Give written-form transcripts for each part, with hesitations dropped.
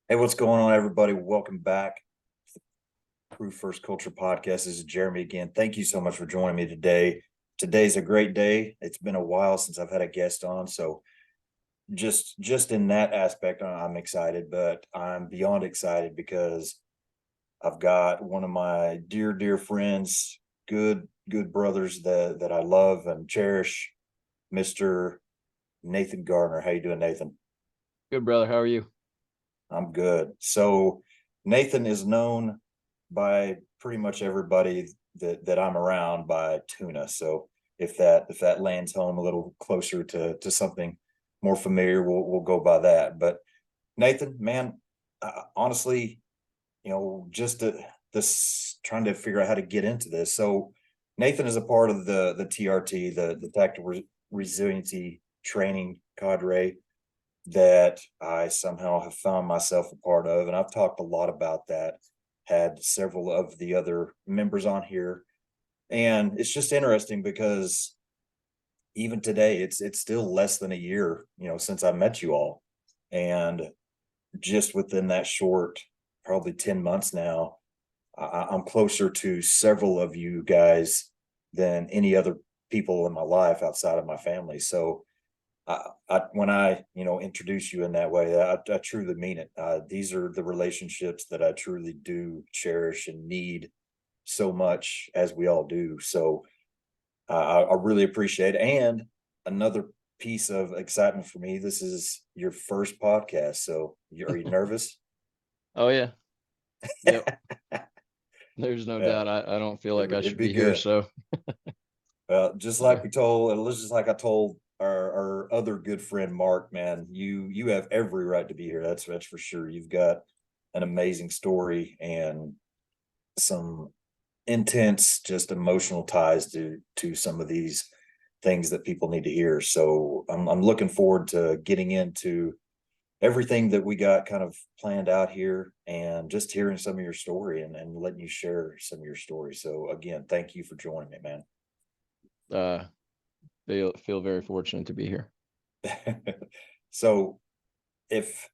Hey, what's going on, everybody? Welcome back to the Crew First Culture Podcast. This is Jeremy again. Thank you so much for joining me today. Today's a great day. It's been a while since I've had a guest on, so just in that aspect, I'm excited, but I'm beyond excited because I've got one of my dear friends, good brothers that I love and cherish, Mr. Nathan Gardner. How you doing, Nathan? Good, brother. How are you? I'm good. So Nathan is known by pretty much everybody that I'm around by Tuna. So if that lands home a little closer to something more familiar, we'll go by that. But Nathan, man, honestly, just this trying to figure out how to get into this. So Nathan is a part of the TRT, the Tactical Resiliency Training Cadre that I somehow have found myself a part of. And I've talked a lot about that, had several of the other members on here. And it's just interesting because even today, it's still less than a year, since I met you all. And just within that short, probably 10 months now, I'm closer to several of you guys than any other people in my life outside of my family. So when I introduce you in that way, I truly mean it. These are the relationships that I truly do cherish and need so much, as we all do. So I really appreciate it. And another piece of excitement for me, this is your first podcast. So are you nervous? Oh yeah. Yep. There's no Yeah, doubt. I don't feel like I it'd should be be here. good. So Just yeah. like we told, and just like I told our other good friend Mark, man, you have every right to be here. That's for sure. You've got an amazing story and some intense, just emotional ties to some of these things that people need to hear. So I'm looking forward to getting into everything that we got kind of planned out here and just hearing some of your story and letting you share some of your story. So again, thank you for joining me, man. Uh feel very fortunate to be here. So if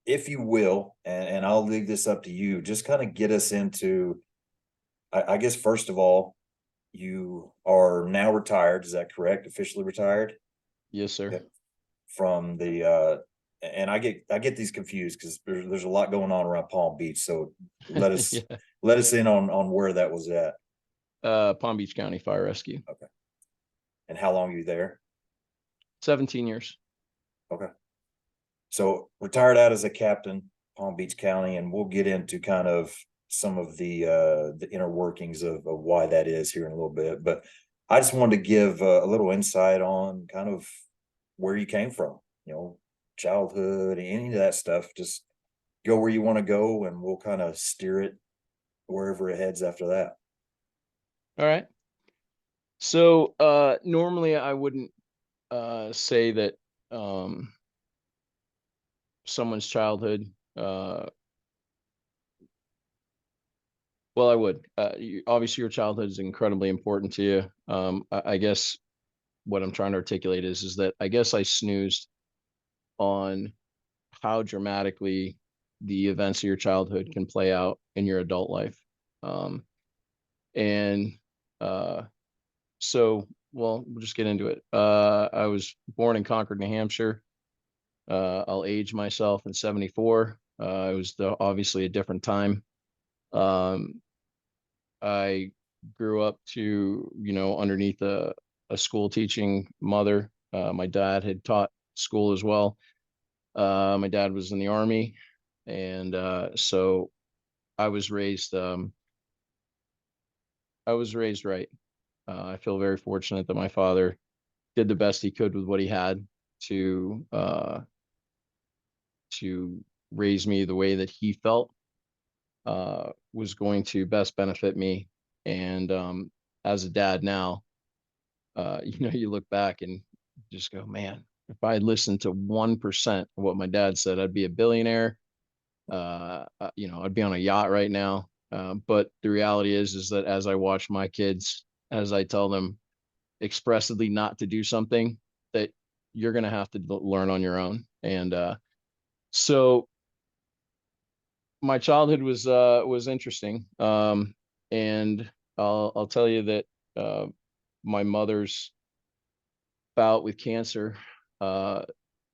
you will, and I'll leave this up to you, just kind of get us into, I guess, first of all, you are now retired. Is that correct? Officially retired? Yes, sir. Yep. From the and I get these confused because there's a lot going on around Palm Beach. So let us Yeah. let us in on where that was at. Palm Beach County Fire Rescue. Okay. And how long are you there? 17 years. Okay. So retired out as a captain, Palm Beach County, and we'll get into kind of some of the inner workings of why that is here in a little bit. But I just wanted to give a little insight on kind of where you came from, childhood, any of that stuff. Just go where you want to go, and we'll kind of steer it wherever it heads after that. All right. So normally I wouldn't say that um someone's childhood well, I would. Obviously your childhood is incredibly important to you. I guess what I'm trying to articulate is that I guess I snoozed on how dramatically the events of your childhood can play out in your adult life. Um, and uh, so, well, we'll just get into it. I was born in Concord, New Hampshire. I'll age myself in 74. It was obviously a different time. Um, I grew up to, underneath a school teaching mother. My dad had taught school as well. My dad was in the army, and so I was raised. I was raised right. I feel very fortunate that my father did the best he could with what he had to uh, to raise me the way that he felt was going to best benefit me. And as a dad now, you look back and just go, man, if I had listened to 1% of what my dad said, I'd be a billionaire. I'd be on a yacht right now. But the reality is that as I watch my kids, as I tell them expressly not to do something, that you're going to have to learn on your own. And so my childhood was interesting. And I'll tell you that my mother's bout with cancer uh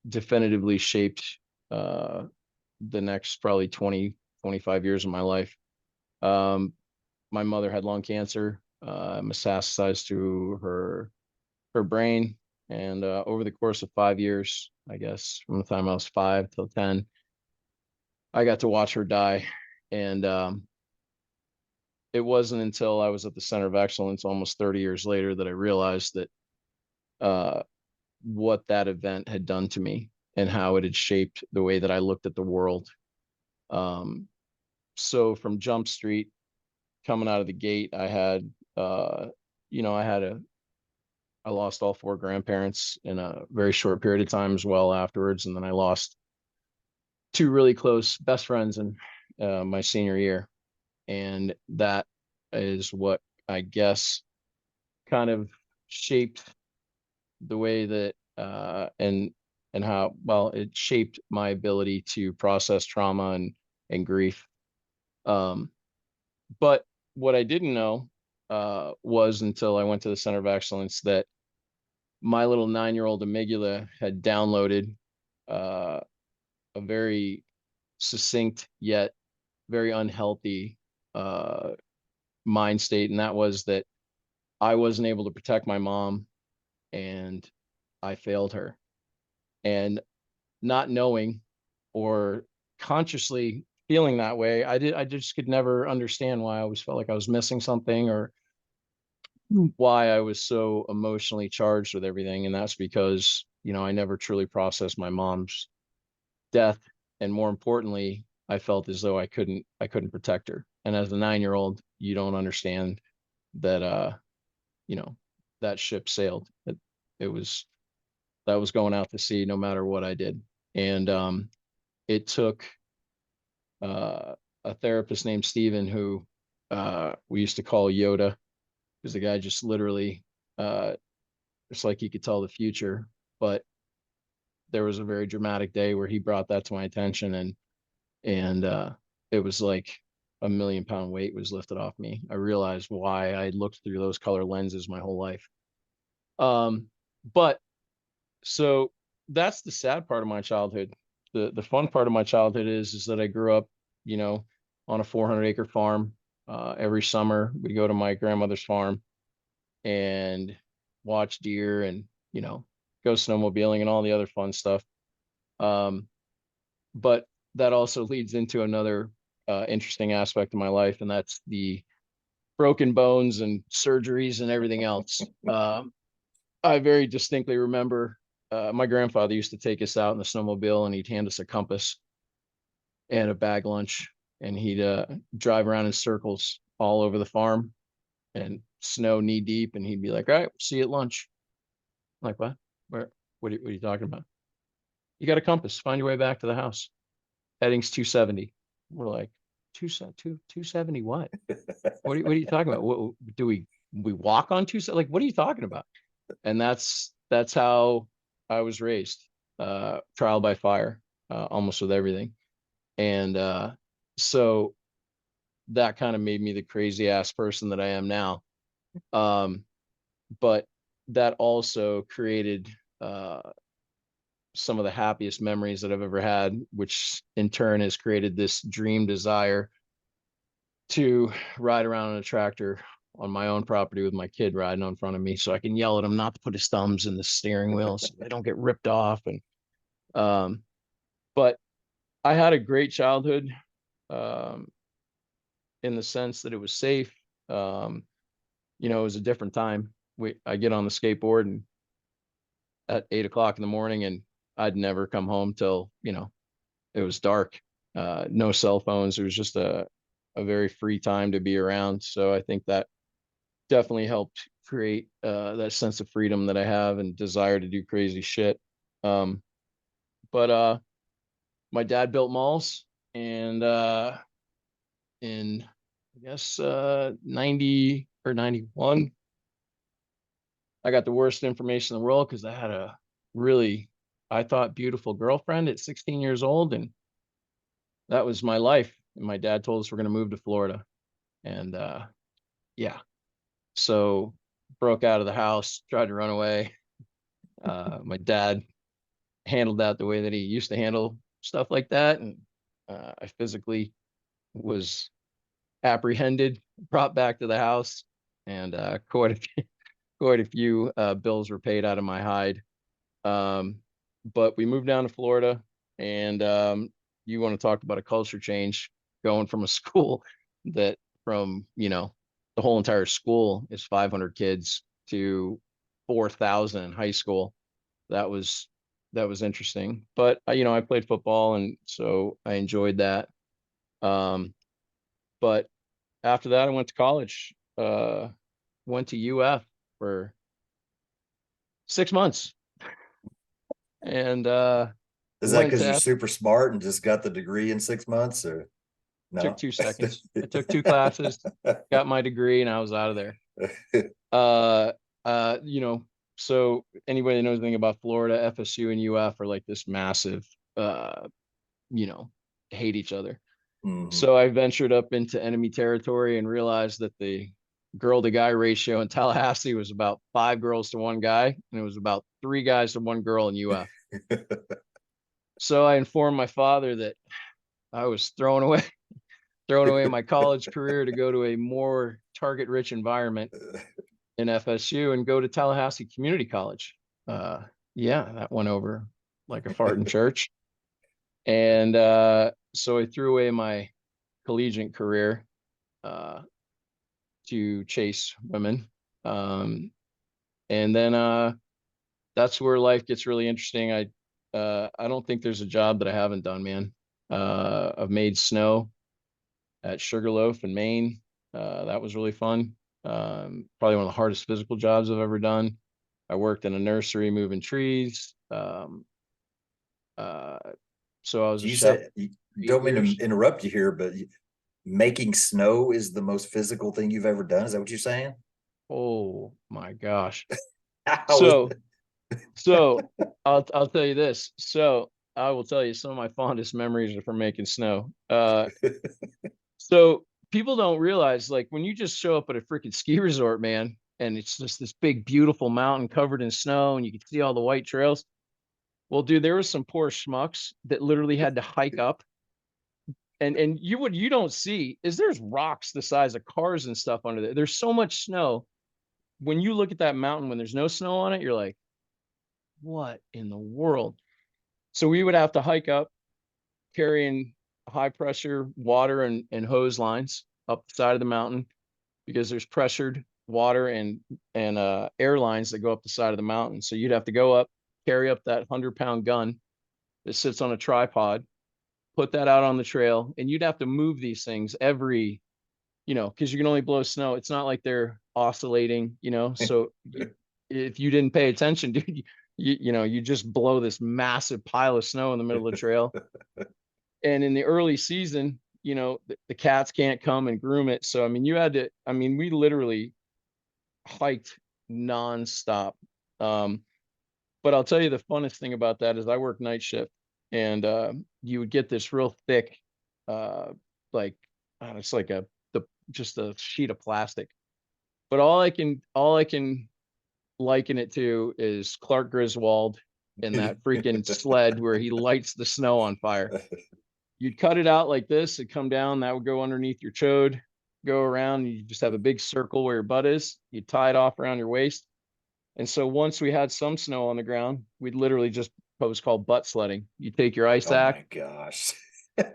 definitively shaped uh the next probably 20 25 years of my life. Um, my mother had lung cancer, metastasized to her brain, and over the course of 5 years, I guess from the time I was 5 till 10, I got to watch her die. And it wasn't until I was at the Center of Excellence almost 30 years later that I realized that uh, what that event had done to me and how it had shaped the way that I looked at the world. Um, so from Jump Street, coming out of the gate, I had, uh, you know, I lost all four grandparents in a very short period of time as well afterwards. And then I lost two really close best friends in my senior year. And that is what I guess kind of shaped the way that, and how, well, it shaped my ability to process trauma and grief. Um, but what I didn't know was until I went to the Center of Excellence that my little 9-year-old amygdala had downloaded uh, a very succinct yet very unhealthy uh, mind state, and that was that I wasn't able to protect my mom, and I failed her. And not knowing or consciously feeling that way, I just could never understand why I always felt like I was missing something, or why I was so emotionally charged with everything. And that's because, I never truly processed my mom's death. And more importantly, I felt as though I couldn't protect her. And as a 9-year-old, you don't understand that you know, that ship sailed. It was that was going out to sea no matter what I did. And it took uh a therapist named Steven, who we used to call Yoda, because the guy just literally it's like he could tell the future. But there was a very dramatic day where he brought that to my attention, and it was like a 1 million pound weight was lifted off me. I realized why I looked through those color lenses my whole life. But so that's the sad part of my childhood. The fun part of my childhood is that I grew up, you know, on a 400-acre farm. Every summer we go to my grandmother's farm and watch deer and, go snowmobiling and all the other fun stuff. Um, but that also leads into another interesting aspect of my life, and that's the broken bones and surgeries and everything else. I very distinctly remember my grandfather used to take us out in the snowmobile, and he'd hand us a compass and a bag lunch, and he'd drive around in circles all over the farm and snow knee deep, and he'd be like, "All right, see you at lunch." I'm like, what? Where? What are you talking about? You got a compass. Find your way back to the house. Heading's 270. We're like, 270 what? What are you talking about? What, do we walk on 270? Like, what are you talking about? And that's how I was raised. Trial by fire, almost with everything. And so that kind of made me the crazy ass person that I am now. Um, but that also created some of the happiest memories that I've ever had, which in turn has created this dream desire to ride around in a tractor on my own property with my kid riding on front of me, so I can yell at him not to put his thumbs in the steering wheel so they don't get ripped off. And um, but I had a great childhood, um, in the sense that it was safe. Um, it was a different time. I get on the skateboard and at 8 o'clock in the morning, and I'd never come home till it was dark. No cell phones. It was just a very free time to be around. So I think that definitely helped create that sense of freedom that I have and desire to do crazy shit. Um, but my dad built malls, and in I guess 90 or 91, I got the worst information in the world because I had a really, I thought, beautiful girlfriend at 16 years old, and that was my life. and my dad told us we're going to move to Florida. And yeah, so broke out of the house, tried to run away. My dad handled that the way that he used to handle stuff like that. And I physically was apprehended, brought back to the house, and quite a few bills were paid out of my hide. Um, but we moved down to Florida, and you want to talk about a culture change, going from a school that from, the whole entire school is 500 kids to 4,000 in high school. That was that was interesting. But I played football, and so I enjoyed that. Um, but after that, I went to college. Went to UF for 6 months, and Is that went because you're to super smart and just got the degree in 6 months, or took no? 2 seconds. I took 2 classes, got my degree, and I was out of there. Uh, uh, you know, so anybody that knows anything about Florida, FSU and UF are like this massive, you know, hate each other. Mhm. So I ventured up into enemy territory and realized that the girl to guy ratio in Tallahassee was about 5 girls to 1 guy, and it was about 3 guys to 1 girl in UF. So I informed my father that I was throwing away my college career to go to a more target rich environment in FSU and go to Tallahassee Community College. Yeah, that went over like a fart in church. And so I threw away my collegiate career uh, to chase women. Um, and then that's where life gets really interesting. I don't think there's a job that I haven't done, man. I've made snow at Sugarloaf in Maine. That was really fun. Probably one of the hardest physical jobs I've ever done. I worked in a nursery moving trees. Uh, so I was a You chef say for eight don't mean years. to interrupt you here, but making snow is the most physical thing you've ever done. Is that what you're saying? Oh my gosh. How is So so I'll tell you this. So I will tell you some of my fondest memories are from making snow. So people don't realize, like, when you just show up at a freaking ski resort, man, and it's just this big, beautiful mountain covered in snow, and you can see all the white trails. Well, dude, there was some poor schmucks that literally had to hike up, and you don't see is there's rocks the size of cars and stuff under there. There's so much snow. When you look at that mountain when there's no snow on it, you're like, what in the world? So we would have to hike up carrying high pressure water and hose lines up the side of the mountain because there's pressured water and air lines that go up the side of the mountain. So you'd have to go up, carry up that 100-pound gun that sits on a tripod, put that out on the trail, and you'd have to move these things every, because you can only blow snow. It's not like they're oscillating, So if you didn't pay attention, dude, you just blow this massive pile of snow in the middle of the trail. And in the early season, the cats can't come and groom it. So, I mean, we literally hiked nonstop. Um, but I'll tell you the funnest thing about that is I work night shift, and you would get this real thick, uh, like, I don't know, it's like just a sheet of plastic. But all I can liken it to is Clark Griswold in that freaking sled where he lights the snow on fire. You'd cut it out like this, it'd come down, that would go underneath your chode, go around, you just have a big circle where your butt is. You tie it off around your waist. And so once we had some snow on the ground, we'd literally just what was called butt sledding. You take your ice Oh axe, my gosh.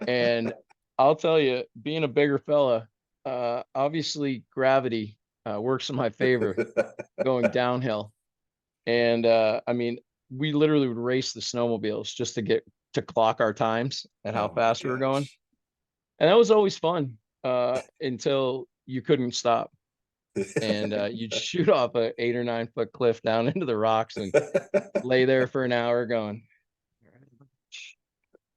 and I'll tell you, being a bigger fella, obviously gravity works in my favor going downhill. And I mean, we literally would race the snowmobiles just to clock our times at how Oh my fast we were going. gosh. And that was always fun until you couldn't stop. And you'd shoot off a 8 or 9 foot cliff down into the rocks and lay there for an hour going,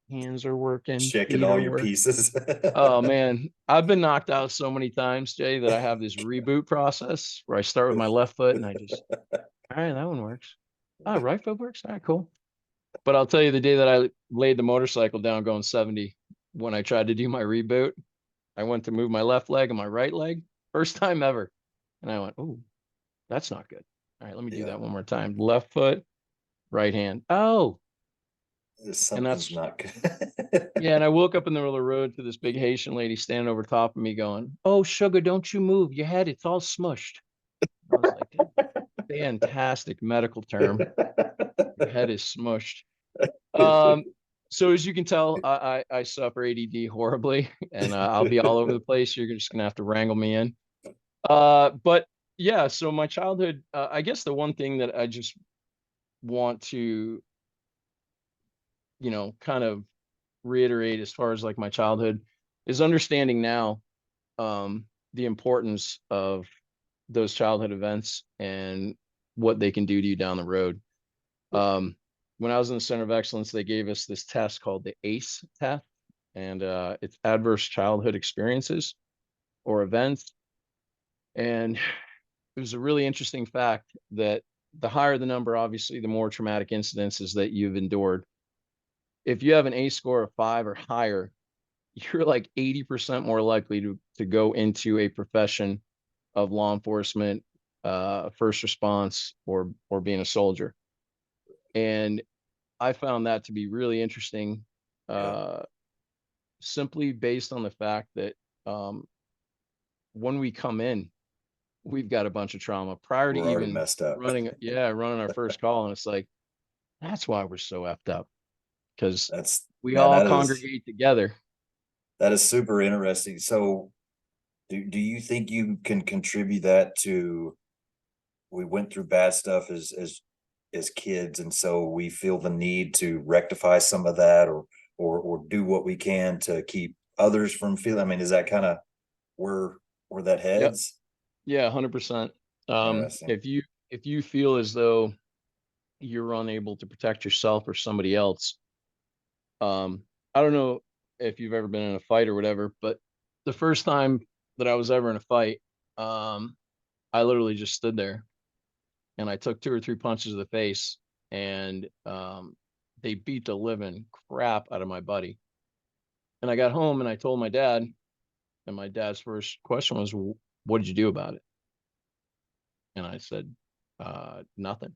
hands are working, Checking feet all are your working. pieces. Oh man, I've been knocked out so many times, Jay, that I have this reboot process where I start with my left foot and I just, all right, that one works. Oh, right foot works. All right, cool. But I'll tell you the day that I laid the motorcycle down going 70, when I tried to do my reboot, I went to move my left leg and my right leg, first time ever. And I went, oh, that's not good. All right, let me do Yeah, that one more time. Left foot, right hand. Oh, and something's that's, not good. yeah. And I woke up in the middle of the road to this big Haitian lady standing over top of me going, oh, sugar, don't you move your head. It's all smushed. I was like, fantastic medical term. Your head is smushed. Um, so as you can tell, I suffer ADD horribly, and I'll be all over the place. You're just gonna have to wrangle me in. But yeah, so my childhood, I guess the one thing that I just want to, kind of reiterate as far as like my childhood is understanding now, the importance of those childhood events and what they can do to you down the road. Um, when I was in the Center of Excellence, they gave us this test called the ACE test, and it's adverse childhood experiences or events. And it was a really interesting fact that the higher the number, obviously, the more traumatic incidences that you've endured. If you have an ACE score of 5 or higher, you're like 80% more likely to go into a profession of law enforcement, first response, or being a soldier. And I found that to be really interesting, Yeah, uh, simply based on the fact that, um, when we come in, we've got a bunch of trauma prior to we're already even messed up. running our first call. And it's like, that's why we're so effed up, because That's we man, all that is congregate together. super interesting. So do you think you can contribute that to we went through bad stuff as kids, and so we feel the need to rectify some of that, or do what we can to keep others from feeling. I mean, is that kind of where that Yep. heads? Yeah, 100%. Interesting. If you feel as though you're unable to protect yourself or somebody else, um, I don't know if you've ever been in a fight or whatever, but the first time that I was ever in a fight, um, I literally just stood there and I took 2 or 3 punches to the face, and they beat the living crap out of my buddy. And I got home and I told my dad, and my dad's first question was, "What did you do about it?" And I said, "Nothing."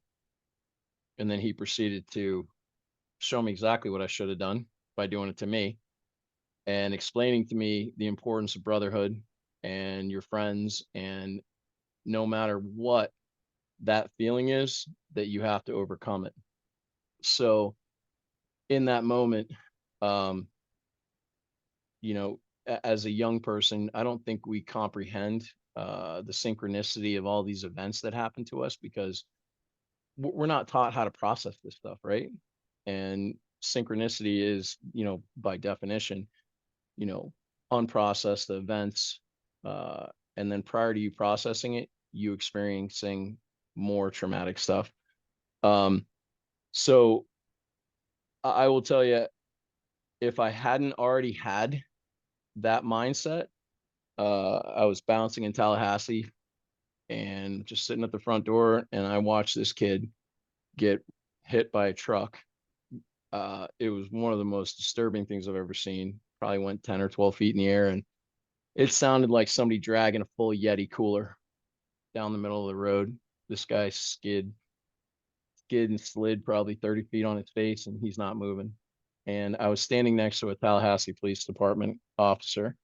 And then he proceeded to show me exactly what I should have done by doing it to me, and explaining to me the importance of brotherhood and your friends, and no matter what that feeling is, that you have to overcome it. So in that moment, um, as a young person, I don't think we comprehend the synchronicity of all these events that happen to us, because we're not taught how to process this stuff, right? And synchronicity is, by definition, you know, unprocessed events. Uh, and then prior to you processing it, you experiencing more traumatic stuff. Um, so I will tell you, if I hadn't already had that mindset, I was bouncing in Tallahassee and just sitting at the front door, and I watched this kid get hit by a truck. It was one of the most disturbing things I've ever seen. Probably went 10 or 12 feet in the air, and it sounded like somebody dragging a full Yeti cooler down the middle of the road. This guy skid and slid probably 30 feet on his face, and he's not moving. And I was standing next to a Tallahassee Police Department officer,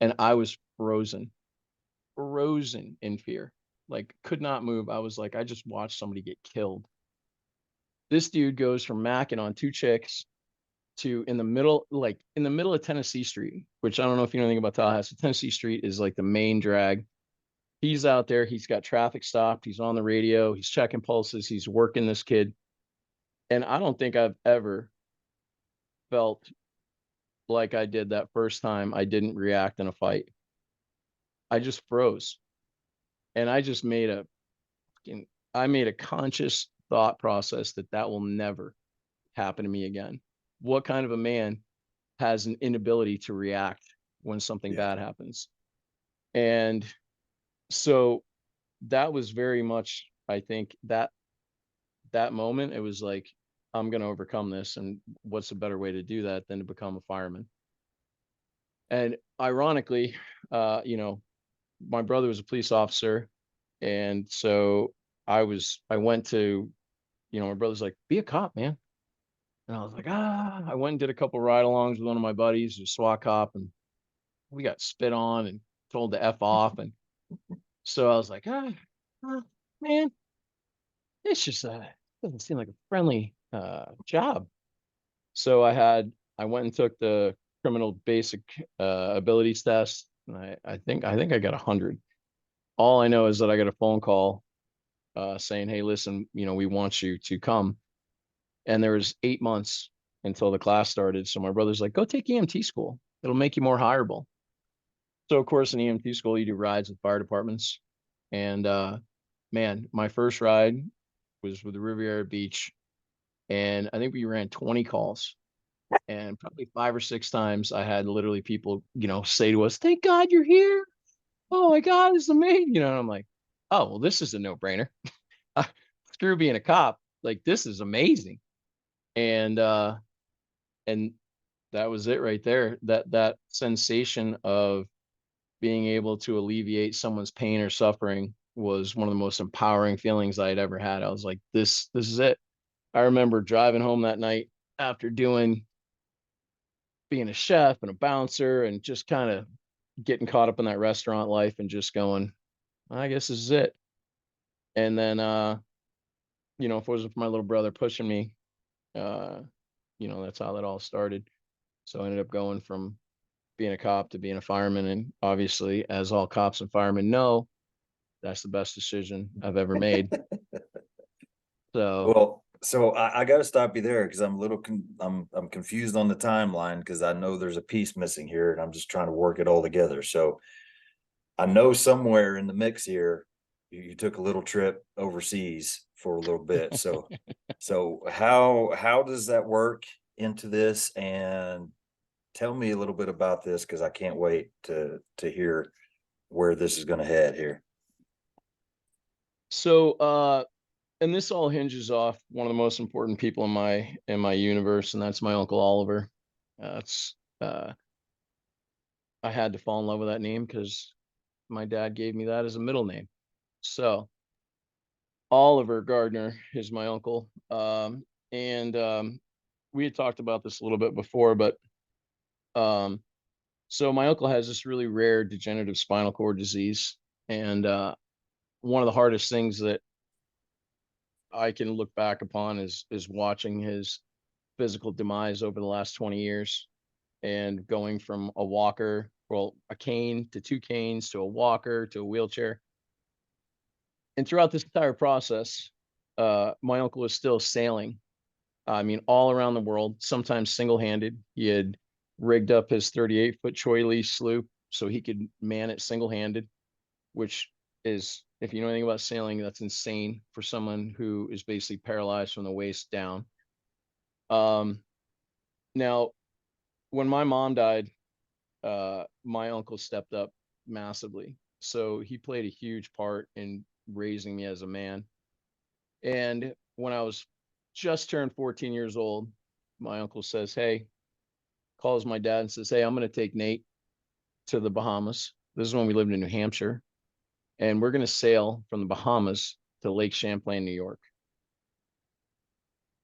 and I was frozen in fear, like could not move. I was like, I just watched somebody get killed. This dude goes from macking on 2 chicks to in the middle of Tennessee Street, which I don't know if you know anything about Tallahassee. Tennessee Street is like the main drag. He's out there, he's got traffic stopped, he's on the radio, he's checking pulses, he's working this kid. And I don't think I've ever felt like I did that first time I didn't react in a fight. I just froze. And I made a conscious thought process that that will never happen to me again. What kind of a man has an inability to react when something Yeah. bad happens? And so that was very much, I think, that moment, it was like, I'm going to overcome this. And what's a better way to do that than to become a fireman? And ironically, you know, my brother was a police officer, and so I went to, you know, my brother's like, "Be a cop, man." And I was like, "Ah." I went and did a couple ride-alongs with one of my buddies, a SWAT cop, and we got spit on and told to F off. And so I was like, man, it's just doesn't seem like a friendly job." So I went and took the criminal basic abilities test, and I think I got 100. All I know is that I got a phone call saying, "Hey, listen, you know, we want you to come." And there was 8 months until the class started. So my brother's like, "Go take EMT school. It'll make you more hireable." So of course in EMT school you do rides with fire departments. And man, my first ride was with the Riviera Beach, and I think we ran 20 calls. And probably 5 or 6 times I had literally people, you know, say to us, "Thank God you're here. Oh my God, this is amazing." You know, and I'm like, "Oh, well, this is a no-brainer. Screw being a cop. Like, this is amazing." And and that was it right there. That sensation of being able to alleviate someone's pain or suffering was one of the most empowering feelings I had ever had. I was like, this is it. I remember driving home that night after doing being a chef and a bouncer and just kind of getting caught up in that restaurant life and just going, "I guess this is it." And then you know, if it wasn't for my little brother pushing me, uh, you know, that's how that all started. So I ended up going from being a cop to being a fireman. And obviously, as all cops and firemen know, that's the best decision I've ever made. So Well, so I got to stop you there because I'm a little I'm confused on the timeline because I know there's a piece missing here and I'm just trying to work it all together. So I know somewhere in the mix here you took a little trip overseas for a little bit. So how does that work into this? And tell me a little bit about this because I can't wait to hear where this is going to head here. so and this all hinges off one of the most important people in my universe, and that's my uncle Oliver. That's I had to fall in love with that name because my dad gave me that as a middle name. So Oliver Gardner is my uncle. And we had talked about this a little bit before, but um, so my uncle has this really rare degenerative spinal cord disease. And one of the hardest things that I can look back upon is watching his physical demise over the last 20 years, and going from a walker, well, a cane to two canes to a walker to a wheelchair. And throughout this entire process, my uncle was still sailing. I mean, all around the world, sometimes single-handed. He had rigged up his 38-foot Choi Lee sloop so he could man it single-handed, which is, if you know anything about sailing, that's insane for someone who is basically paralyzed from the waist down. Um, Now, when my mom died, my uncle stepped up massively. So he played a huge part in raising me as a man. And when I was just turned 14 years old, my uncle says, "Hey," calls my dad and says, "Hey, I'm going to take Nate to the Bahamas." This is when we lived in New Hampshire. "And we're going to sail from the Bahamas to Lake Champlain, New York."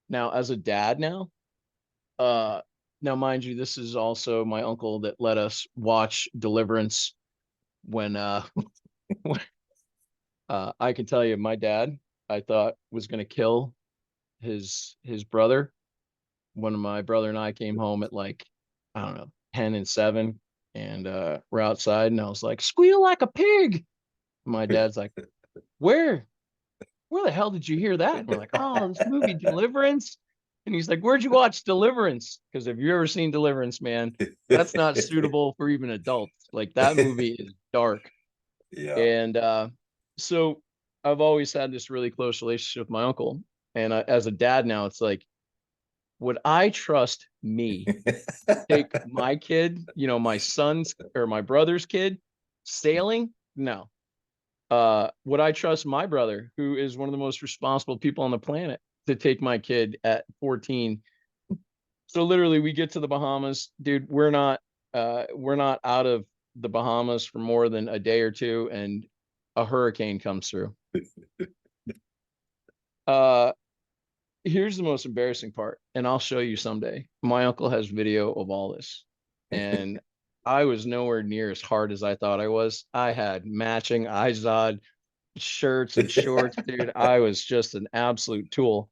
Now, as a dad uh, now, mind you, this is also my uncle that let us watch Deliverance when, when I can tell you, my dad, I thought was going to kill his brother when my brother and I came home at like, I don't know, 10 and 7, and we're outside, and I was like, "Squeal like a pig." My dad's like, "Where? Where the hell did you hear that?" And we're like, "Oh, this movie Deliverance." And he's like, "Where'd you watch Deliverance?" Because if you've ever seen Deliverance, man, that's not suitable for even adults. Like, that movie is dark. Yeah. And so I've always had this really close relationship with my uncle. And as a dad now, it's like, would I trust me take my kid, you know, my son's or my brother's kid sailing? No. Would I trust my brother, who is one of the most responsible people on the planet, to take my kid at 14? So literally we get to the Bahamas, dude. We're not. we're not out of the Bahamas for more than a day or two, and a hurricane comes through. Uh, Here's the most embarrassing part, and I'll show you someday. My uncle has video of all this, and I was nowhere near as hard as I thought I was. I had matching Izod shirts and shorts, dude. I was just an absolute tool.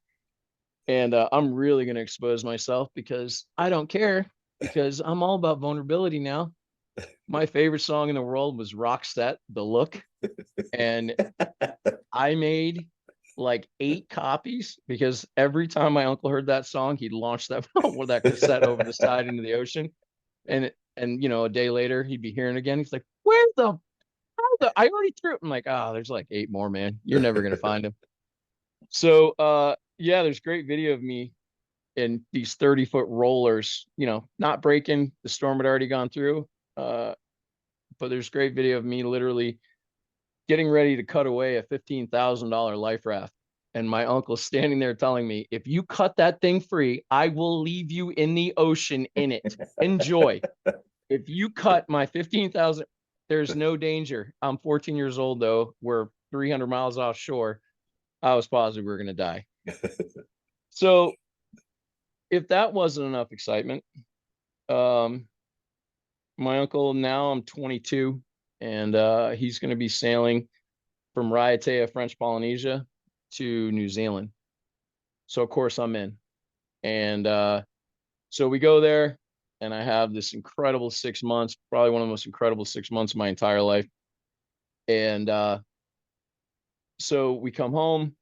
And I'm really going to expose myself because I don't care, because I'm all about vulnerability now. My favorite song in the world was Rockset, The Look. And I made like 8 copies because every time my uncle heard that song, he'd launch that with that cassette over the side into the ocean. And you know, a day later, he'd be hearing it again. He's like, "Where the? I already threw it." I'm like, "Oh, there's like 8 more, man. You're never gonna find them." So, yeah, there's great video of me in these 30-foot rollers. You know, not breaking. The storm had already gone through. Uh, but there's great video of me literally getting ready to cut away a $15,000 life raft. And my uncle standing there telling me, "If you cut that thing free, I will leave you in the ocean in it. Enjoy. If you cut my 15,000, there's no danger." I'm 14 years old, though. We're 300 miles offshore. I was positive we were going to die. So if that wasn't enough excitement, um, my uncle, now I'm 22, and he's going to be sailing from Raiatea, French Polynesia, to New Zealand. So of course I'm in. And so we go there, and I have this incredible 6 months, probably one of the most incredible 6 months of my entire life. And so we come home,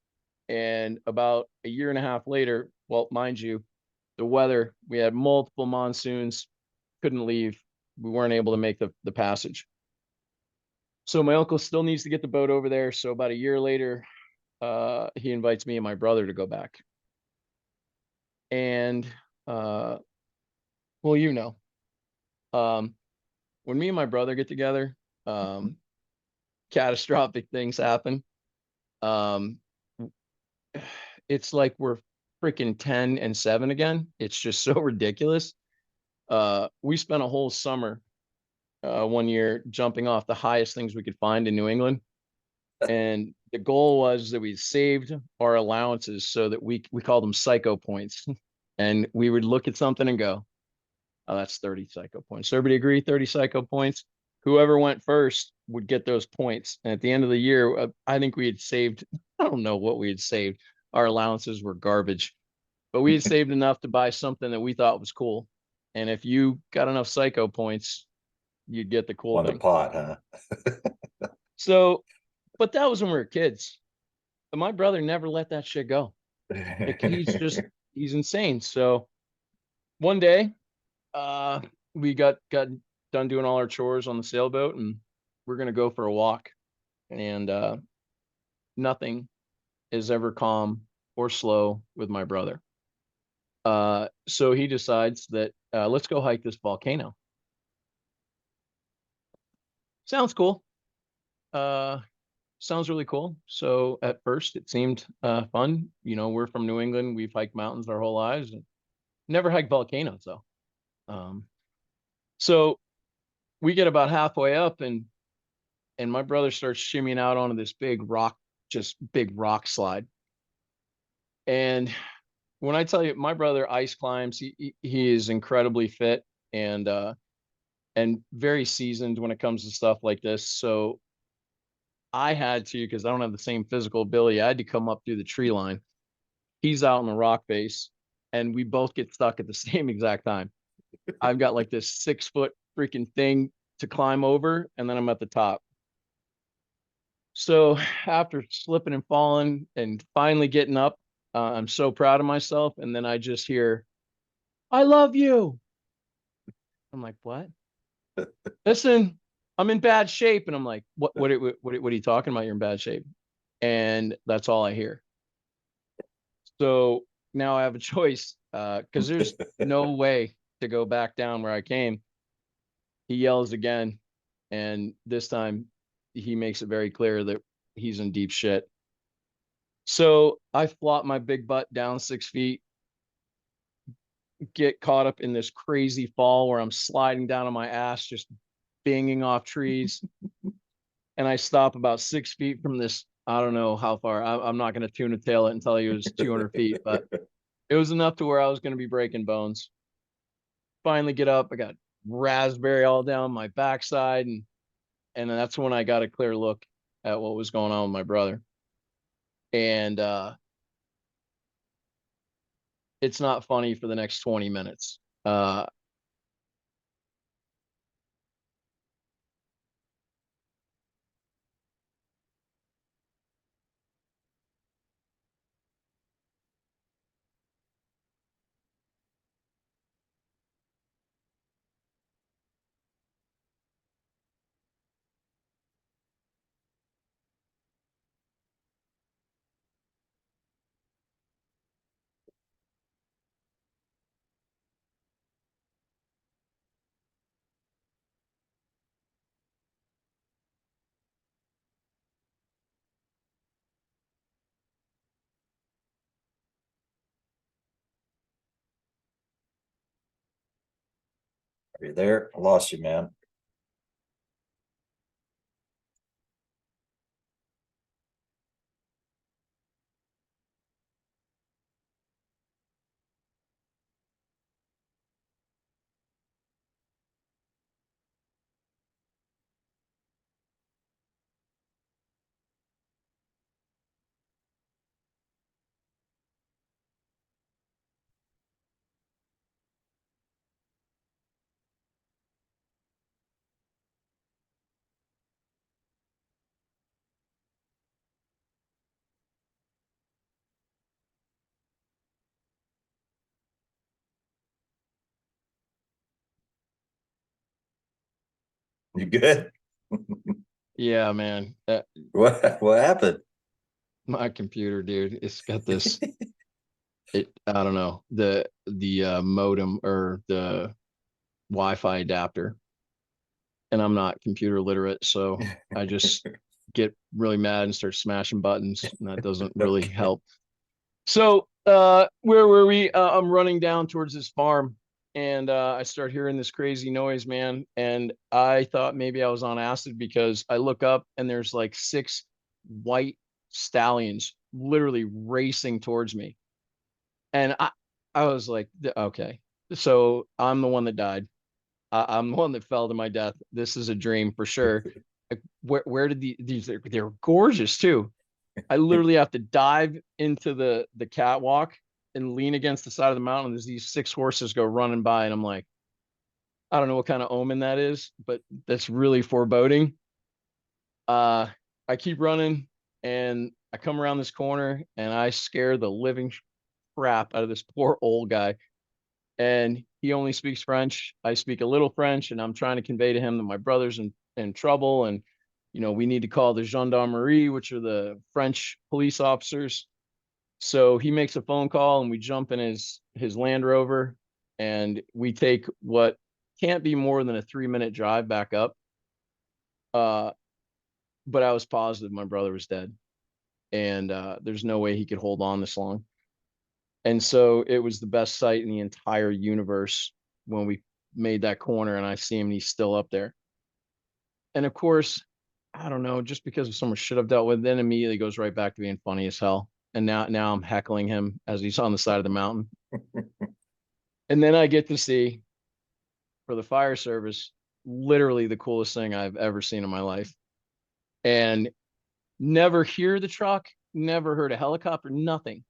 and about a year and a half later, well, mind you, the weather, we had multiple monsoons, couldn't leave. We weren't able to make the passage. So my uncle still needs to get the boat over there. So about a year later, he invites me and my brother to go back. And uh, well, you know, um, when me and my brother get together, um, catastrophic things happen. Um, it's like we're freaking 10 and 7 again. It's just so ridiculous. We spent a whole summer one year jumping off the highest things we could find in New England. And the goal was that we saved our allowances so that we call them psycho points. And we would look at something and go, "Oh, that's 30 psycho points." So everybody agree, 30 psycho points. Whoever went first would get those points. And at the end of the year, I think we had saved, I don't know what we had saved. Our allowances were garbage, but we had saved enough to buy something that we thought was cool. And if you got enough psycho points, you'd get the cool Won the thing. pot, huh? So, but that was when we were kids. But my brother never let that shit go. Like he's insane. So one day, uh, we got done doing all our chores on the sailboat, and we're gonna go for a walk. And nothing is ever calm or slow with my brother. So he decides that let's go hike this volcano. Sounds cool. Uh, Sounds really cool. So at first it seemed fun. You know, we're from New England. We've hiked mountains our whole lives, and never hiked volcanoes though. Um, so we get about halfway up, and my brother starts shimmying out onto this big rock, just big rock slide. And when I tell you, my brother ice climbs, he is incredibly fit, and very seasoned when it comes to stuff like this. So I had to, because I don't have the same physical ability, I had to come up through the tree line. He's out in the rock face, and we both get stuck at the same exact time. I've got like this 6 foot freaking thing to climb over, and then I'm at the top. So after slipping and falling and finally getting up, I'm so proud of myself. And then I just hear, "I love you." I'm like, "What?" "Listen, I'm in bad shape." And I'm like, what are you talking about? You're in bad shape. And that's all I hear. So now I have a choice, because there's no way to go back down where I came. He yells again, and this time he makes it very clear that he's in deep shit. So I flop my big butt down 6 feet, get caught up in this crazy fall where I'm sliding down on my ass, just banging off trees. And I stop about 6 feet from this. I don't know how far. I'm not going to tuna tail it and tell you it was 200 feet, but it was enough to where I was going to be breaking bones. Finally get up. I got raspberry all down my backside. And that's when I got a clear look at what was going on with my brother. And it's not funny for the next 20 minutes. Are you there? I lost you, man. You good? Yeah, man. What happened? My computer, dude, it's got this. I don't know, the modem or the Wi-Fi adapter, and I'm not computer literate, so I just get really mad and start smashing buttons, and that doesn't really Okay. help. So, where were we? I'm running down towards this farm, and I start hearing this crazy noise, man. And I thought maybe I was on acid because I look up and there's like 6 white stallions literally racing towards me. And I was like, okay, so I'm the one that died. I'm the one that fell to my death. This is a dream for sure. Like, where did these? They're gorgeous too. I literally have to dive into the catwalk and lean against the side of the mountain. There's these 6 horses go running by, and I'm like, I don't know what kind of omen that is, but that's really foreboding. Uh, I keep running, and I come around this corner, and I scare the living crap out of this poor old guy. And he only speaks French. I speak a little French, and I'm trying to convey to him that my brother's in trouble, and we need to call the gendarmerie, which are the French police officers. So he makes a phone call, and we jump in his Land Rover, and we take what can't be more than a 3-minute drive back up. Uh, but I was positive my brother was dead, and there's no way he could hold on this long. And so it was the best sight in the entire universe when we made that corner and I see him and he's still up there. And of course, I don't know, just because of so much shit I've dealt with, then immediately goes right back to being funny as hell. And now I'm heckling him as he's on the side of the mountain. And then I get to see, for the fire service, literally the coolest thing I've ever seen in my life. And never hear the truck, never heard a helicopter, nothing.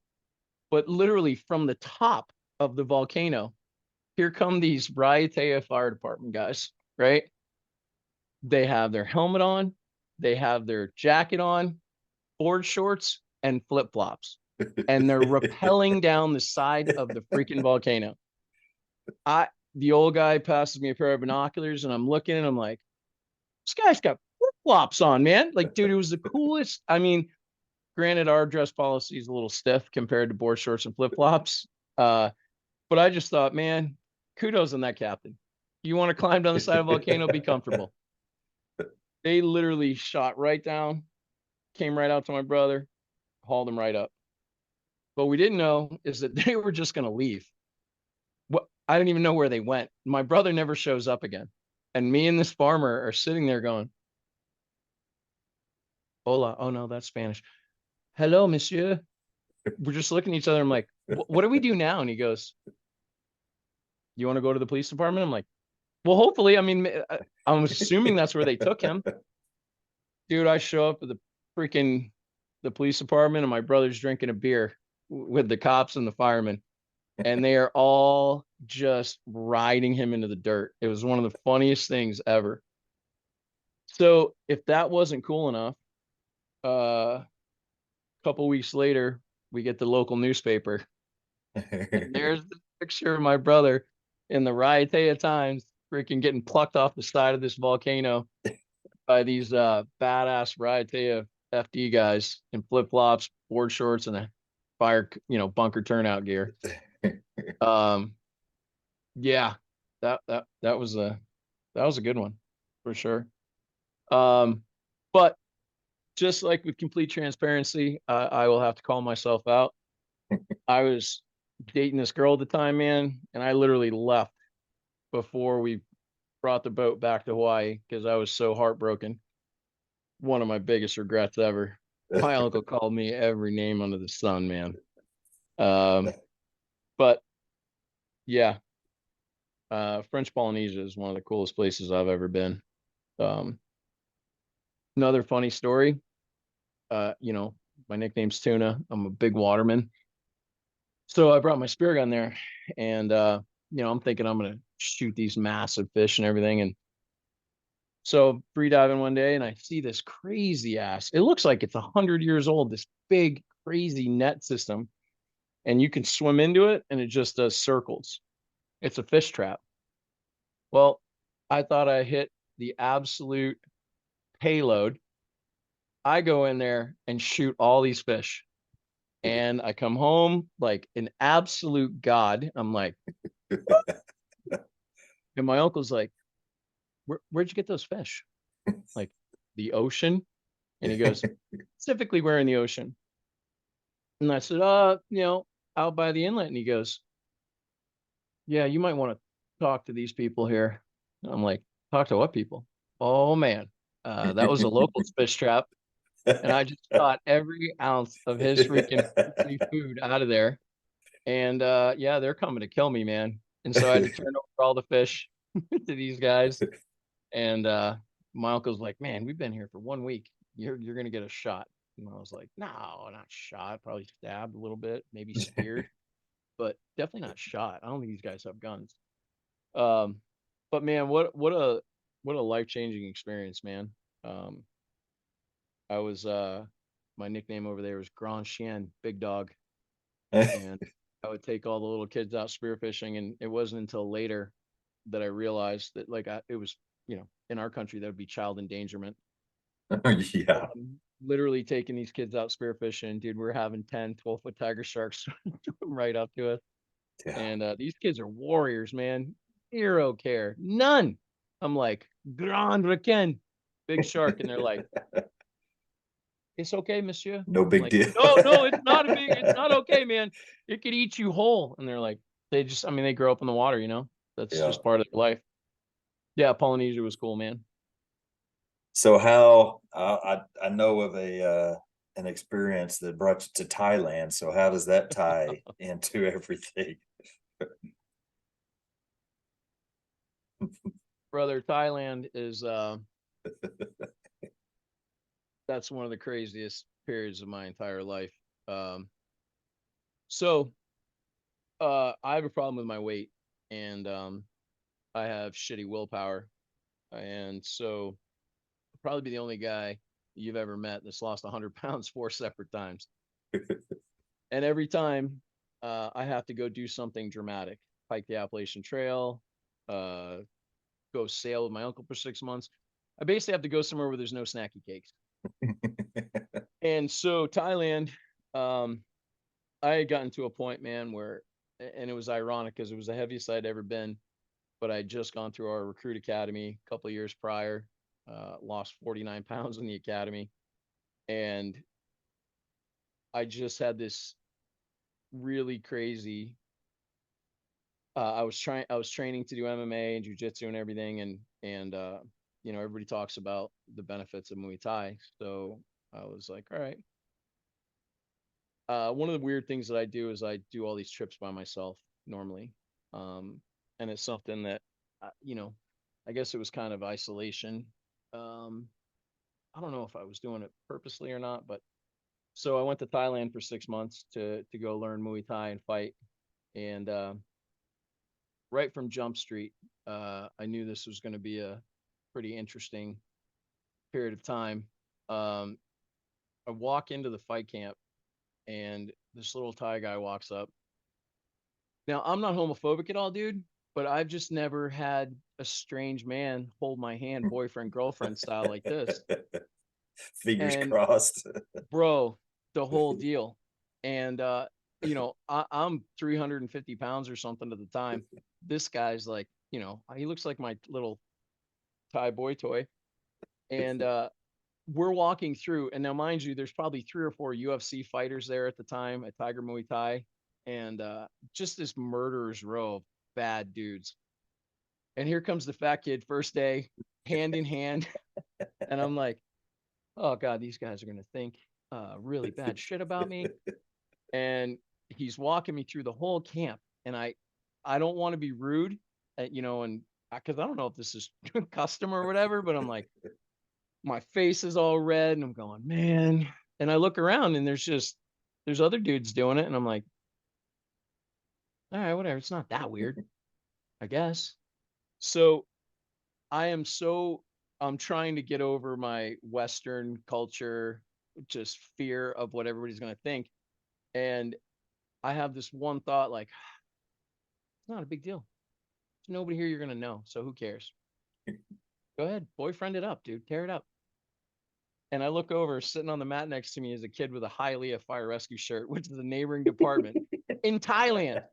But literally from the top of the volcano, here come these Raiatea Fire Department guys, right? They have their helmet on, they have their jacket on, board shorts, and flip flops, and they're rappelling down the side of the freaking volcano. The old guy passes me a pair of binoculars, and I'm looking, and I'm like, this guy's got flip flops on, man. Like, dude, it was the coolest. I mean, granted, our dress policy is a little stiff compared to board shorts and flip flops. But I just thought, man, kudos on that captain. You want to climb down the side of a volcano, be comfortable. They literally shot right down, came right out to my brother, hauled him right up. What we didn't know is that they were just going to leave. I didn't even know where they went. My brother never shows up again. And me and this farmer are sitting there going, hola. Oh no, that's Spanish. Hello, monsieur. We're just looking at each other. I'm like, what do we do now? And he goes, you want to go to the police department? I'm like, well, hopefully. I mean, I'm assuming that's where they took him. Dude, I show up at the police department and my brother's drinking a beer with the cops and the firemen, and they are all just riding him into the dirt. It was one of the funniest things ever. So if that wasn't cool enough, a couple weeks later, we get the local newspaper, and there's the picture of my brother in the Raiatea Times, freaking getting plucked off the side of this volcano by these badass Raiatea FD guys in flip flops, board shorts, and a fire, bunker turnout gear. Um, yeah, that was a good one for sure. But just like with complete transparency, I will have to call myself out. I was dating this girl at the time, man, and I literally left before we brought the boat back to Hawaii because I was so heartbroken. One of my biggest regrets ever. My uncle called me every name under the sun, man. Um, but yeah, French Polynesia is one of the coolest places I've ever been. Um, Another funny story. My nickname's Tuna. I'm a big waterman. So I brought my spear gun there, and I'm thinking I'm gonna shoot these massive fish and everything. And so free diving one day, and I see this crazy ass. It looks like it's 100 years old. This big, crazy net system, and you can swim into it, and it just does circles. It's a fish trap. Well, I thought I hit the absolute payload. I go in there and shoot all these fish. And I come home like an absolute god. I'm like, and my uncle's like, where'd you get those fish? Like the ocean. And he goes, specifically where in the ocean? And I said, out by the inlet. And he goes, yeah, you might want to talk to these people here. And I'm like, talk to what people? Oh man. That was a local's fish trap. And I just got every ounce of his freaking food out of there. And yeah, they're coming to kill me, man. And so I had to turn over all the fish to these guys. And my uncle's like, man, we've been here for 1 week. You're gonna get a shot. And I was like, no, not shot. Probably stabbed a little bit, maybe speared, but definitely not shot. I don't think these guys have guns. Um, but man, what a life changing experience, man. Um, I was my nickname over there was Grand Chien, big dog, and I would take all the little kids out spearfishing, and it wasn't until later that I realized that it was, in our country that would be child endangerment. Yeah. Literally taking these kids out spearfishing, dude. We're having 10, 12-foot tiger sharks right up to us. Yeah. And these kids are warriors, man. Zero care. None. I'm like, Grand Requin, big shark. And they're like, it's okay, monsieur. No I'm big like, deal. no, no, it's not okay, man. It could eat you whole. And they're like, they grow up in the water, that's Yeah. just part of their life. Yeah, Polynesia was cool, man. So how I know of an experience that brought you to Thailand. So how does that tie into everything? Brother, Thailand is that's one of the craziest periods of my entire life. Um, so I have a problem with my weight, and I have shitty willpower, and so I'll probably be the only guy you've ever met that's lost 100 pounds 4 separate times. And every time I have to go do something dramatic, hike the Appalachian Trail, uh, go sail with my uncle for 6 months. I basically have to go somewhere where there's no snacky cakes. And so Thailand, um, I had gotten to a point, man, where, and it was ironic because it was the heaviest I'd ever been, but I had just gone through our recruit academy a couple of years prior, lost 49 pounds in the academy. And I just had this really crazy I was training to do MMA and jujitsu and everything, and you know, everybody talks about the benefits of Muay Thai. So I was like, all right. One of the weird things that I do is I do all these trips by myself normally, um, and it's something that, you know, I guess it was kind of isolation. Um, I don't know if I was doing it purposely or not, but so I went to Thailand for 6 months to go learn Muay Thai and fight, and right from Jump Street, I knew this was going to be a pretty interesting period of time. Um, I walk into the fight camp, and this little Thai guy walks up. Now, I'm not homophobic at all, dude, but I've just never had a strange man hold my hand, boyfriend, girlfriend style like this. Fingers And crossed. bro, the whole deal. And I'm 350 pounds or something at the time. This guy's like, he looks like my little Thai boy toy. And we're walking through, and now mind you, there's probably 3 or 4 UFC fighters there at the time at Tiger Muay Thai, and just this murderer's row of bad dudes. And here comes the fat kid, first day, hand in hand, and I'm like, oh god, these guys are gonna think really bad shit about me. And he's walking me through the whole camp, and I don't want to be rude, and because I don't know if this is custom or whatever, but I'm like, my face is all red, and I'm going, man. And I look around, and there's other dudes doing it, and I'm like, all right, whatever. It's not that weird, I guess. So I am so I'm trying to get over my Western culture, just fear of what everybody's gonna think. And I have this one thought, like, it's not a big deal. There's nobody here you're gonna know, so who cares? Go ahead, boyfriend it up, dude. Tear it up. And I look over, sitting on the mat next to me is a kid with a Hialeah Fire Rescue shirt, which is a neighboring department in Thailand.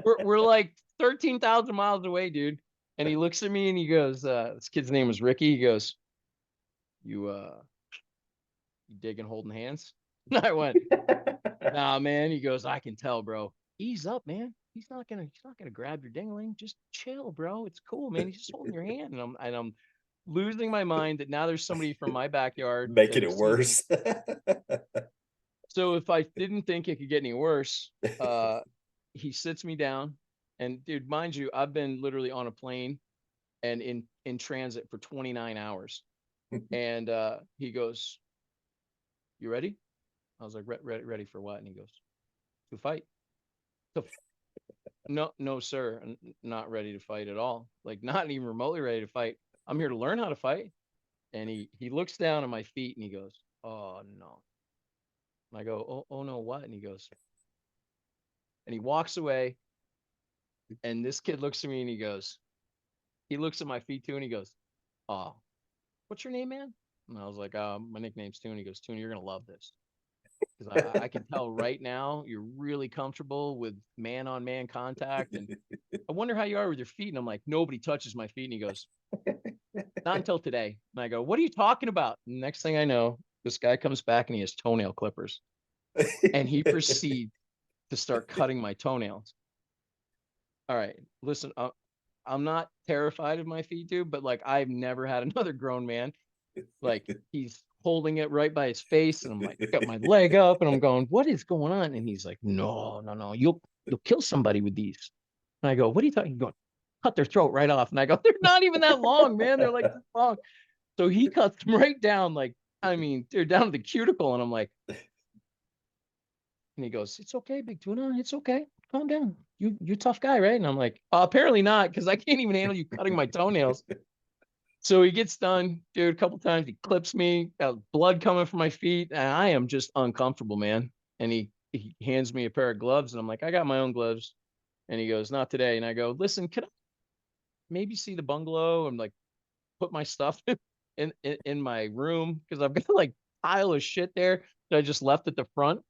We're like 13,000 miles away, dude. And he looks at me and he goes, this kid's name was Ricky. He goes, you digging holding hands? And I went, nah, man. He goes, I can tell, bro. Ease up, man. He's not gonna grab your dingling. Just chill, bro. It's cool, man. He's just holding your hand. And I'm losing my mind that now there's somebody from my backyard that Making it has seen me. worse. So if I didn't think it could get any worse, he sits me down, and dude, mind you, I've been literally on a plane and in transit for 29 hours. And he goes, "You ready?" I was like, Ready for what?" And he goes, "To fight." To No, no, sir, not ready to fight at all. Like, not even remotely ready to fight. I'm here to learn how to fight. And he looks down at my feet and he goes, "Oh no." And I go, "Oh no, what?" And he goes, and he walks away. And this kid looks at me and he looks at my feet too, and he goes, "Oh, what's your name, man?" And I was like, My nickname's Tuna." He goes, "Tuna, you're gonna love this." Because I can tell right now you're really comfortable with man on man contact. And I wonder how you are with your feet. And I'm like, nobody touches my feet. And he goes, not until today. And I go, what are you talking about? And next thing I know, this guy comes back and he has toenail clippers. And he proceeds to start cutting my toenails. All right, listen, I'm not terrified of my feet, dude, but like I've never had another grown man. Like, he's holding it right by his face, and I'm like, got my leg up, and I'm going, what is going on? And he's like, no, no, no, you'll kill somebody with these. And I go, what are you talking? He's going, cut their throat right off. And I go, they're not even that long, man. They're like this long. So he cuts them right down, like, I mean, they're down to the cuticle, and I'm like, and he goes, it's okay, Big Tuna, it's okay. Calm down. You tough guy, right? And I'm like, apparently not, because I can't even handle you cutting my toenails. So he gets done, dude, a couple times. He clips me, blood coming from my feet, and I am just uncomfortable, man. And he hands me a pair of gloves, and I'm like, I got my own gloves. And he goes, not today. And I go, listen, could I maybe see the bungalow and like put my stuff in my room, because I've got like pile of shit there that I just left at the front,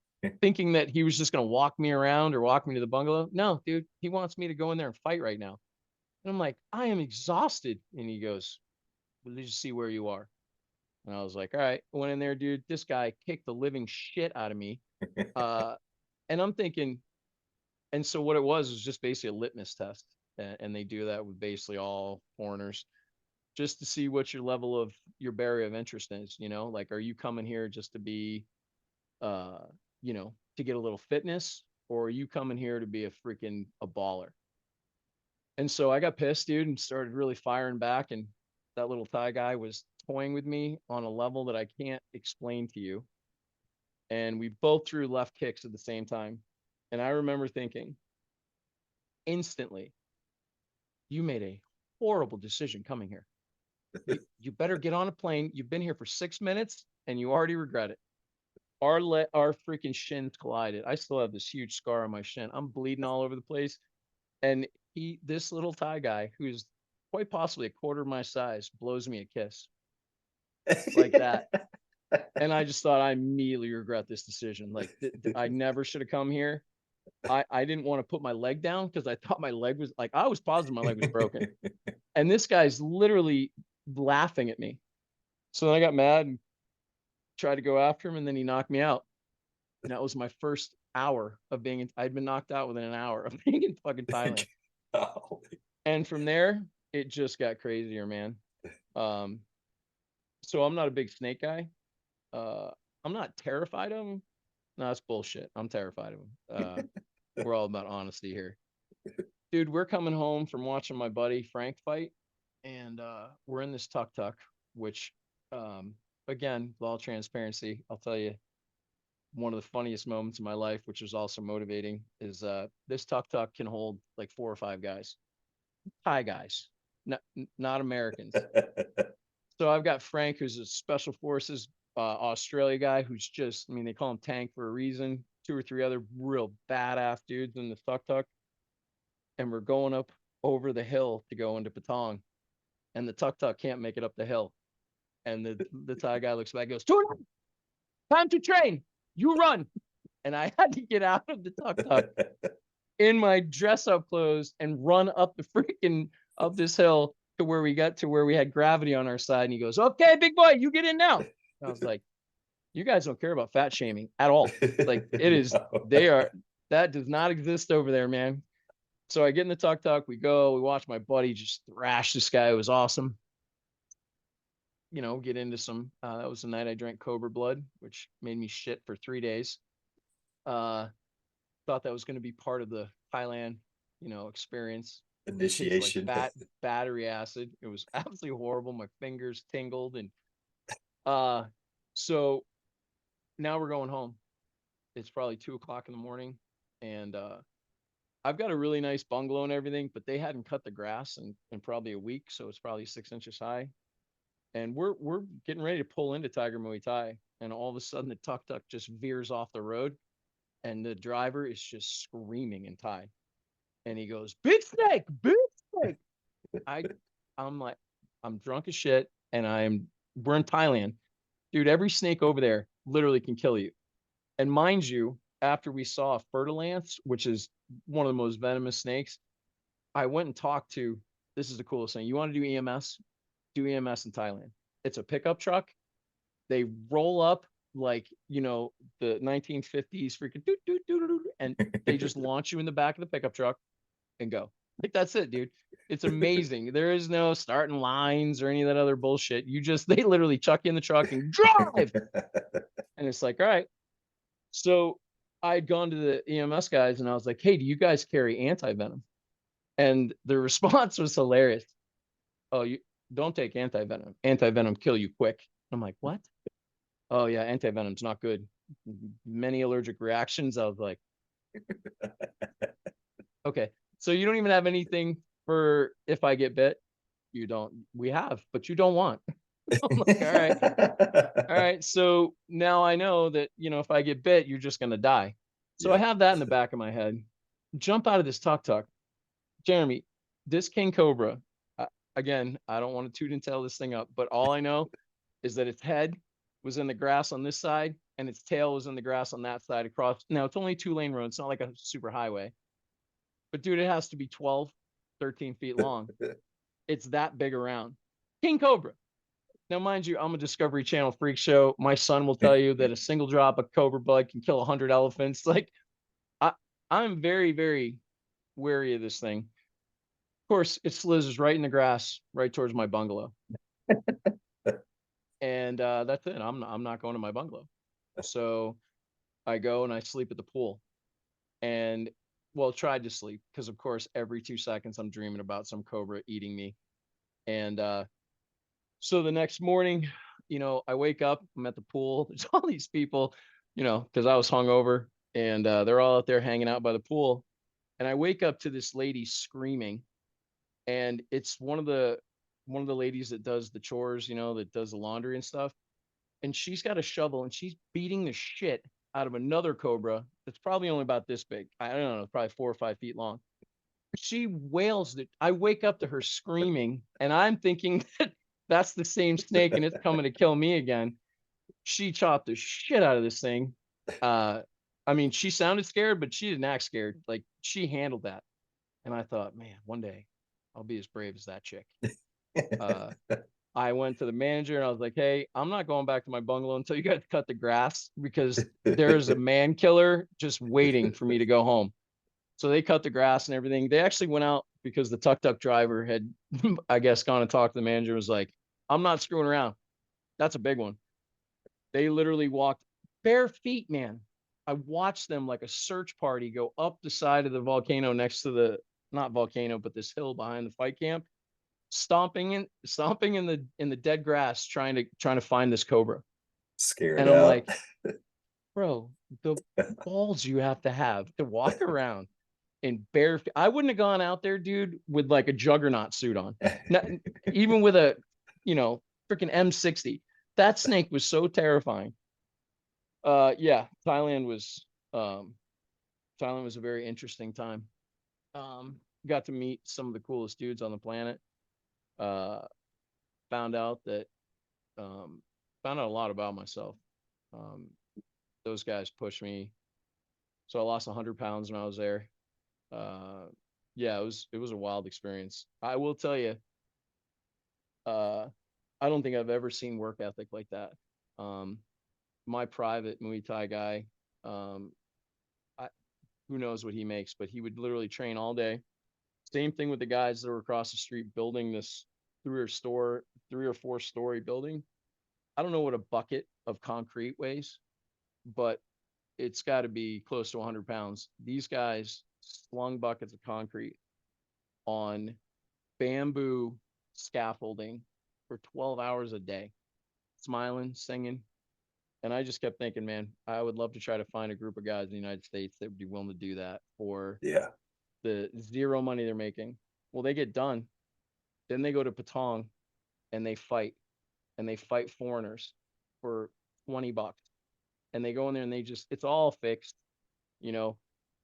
thinking that he was just gonna walk me around or walk me to the bungalow. No, dude, he wants me to go in there and fight right now. And I'm like, I am exhausted. And he goes, well, let's just see where you are. And I was like, all right. I went in there, dude. This guy kicked the living shit out of me. Uh, and I'm thinking, and so what it was just basically a litmus test. And they do that with basically all foreigners, just to see what your level of your barrier of interest is. Like, are you coming here just to be, uh, to get a little fitness, or are you coming here to be a baller? And so I got pissed, dude, and started really firing back. And that little Thai guy was toying with me on a level that I can't explain to you. And we both threw left kicks at the same time. And I remember thinking instantly, you made a horrible decision coming here. You better get on a plane. You've been here for 6 minutes and you already regret it. Our freaking shins collided. I still have this huge scar on my shin. I'm bleeding all over the place. And this little Thai guy, who's quite possibly a quarter of my size, blows me a kiss like that. And I just thought, I immediately regret this decision. Like, I never should have come here. I didn't want to put my leg down because I thought my leg was like, I was positive my leg was broken. And this guy's literally laughing at me. So then I got mad and tried to go after him, and then he knocked me out. And that was my first hour of being I'd been knocked out within an hour of being in fucking Thailand. Oh. And from there, it just got crazier, man. Um, so I'm not a big snake guy. I'm not terrified of them. No, that's bullshit. I'm terrified of them. We're all about honesty here. Dude, we're coming home from watching my buddy Frank fight, and we're in this TukTuk, which, again, with all transparency, I'll tell you, one of the funniest moments of my life, which was also motivating, is this TukTuk can hold like 4 or 5 guys, Thai guys, not Americans. So I've got Frank, who's a special forces Australia guy, who's just, I mean, they call him Tank for a reason. 2 or 3 other real badass dudes in the TukTuk, and we're going up over the hill to go into Patong, and the TukTuk can't make it up the hill. And the Thai guy looks back and goes, Tuna, time to train. You run. And I had to get out of the TukTuk in my dress up clothes and run up the freaking up this hill to where we got to where we had gravity on our side. And he goes, okay, big boy, you get in now. And I was like, you guys don't care about fat shaming at all. Like, it is, that does not exist over there, man. So I get in the TukTuk, we watch my buddy just thrash this guy. It was awesome. Get into some, that was the night I drank Cobra blood, which made me shit for 3 days. Thought that was going to be part of the Thailand, experience. Initiation. Like battery acid. It was absolutely horrible. My fingers tingled. And so now we're going home. It's probably 2 o'clock in the morning. And I've got a really nice bungalow and everything, but they hadn't cut the grass in probably a week. So it's probably 6 inches high. And we're getting ready to pull into Tiger Muay Thai. And all of a sudden the TukTuk just veers off the road. And the driver is just screaming in Thai. And he goes, big snake, big snake. I'm like, I'm drunk as shit. And we're in Thailand. Dude, every snake over there literally can kill you. And mind you, after we saw a fertilance, which is one of the most venomous snakes, I went and talked to, this is the coolest thing. You want to do EMS? Do EMS in Thailand. It's a pickup truck. They roll up like, the 1950s freaking doo, doo, doo, doo, doo, and they just launch you in the back of the pickup truck and go. Like, that's it, dude. It's amazing. There is no starting lines or any of that other bullshit. They literally chuck you in the truck and drive. And it's like, all right. So I had gone to the EMS guys and I was like, hey, do you guys carry anti-venom? And the response was hilarious. Oh, you don't take anti-venom. Anti-venom kill you quick. I'm like, what? Oh yeah, anti-venom's not good. Many allergic reactions. I was like, okay. So you don't even have anything for if I get bit? You don't. We have, but you don't want. I'm like, all right. All right. So now I know that, if I get bit, you're just going to die. So I have that in the back of my head. Jump out of this TukTuk. Jeremy, this King Cobra, again, I don't want to toot and tell this thing up, but all I know is that its head was in the grass on this side and its tail was in the grass on that side across. Now, it's only 2-lane road. It's not like a super highway. But, dude, it has to be 12, 13 feet long. It's that big around. King Cobra. Now, mind you, I'm a Discovery Channel freak show. My son will tell you that a single drop of Cobra blood can kill 100 elephants. Like, I'm very, very wary of this thing. course, it slizzes right in the grass, right towards my bungalow. And that's it. I'm not going to my bungalow. So I go and I sleep at the pool. And well, tried to sleep because of course every 2 seconds I'm dreaming about some cobra eating me. And so the next morning, I wake up, I'm at the pool. There's all these people, because I was hungover, and they're all out there hanging out by the pool. And I wake up to this lady screaming, and it's one of the ladies that does the chores, that does the laundry and stuff. And she's got a shovel and she's beating the shit out of another cobra that's probably only about this big. I don't know, probably 4 or 5 feet long. She wails that I wake up to her screaming, and I'm thinking that that's the same snake and it's coming to kill me again. She chopped the shit out of this thing. Uh, I mean, she sounded scared, but she didn't act scared. Like she handled that. And I thought, man, one day I'll be as brave as that chick. Uh, I went to the manager and I was like, hey, I'm not going back to my bungalow until you guys cut the grass because there's a man killer just waiting for me to go home. So they cut the grass and everything. They actually went out because the TukTuk driver had, I guess, gone and talked to the manager and was like, I'm not screwing around. That's a big one. They literally walked bare feet, man. I watched them like a search party go up the side of the volcano next to the, not volcano, but this hill behind the fight camp, stomping in the dead grass trying to find this cobra. Scared And I'm out. like, bro, the balls you have to walk around in bare feet. I wouldn't have gone out there, dude, with like a juggernaut suit on. Not, even with a, freaking M60. That snake was so terrifying. Yeah, Thailand was a very interesting time. Got to meet some of the coolest dudes on the planet. Uh, found out that um, found out a lot about myself. Um, those guys pushed me, so I lost 100 pounds when I was there. Uh, yeah, it was a wild experience. I will tell you, uh, I don't think I've ever seen work ethic like that. Um, my private Muay Thai guy, um, I, who knows what he makes, but he would literally train all day. Same thing with the guys that were across the street building this 3 or 4 story building. I don't know what a bucket of concrete weighs, but it's got to be close to 100 pounds. These guys slung buckets of concrete on bamboo scaffolding for 12 hours a day, smiling, singing. And I just kept thinking, man, I would love to try to find a group of guys in the United States that would be willing to do that for Yeah. the zero money they're making. Well, they get done. Then they go to Patong and they fight foreigners for $20. And they go in there and it's all fixed. You know,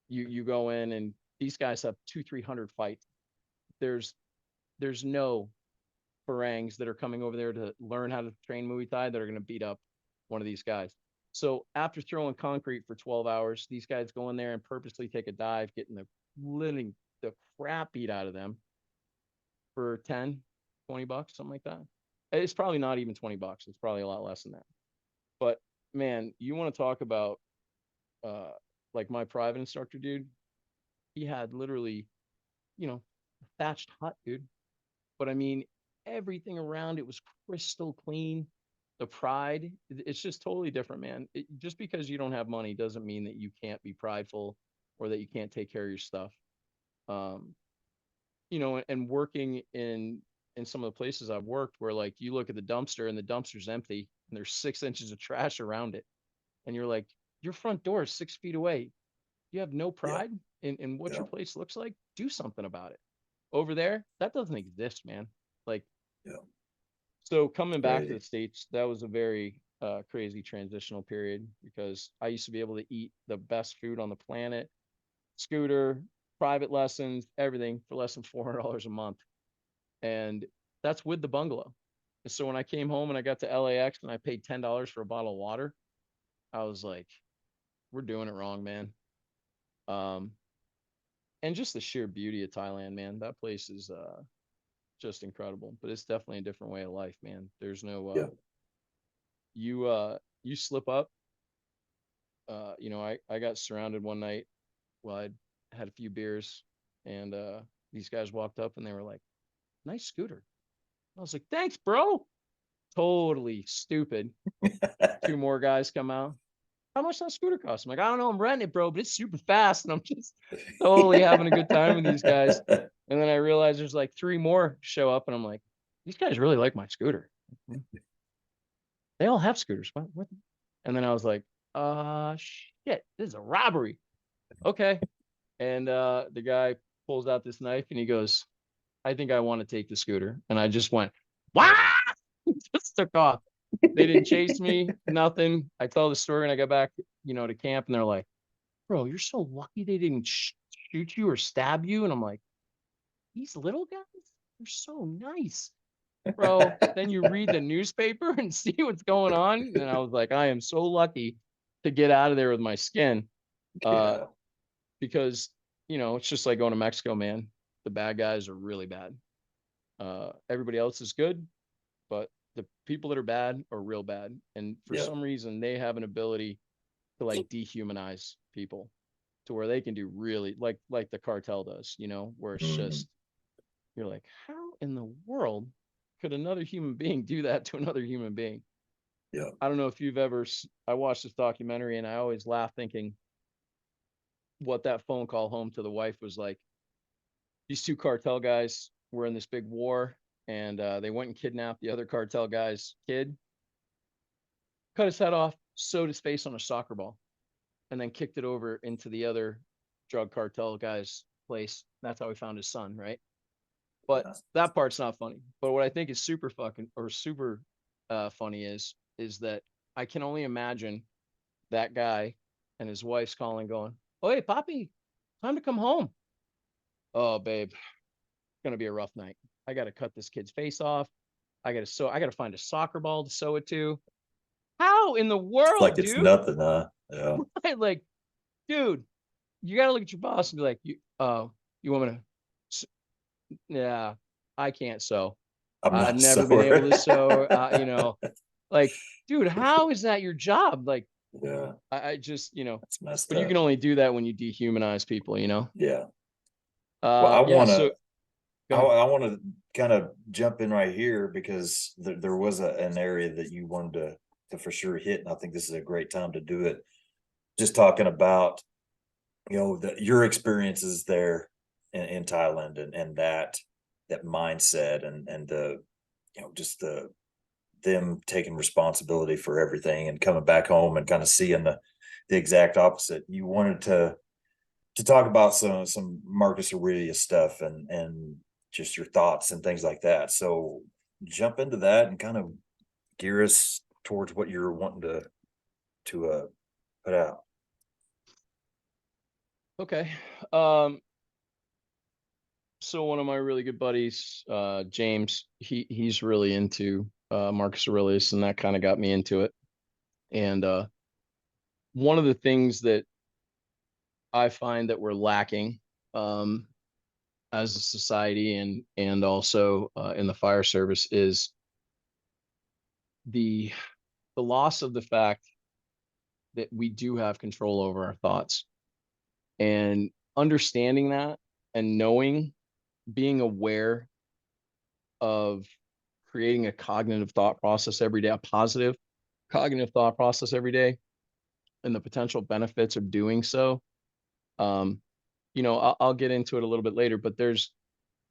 you go in and these guys have 200-300 fights. There's no Farangs that are coming over there to learn how to train Muay Thai that are going to beat up one of these guys. So after throwing concrete for 12 hours, these guys go in there and purposely take a dive, getting the crap beat out of them for 10, $20, something like that. It's probably not even $20. It's probably a lot less than that. But man, you want to talk about uh like my private instructor, dude, he had literally, a thatched hut, dude. But I mean, everything around it was crystal clean. The pride, it's just totally different, man. Just because you don't have money doesn't mean that you can't be prideful or that you can't take care of your stuff. Um, and working in some of the places I've worked where like you look at the dumpster and the dumpster's empty and there's 6 inches of trash around it. And you're like, your front door is 6 feet away. You have no Yeah. pride in what Yeah. your place looks like. Do something about it. Over there, that doesn't exist, man. Like, Yeah. so coming back to the Crazy. States, that was a very crazy transitional period because I used to be able to eat the best food on the planet, scooter, private lessons, everything for less than $400 a month. And that's with the bungalow. And so when I came home and I got to LAX and I paid $10 for a bottle of water, I was like, we're doing it wrong, man. Um, and just the sheer beauty of Thailand, man. That place is just incredible. But it's definitely a different way of life, man. There's no Yeah. you slip up. I got surrounded one night. Well, I had a few beers, and these guys walked up and they were like, nice scooter. I was like, thanks, bro. Totally stupid. Two more guys come out. How much that scooter cost? I'm like, I don't know. I'm renting it, bro, but it's super fast. And I'm just totally having a good time with these guys. And then I realized there's like three more show up, and I'm like, these guys really like my scooter. They all have scooters. What? And then I was like, shit, this is a robbery. Okay. And the guy pulls out this knife and he goes, I think I want to take the scooter. And I just went, wow, just took off. They didn't chase me, nothing. I tell the story and I got back, to camp, and they're like, bro, you're so lucky they didn't shoot you or stab you. And I'm like, these little guys, they're so nice, bro. Then you read the newspaper and see what's going on. And I was like, I am so lucky to get out of there with my skin. Yeah. Because, it's just like going to Mexico, man. The bad guys are really bad. Everybody else is good, but the people that are bad are real bad. And for Yeah. some reason, they have an ability to like dehumanize people to where they can do really like the cartel does, where it's Mhm. just, you're like, how in the world could another human being do that to another human being? Yeah. I don't know if you've ever, I watched this documentary and I always laugh thinking what that phone call home to the wife was like. These two cartel guys were in this big war, and they went and kidnapped the other cartel guy's kid, cut his head off, sewed his face on a soccer ball, and then kicked it over into the other drug cartel guy's place. That's how we found his son, right? But Yeah. that part's not funny. But what I think is super fucking or super funny is that I can only imagine that guy and his wife's calling, going, "Oh, hey, Poppy, time to come home." Oh, babe, gonna be a rough night. I gotta cut this kid's face off. I gotta find a soccer ball to sew it to. How in the It's like world, it's dude? nothing, huh? Yeah. Like, dude, you gotta look at your boss and be like, you want me to? Yeah, I can't sew. I'm I've not never been able sore. to sew. Like, dude, how is that your job? Like, Yeah, I just, that's messed but you can up. only do that when you dehumanize people. Yeah. Well, Yeah. So go ahead. I want to kind of jump in right here because there was an area that you wanted to for sure hit, and I think this is a great time to do it. Just talking about your experiences there in Thailand, and that mindset, and the just them taking responsibility for everything and coming back home and kind of seeing the exact opposite. You wanted to talk about some Marcus Aurelius stuff, and just your thoughts and things like that. So jump into that and kind of gear us towards what you're wanting to put out. Okay. So one of my really good buddies, James, he's really into Marcus Aurelius, and that kind of got me into it. And one of the things that I find that we're lacking um, as a society and also in the fire service is the the loss of the fact that we do have control over our thoughts, and understanding that and knowing, being aware of creating a cognitive thought process every day, a positive cognitive thought process every day, and the potential benefits of doing so. Um, I'll get into it a little bit later, but there's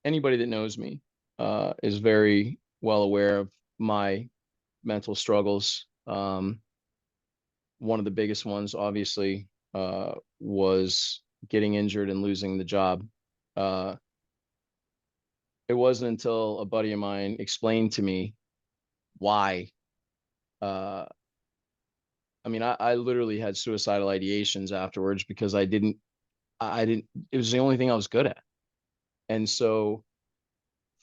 anybody that knows me is very well aware of my mental struggles. One of the biggest ones, obviously, was getting injured and losing the job. Uh, it wasn't until a buddy of mine explained to me why. Uh, I mean, I literally had suicidal ideations afterwards because I didn't, it was the only thing I was good at. And so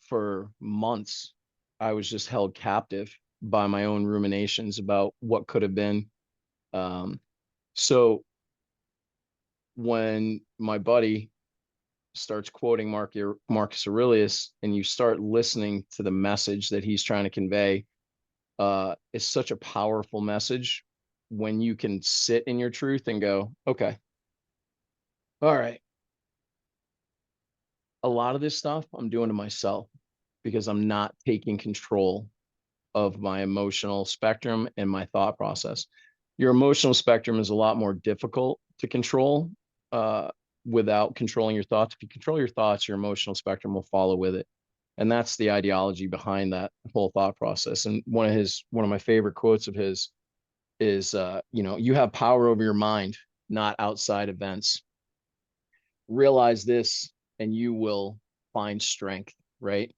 for months, I was just held captive by my own ruminations about what could have been. Um, so when my buddy starts quoting Marcus Aurelius and you start listening to the message that he's trying to convey, it's such a powerful message when you can sit in your truth and go, okay, all right, a lot of this stuff I'm doing to myself because I'm not taking control of my emotional spectrum and my thought process. Your emotional spectrum is a lot more difficult to control uh, without controlling your thoughts. If you control your thoughts, your emotional spectrum will follow with it. And that's the ideology behind that whole thought process. And one of my favorite quotes of his is, you have power over your mind, not outside events. Realize this, and you will find strength. Right.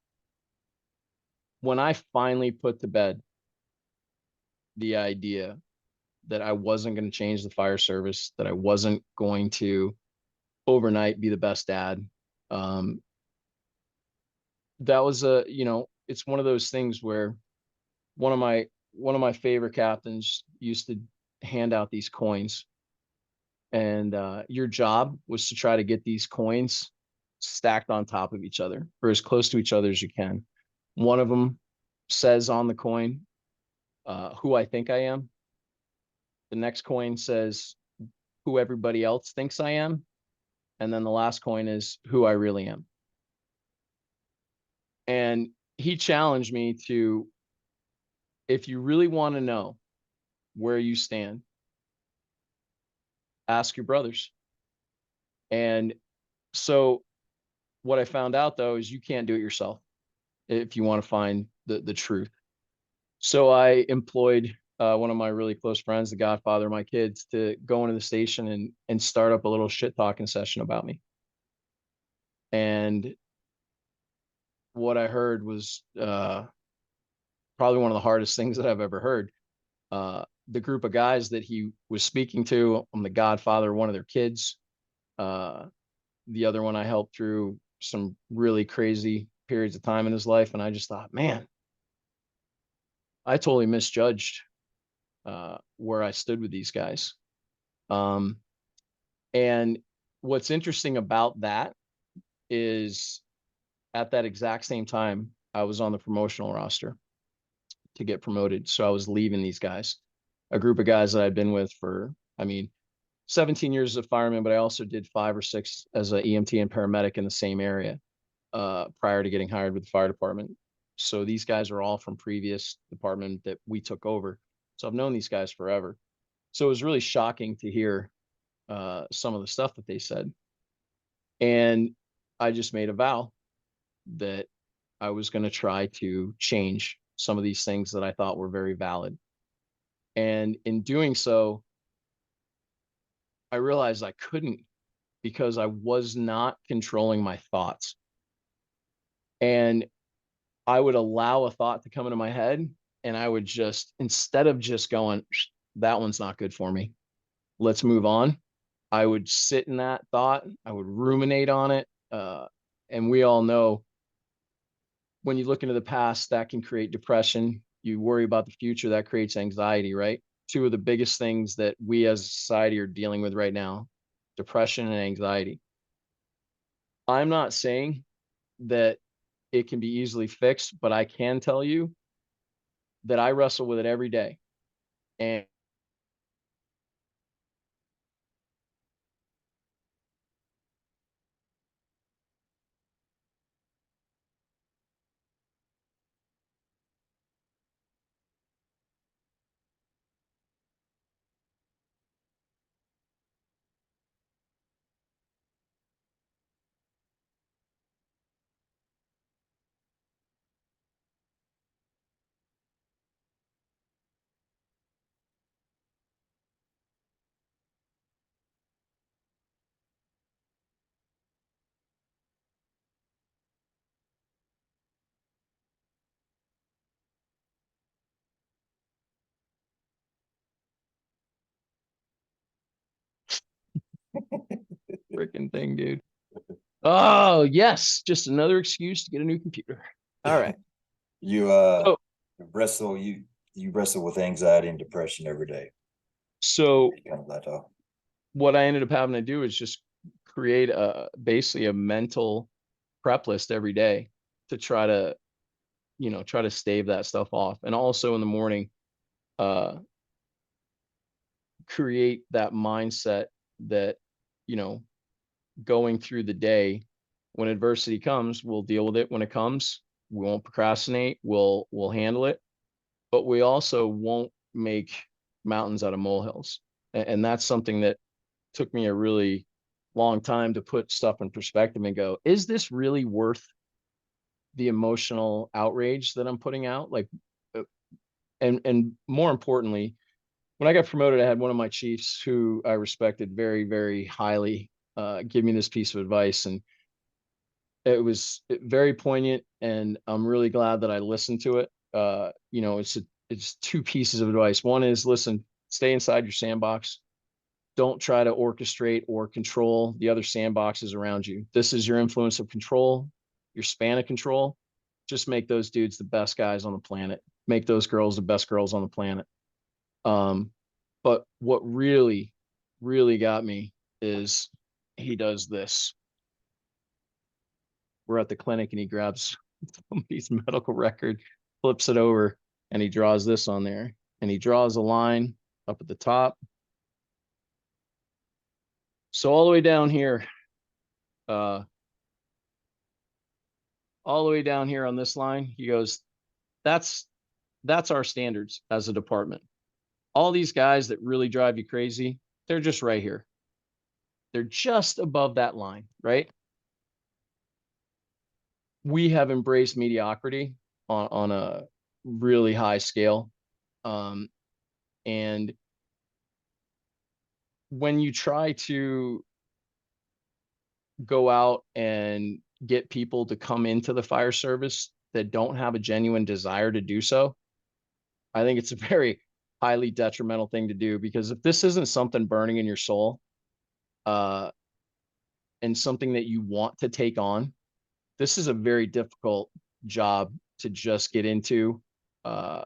When I finally put to bed the idea that I wasn't going to change the fire service, that I wasn't going to overnight be the best dad. Um, that was it's one of those things where one of my favorite captains used to hand out these coins, and your job was to try to get these coins stacked on top of each other or as close to each other as you can. One of them says on the coin, who I think I am. The next coin says who everybody else thinks I am. And then the last coin is who I really am. And he challenged me to, if you really want to know where you stand, ask your brothers. And so what I found out though is you can't do it yourself if you want to find the truth. So I employed one of my really close friends, the godfather of my kids, to go into the station and start up a little shit talking session about me. And what I heard was probably one of the hardest things that I've ever heard. The group of guys that he was speaking to, I'm the godfather of one of their kids. Uh, the other one I helped through some really crazy periods of time in his life. And I just thought, man, I totally misjudged where I stood with these guys. Um, and what's interesting about that is at that exact same time, I was on the promotional roster to get promoted. So I was leaving these guys, a group of guys that I'd been with for, 17 years as a fireman, but I also did 5 or 6 as an EMT and paramedic in the same area prior to getting hired with the fire department. So these guys are all from previous department that we took over. So I've known these guys forever. So it was really shocking to hear some of the stuff that they said. And I just made a vow that I was going to try to change some of these things that I thought were very valid. And in doing so, I realized I couldn't because I was not controlling my thoughts. And I would allow a thought to come into my head, and I would just, instead of just going, that one's not good for me, let's move on, I would sit in that thought, I would ruminate on it. And we all know when you look into the past, that can create depression. You worry about the future, that creates anxiety, right? Two of the biggest things that we as a society are dealing with right now, depression and anxiety. I'm not saying that it can be easily fixed, but I can tell you that I wrestle with it every day. And freaking thing, dude. Oh, yes. Just another excuse to get a new computer. All right. You So, wrestle you wrestle with anxiety and depression every day. so Kind of that off. what I ended up having to do is just create basically a mental prep list every day to try to stave that stuff off. And also in the morning, uh, create that mindset that, you know, going through the day, When adversity comes, we'll deal with it when it comes. We won't procrastinate. We'll handle it, but we also won't make mountains out of molehills. And that's something that took me a really long time to put stuff in perspective and go, is this really worth the emotional outrage that I'm putting out? Like, uh, and more importantly, when I got promoted, I had one of my chiefs who I respected very, very highly, give me this piece of advice, and it was very poignant, and I'm really glad that I listened to it. It's two pieces of advice. One is, listen, stay inside your sandbox. Don't try to orchestrate or control the other sandboxes around you. This is your influence of control, your span of control. Just make those dudes the best guys on the planet. Make those girls the best girls on the planet. Um, but what really, really got me is he does this. We're at the clinic and he grabs somebody's medical record, flips it over, and he draws this on there. And he draws a line up at the top. So all the way down here, uh, all the way down here on this line, he goes, that's our standards as a department. All these guys that really drive you crazy, they're just right here. They're just above that line, right? We have embraced mediocrity on a really high scale. And when you try to go out and get people to come into the fire service that don't have a genuine desire to do so, I think it's a very highly detrimental thing to do, because if this isn't something burning in your soul, uh, and something that you want to take on, this is a very difficult job to just get into, uh,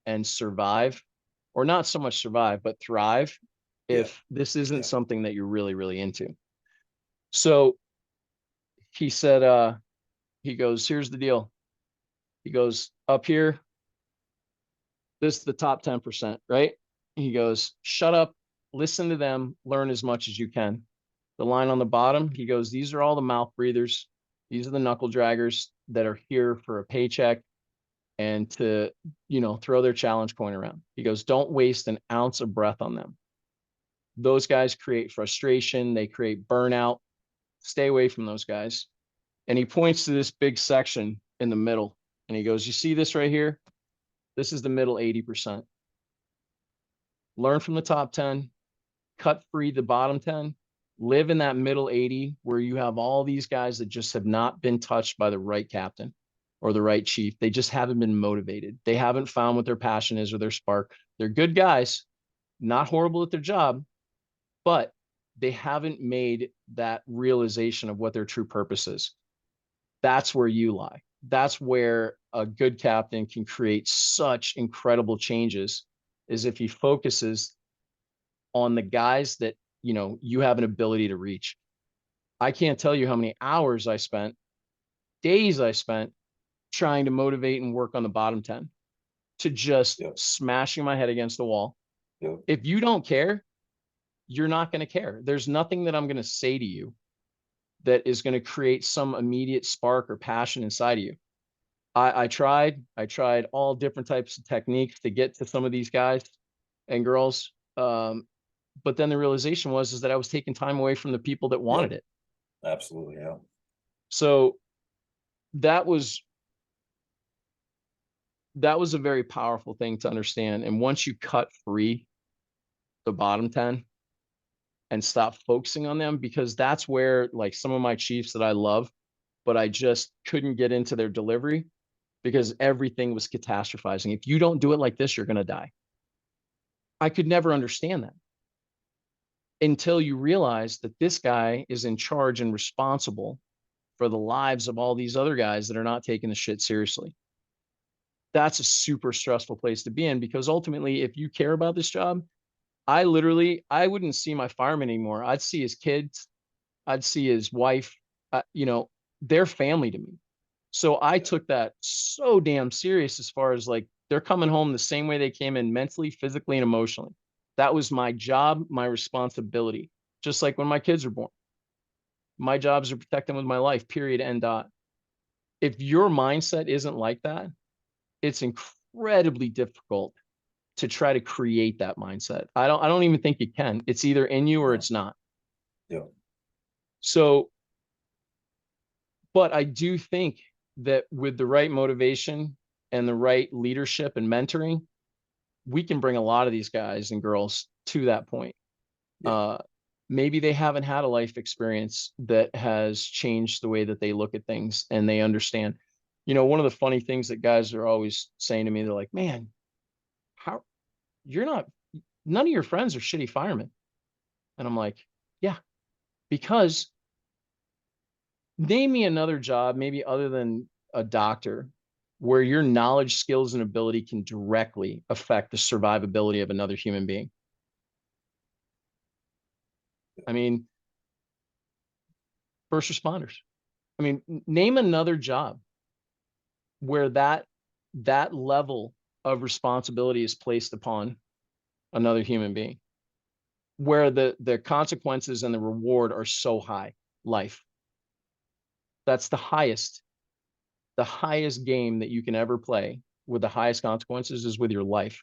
and survive, or not so much survive, but thrive, Yeah. if this isn't Yeah. something that you're really, really into. So he said, he goes, here's the deal. He goes, up here, this is the top 10%, right? He goes, shut up, listen to them, learn as much as you can. The line on the bottom, he goes, these are all the mouth breathers. These are the knuckle draggers that are here for a paycheck and to, throw their challenge coin around. He goes, don't waste an ounce of breath on them. Those guys create frustration, they create burnout. Stay away from those guys. And he points to this big section in the middle and he goes, you see this right here? This is the middle 80%. Learn from the top 10, cut free the bottom 10, live in that middle 80 where you have all these guys that just have not been touched by the right captain or the right chief. They just haven't been motivated. They haven't found what their passion is or their spark. They're good guys, not horrible at their job, but they haven't made that realization of what their true purpose is. That's where you lie. That's where a good captain can create such incredible changes, is if he focuses on the guys that, you have an ability to reach. I can't tell you how many hours I spent, days I spent trying to motivate and work on the bottom 10, to just Yep. smashing my head against the wall. Yep. If you don't care, you're not going to care. There's nothing that I'm going to say to you that is going to create some immediate spark or passion inside of you. I tried all different types of techniques to get to some of these guys and girls. But then the realization is that I was taking time away from the people that wanted Yep. it. Absolutely. Yeah. So that was a very powerful thing to understand. And once you cut free the bottom 10 and stop focusing on them, because that's where, like, some of my chiefs that I love, but I just couldn't get into their delivery because everything was catastrophizing. If you don't do it like this, you're going to die. I could never understand that until you realize that this guy is in charge and responsible for the lives of all these other guys that are not taking the shit seriously. That's a super stressful place to be in, because ultimately, if you care about this job, I wouldn't see my fireman anymore. I'd see his kids. I'd see his wife. They're family to me. So I took that so damn serious, as far as, like, they're coming home the same way they came in, mentally, physically, and emotionally. That was my job, my responsibility. Just like when my kids were born, My job is to protect them with my life, period, end dot. If your mindset isn't like that, it's incredibly difficult to try to create that mindset. I don't even think you can. It's either in you or No. it's not. Yeah. So, but I do think that with the right motivation and the right leadership and mentoring, we can bring a lot of these guys and girls to that point. Yeah. Uh, maybe they haven't had a life experience that has changed the way that they look at things and they understand. One of the funny things that guys are always saying to me, they're like, man, how you're not, none of your friends are shitty firemen. And I'm like, yeah, because name me another job, maybe other than a doctor, where your knowledge, skills, and ability can directly affect the survivability of another human being. I mean, first responders. I mean, name another job where that level of responsibility is placed upon another human being, where the consequences and the reward are so high. Life. That's the highest game that you can ever play with the highest consequences is with your life.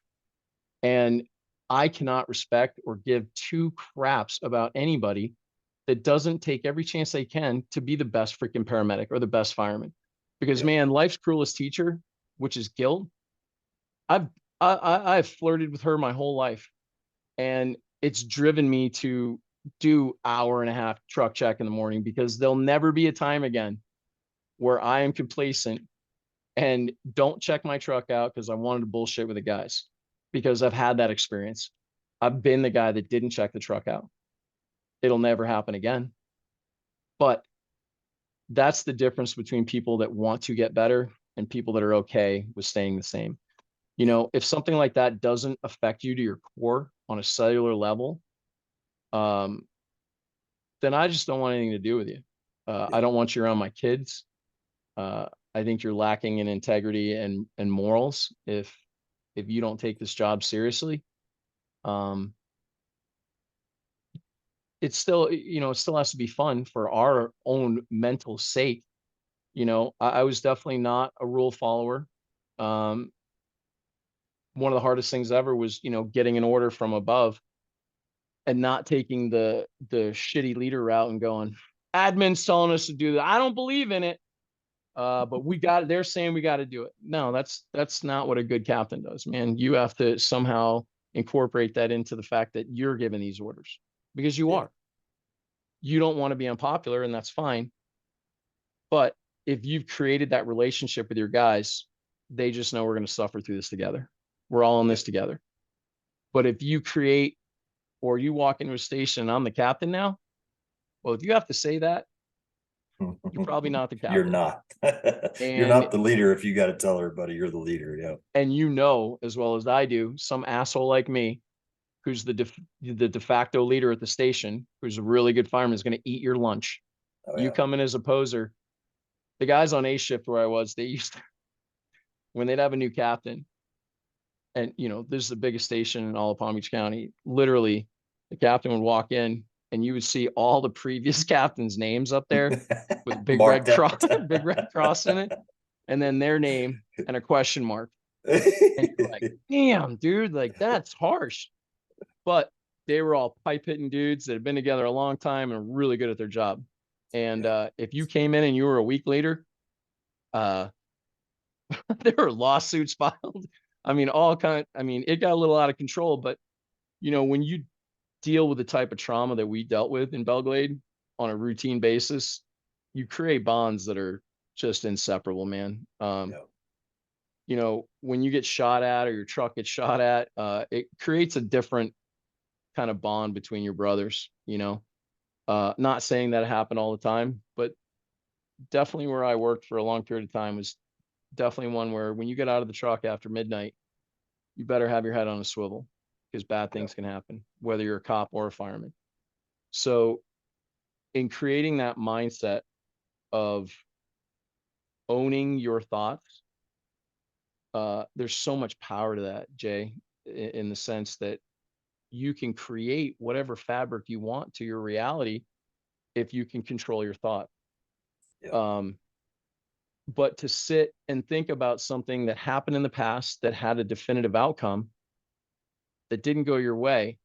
And I cannot respect or give two craps about anybody that doesn't take every chance they can to be the best freaking paramedic or the best fireman. Because Yeah. man, life's cruelest teacher, which is guilt. I've I've flirted with her my whole life, and it's driven me to do hour and a half truck check in the morning because there'll never be a time again where I am complacent and don't check my truck out because I wanted to bullshit with the guys because I've had that experience. I've been the guy that didn't check the truck out. It'll never happen again. But that's the difference between people that want to get better and people that are okay with staying the same. Yeah. If something like that doesn't affect you to your core on a cellular level, um, then I just don't want anything to do with you. I Yeah. don't want you around my kids. Uh, I think you're lacking in integrity and morals if you don't take this job seriously. Um, it's still, it still has to be fun for our own mental sake. I was definitely not a rule follower. Um, One of the hardest things ever was, getting an order from above and not taking the shitty leader route and going, admin's telling us to do that. I don't believe in it. But they're saying we got to do it. No, that's not what a good captain does, man. You have to somehow incorporate that into the fact that you're giving these orders because you Yeah. are. You don't want to be unpopular, and that's fine. But if you've created that relationship with your guys, they just know we're going to suffer through this together. We're all in Yeah. this together. But if you create or you walk into a station and I'm the captain now, well, if you have to say that, you're probably not the You're captain. not. You're And not the leader if you got to tell everybody you're the leader. Yeah. and as well as I do, some asshole like me who's the de facto leader at the station, who's a really good fireman, is going to eat your lunch. Oh You yeah. come in as a poser. The guys on A shift where I was, they used to, when they'd have a new captain, and this is the biggest station in all of Palm Beach County. Literally, the captain would walk in, and you would see all the previous captains' names up there with a big red Marked cross, out. big red cross in it, and then their name and a question mark. And you're like, damn, dude, like that's harsh. But they were all pipe hitting dudes that had been together a long time and really good at their job. And Yeah. if you came in and you were a week later, uh, there were lawsuits filed. It got a little out of control, but when you deal with the type of trauma that we dealt with in Belglade on a routine basis, you create bonds that are just inseparable, man. Yeah. When you get shot at or your truck gets shot at, it creates a different kind of bond between your brothers. Not saying that happened all the time, but definitely where I worked for a long period of time was definitely one where when you get out of the truck after midnight, you better have your head on a swivel because bad Yeah. things can happen, whether you're a cop or a fireman. So, in creating that mindset of owning your thoughts, there's so much power to that, Jay, in the sense that you can create whatever fabric you want to your reality if you can control your thought. Yeah. Um, but to sit and think about something that happened in the past that had a definitive outcome that didn't go your way,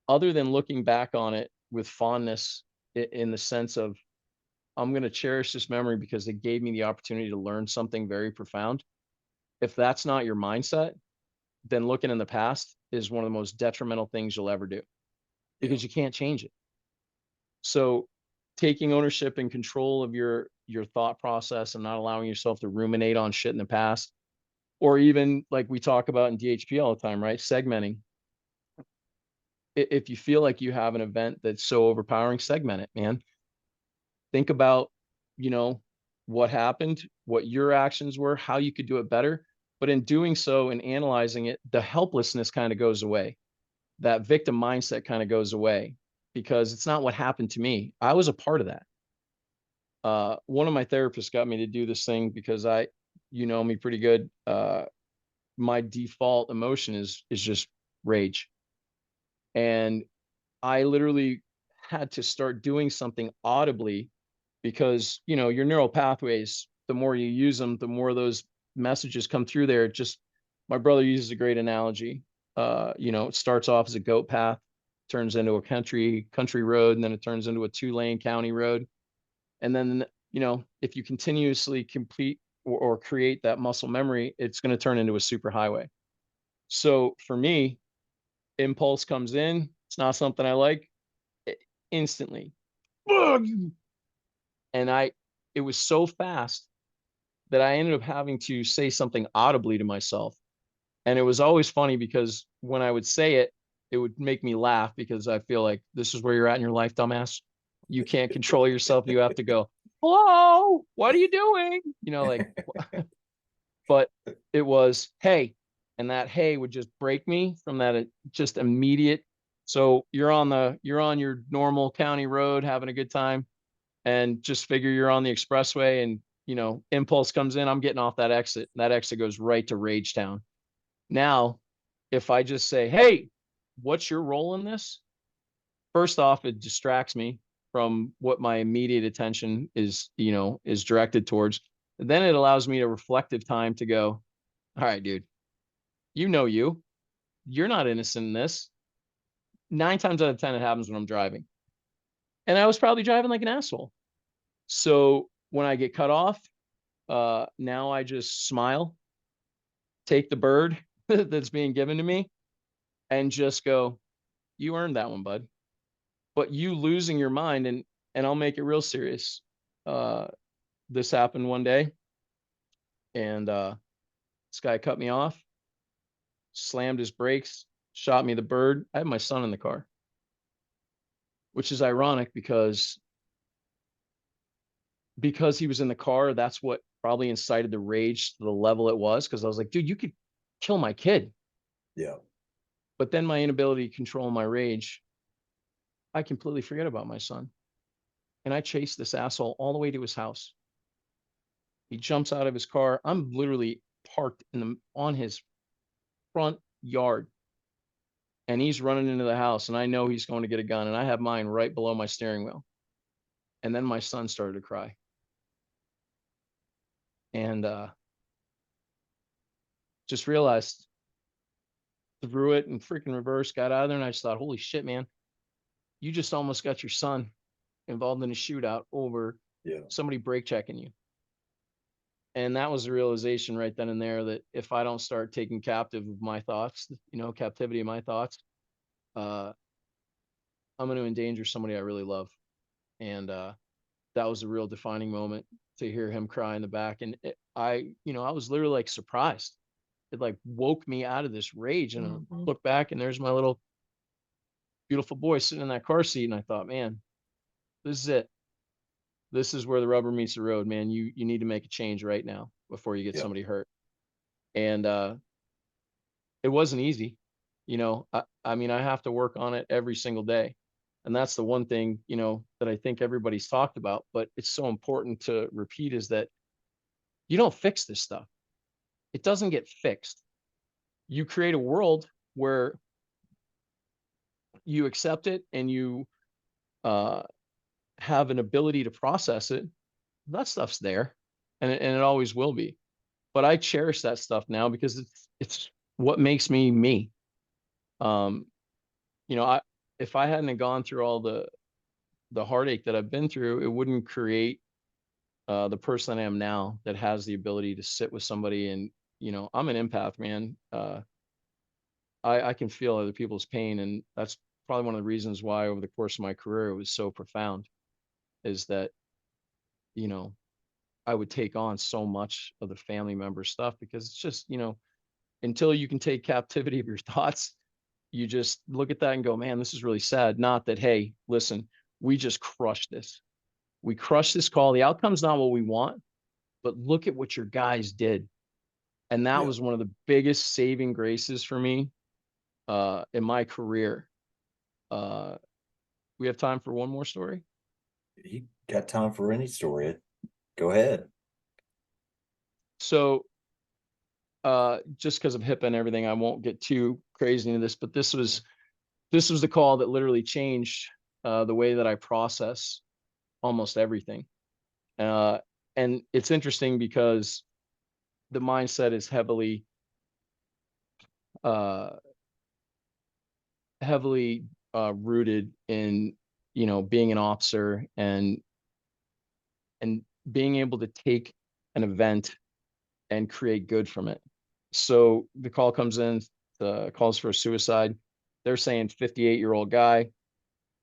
other than looking back on it with fondness in the sense of, I'm going to cherish this memory because it gave me the opportunity to learn something very profound. If that's not your mindset, then looking in the past is one of the most detrimental things you'll ever do Yeah. because you can't change it. So taking ownership and control of your thought process and not allowing yourself to ruminate on shit in the past, or even like we talk about in DHP all the time, right? Segmenting. If you feel like you have an event that's so overpowering, segment it, man. Think about, you know, what happened, what your actions were, how you could do it better. But in doing so and analyzing it, the helplessness kind of goes away. That victim mindset kind of goes away because it's not what happened to me. I was a part of that. One of my therapists got me to do this thing because you know me pretty good. My default emotion is just rage. And I literally had to start doing something audibly because, you know, your neural pathways, the more you use them, the more those messages come through there. Just my brother uses a great analogy. You know, it starts off as a goat path, turns into a country road, and then it turns into a 2-lane county road. And then, you know, if you continuously complete or create that muscle memory, it's going to turn into a super highway. So for me, impulse comes in, it's not something I like, instantly. And it was so fast that I ended up having to say something audibly to myself. And it was always funny because when I would say it, it would make me laugh because I feel like this is where you're at in your life, dumbass. You can't control yourself. You have to go, hello, what are you doing? You know, like, but it was, hey, and that hey would just break me from that just immediate. So you're on your normal county road having a good time and just figure you're on the expressway and, you know, impulse comes in, I'm getting off that exit. That exit goes right to Rage Town. Now, if I just say, hey, what's your role in this? First off, it distracts me from what my immediate attention is, you know, is directed towards. And then it allows me a reflective time to go, all right, dude, you know, you're not innocent in this. 9 times out of 10, it happens when I'm driving. And I was probably driving like an asshole. So when I get cut off, now I just smile, take the bird that's being given to me, and just go, you earned that one, bud. But you losing your mind, and I'll make it real serious. Uh, this happened one day, and this guy cut me off, slammed his brakes, shot me the bird. I had my son in the car, which is ironic because he was in the car. That's what probably incited the rage to the level it was. Because I was like, dude, you could kill my kid. Yeah. But then my inability to control my rage, I completely forget about my son. And I chased this asshole all the way to his house. He jumps out of his car. I'm literally parked on his front yard. And he's running into the house. And I know he's going to get a gun. And I have mine right below my steering wheel. And then my son started to cry. And just realized, threw it in freaking reverse, got out of there. And I just thought, holy shit, man, you just almost got your son involved in a shootout over Yeah. somebody brake checking you. And that was the realization right then and there that if I don't start taking captive of my thoughts, you know, captivity of my thoughts, uh, I'm going to endanger somebody I really love. And that was a real defining moment to hear him cry in the back. And you know, I was literally like surprised. It like woke me out of this rage. And I look back and there's my little beautiful boy sitting in that car seat. And I thought, man, this is it. This is where the rubber meets the road, man. You need to make a change right now before you get Yeah. somebody hurt. And it wasn't easy. You know, I mean, I have to work on it every single day. And that's the one thing, you know, that I think everybody's talked about, but it's so important to repeat is that you don't fix this stuff. It doesn't get fixed. You create a world where you accept it and you uh, have an ability to process it, that stuff's there, and it always will be. But I cherish that stuff now because it's what makes me me. Um, I if I hadn't have gone through all the heartache that I've been through, it wouldn't create the person I am now that has the ability to sit with somebody. And I'm an empath, man. I can feel other people's pain, and that's probably one of the reasons why over the course of my career it was so profound. Is that you know I would take on so much of the family member stuff because it's just until you can take captivity of your thoughts, you just look at that and go, man, this is really sad. Not that, hey, listen, we just crushed this. We crushed this call. The outcome's not what we want, but look at what your guys did. And that Yeah, was one of the biggest saving graces for me in my career. Uh, we have time for one more story. you got time for any story. Go ahead. So, just because of HIPAA and everything, I won't get too crazy into this, but this was the call that literally changed the way that I process almost everything. Uh, and it's interesting because the mindset is uh, heavily rooted in being an officer and being able to take an event and create good from it. So the call comes in, the calls for a suicide. They're saying 58-year-old guy.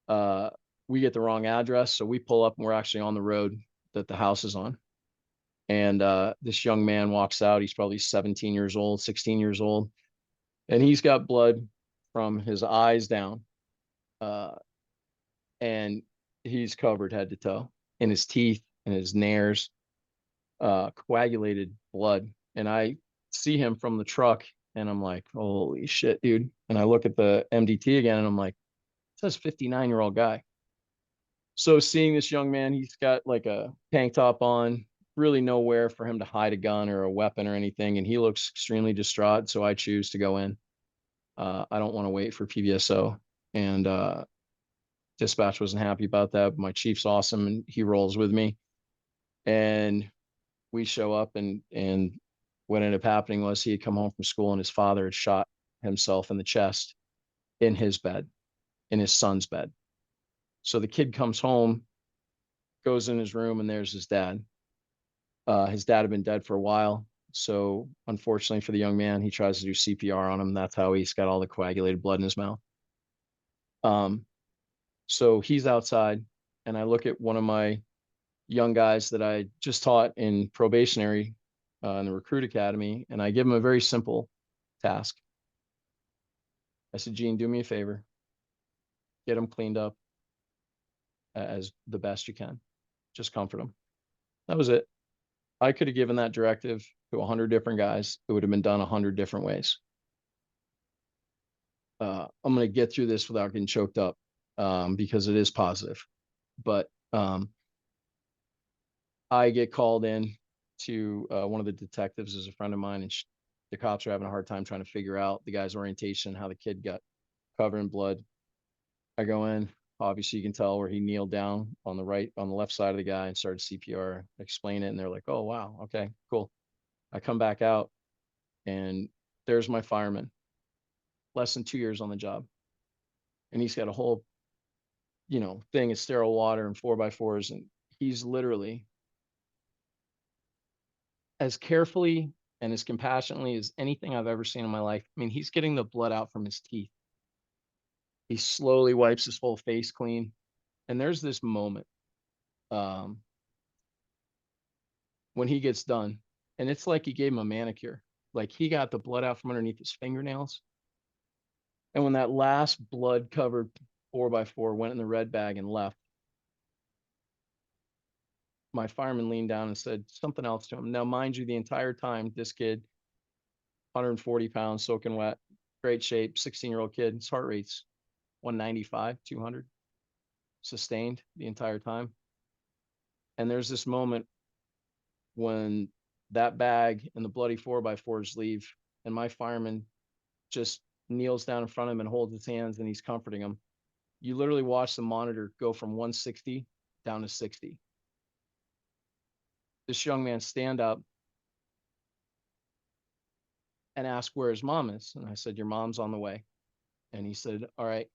Uh, we get the wrong address, so we pull up and we're actually on the road that the house is on. And this young man walks out. He's probably 17 years old, 16 years old, and he's got blood from his eyes down, uh, and he's covered head to toe in his teeth and his nares, coagulated blood. And I see him from the truck, and I'm like, holy shit, dude. And I look at the MDT again, and I'm like, it says 59-year-old guy. So seeing this young man, he's got like a tank top on, really nowhere for him to hide a gun or a weapon or anything, and he looks extremely distraught. So I choose to go in. I don't want to wait for PVSO, and dispatch wasn't happy about that. But my chief's awesome, and he rolls with me, and we show up, and what ended up happening was he had come home from school, and his father had shot himself in the chest in his bed, in his son's bed. So the kid comes home, goes in his room, and there's his dad. His dad had been dead for a while. So unfortunately for the young man, he tries to do CPR on him. That's how he's got all the coagulated blood in his mouth. Um, so he's outside, and I look at one of my young guys that I just taught in probationary in the recruit academy, and I give him a very simple task. I said, Gene, do me a favor, get him cleaned up as the best you can. Just comfort him. That was it. I could have given that directive to 100 different guys. It would have been done 100 different ways. I'm going to get through this without getting choked up because it is positive. But I get called in to one of the detectives is a friend of mine, and the cops are having a hard time trying to figure out the guy's orientation, how the kid got covered in blood. I go in. Obviously, you can tell where he kneeled down on the left side of the guy and started CPR. Explain it, and they're like, "Oh wow, okay, cool." I come back out, and there's my fireman, less than 2 years on the job, and he's got a whole thing of sterile water and 4x4s, and he's literally as carefully and as compassionately as anything I've ever seen in my life. I mean, he's getting the blood out from his teeth. He slowly wipes his whole face clean. And there's this moment um, when he gets done, and it's like he gave him a manicure. Like he got the blood out from underneath his fingernails. And when that last blood covered 4x4 went in the red bag and left, my fireman leaned down and said something else to him. Now, mind you, the entire time, this kid, 140 pounds, soaking wet, great shape, 16-year-old kid, his heart rate's 195, 200, sustained the entire time. And there's this moment when that bag and the bloody 4x4s leave, and my fireman just kneels down in front of him and holds his hands, and he's comforting him. You literally watch the monitor go from 160 down to 60. This young man stand up and ask where his mom is. And I said, your mom's on the way. And he said, all right,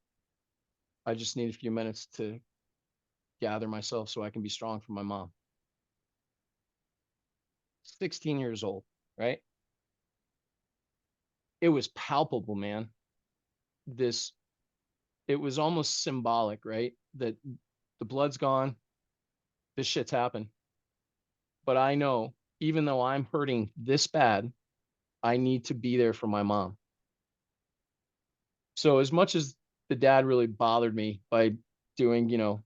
I just need a few minutes to gather myself so I can be strong for my mom. 16 years old, right? It was palpable, man. This, it was almost symbolic, right? That the blood's gone, this shit's happened. But I know, even though I'm hurting this bad, I need to be there for my mom. So as much as the dad really bothered me by doing,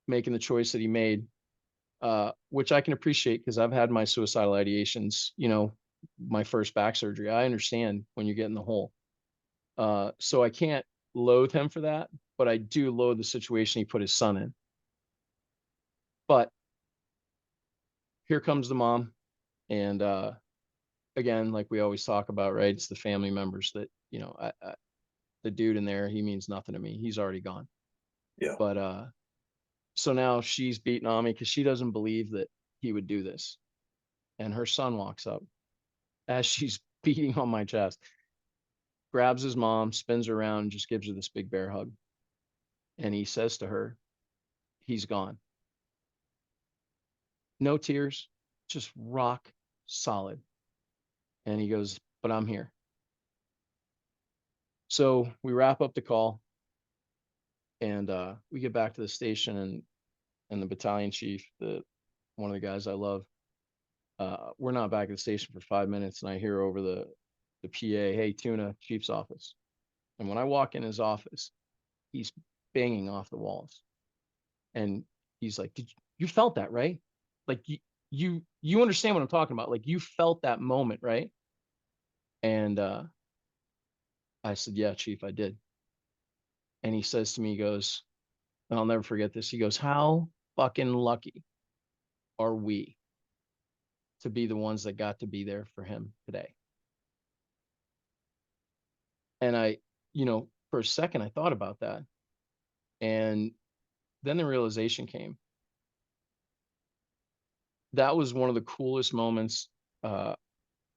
making the choice that he made, which I can appreciate because I've had my suicidal ideations, my first back surgery. I understand when you get in the hole. So I can't loathe him for that, but I do loathe the situation he put his son in. But here comes the mom. And again, like we always talk about, right? It's the family members that, the dude in there, he means nothing to me. He's already gone. Yeah. But so now she's beating on me because she doesn't believe that he would do this. And her son walks up as she's beating on my chest, grabs his mom, spins her around, and just gives her this big bear hug. And he says to her, he's gone. No tears, just rock solid. And he goes, but I'm here. So we wrap up the call and we get back to the station, and the battalion chief, one of the guys I love, we're not back at the station for 5 minutes, and I hear over the PA, hey, Tuna, chief's office. And when I walk in his office, he's banging off the walls. And he's like, you felt that, right? Like you understand what I'm talking about. Like you felt that moment, right? And I said, yeah, chief, I did. And he says to me, he goes, and I'll never forget this. He goes, how fucking lucky are we to be the ones that got to be there for him today? And I, for a second, I thought about that. And then the realization came. That was one of the coolest moments.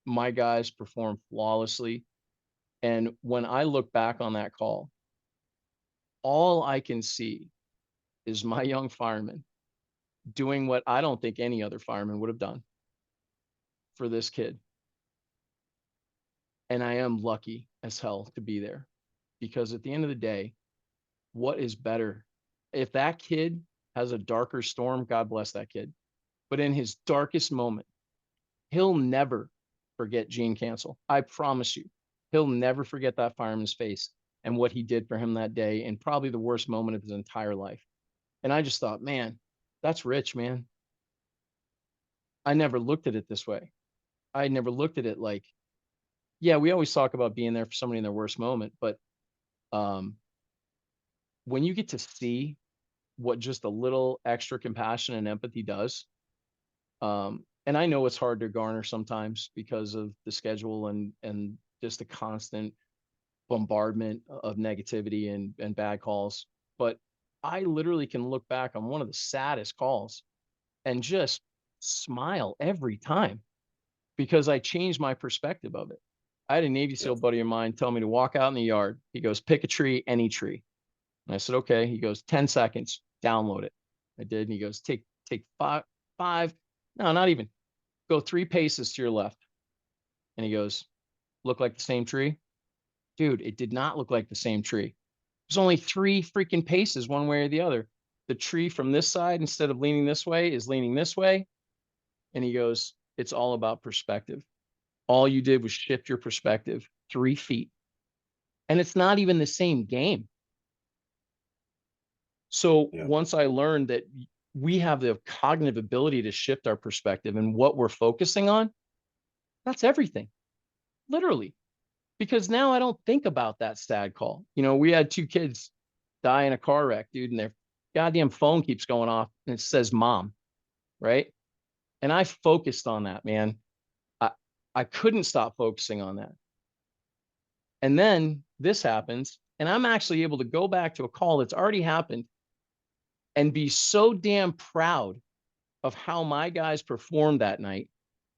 My guys performed flawlessly. And when I look back on that call, all I can see is my young fireman doing what I don't think any other fireman would have done for this kid. And I am lucky as hell to be there, because at the end of the day, what is better? If that kid has a darker storm, God bless that kid. But in his darkest moment, he'll never forget Gene Cancel. I promise you, he'll never forget that fireman's face and what he did for him that day, and probably the worst moment of his entire life. And I just thought, man, that's rich, man. I never looked at it this way. I never looked at it like, yeah, we always talk about being there for somebody in their worst moment, but um, when you get to see what just a little extra compassion and empathy does, and I know it's hard to garner sometimes because of the schedule and just the constant bombardment of negativity and bad calls. But I literally can look back on one of the saddest calls and just smile every time because I changed my perspective of it. I had a Navy Yeah. SEAL buddy of mine tell me to walk out in the yard. He goes, pick a tree, any tree. And I said, okay. He goes, 10 seconds, download it. I did. And he goes, take five, no, not even, go 3 paces to your left. And he goes, look like the same tree? Dude, it did not look like the same tree. There's only 3 freaking paces one way or the other. The tree from this side, instead of leaning this way, is leaning this way. And he goes, it's all about perspective. All you did was shift your perspective 3 feet. And it's not even the same game. So Yeah. once I learned that we have the cognitive ability to shift our perspective and what we're focusing on, that's everything, literally. Because now I don't think about that sad call. We had 2 kids die in a car wreck, dude, and their goddamn phone keeps going off and it says mom, right? And I focused on that, man. I couldn't stop focusing on that. And then this happens, and I'm actually able to go back to a call that's already happened and be so damn proud of how my guys performed that night,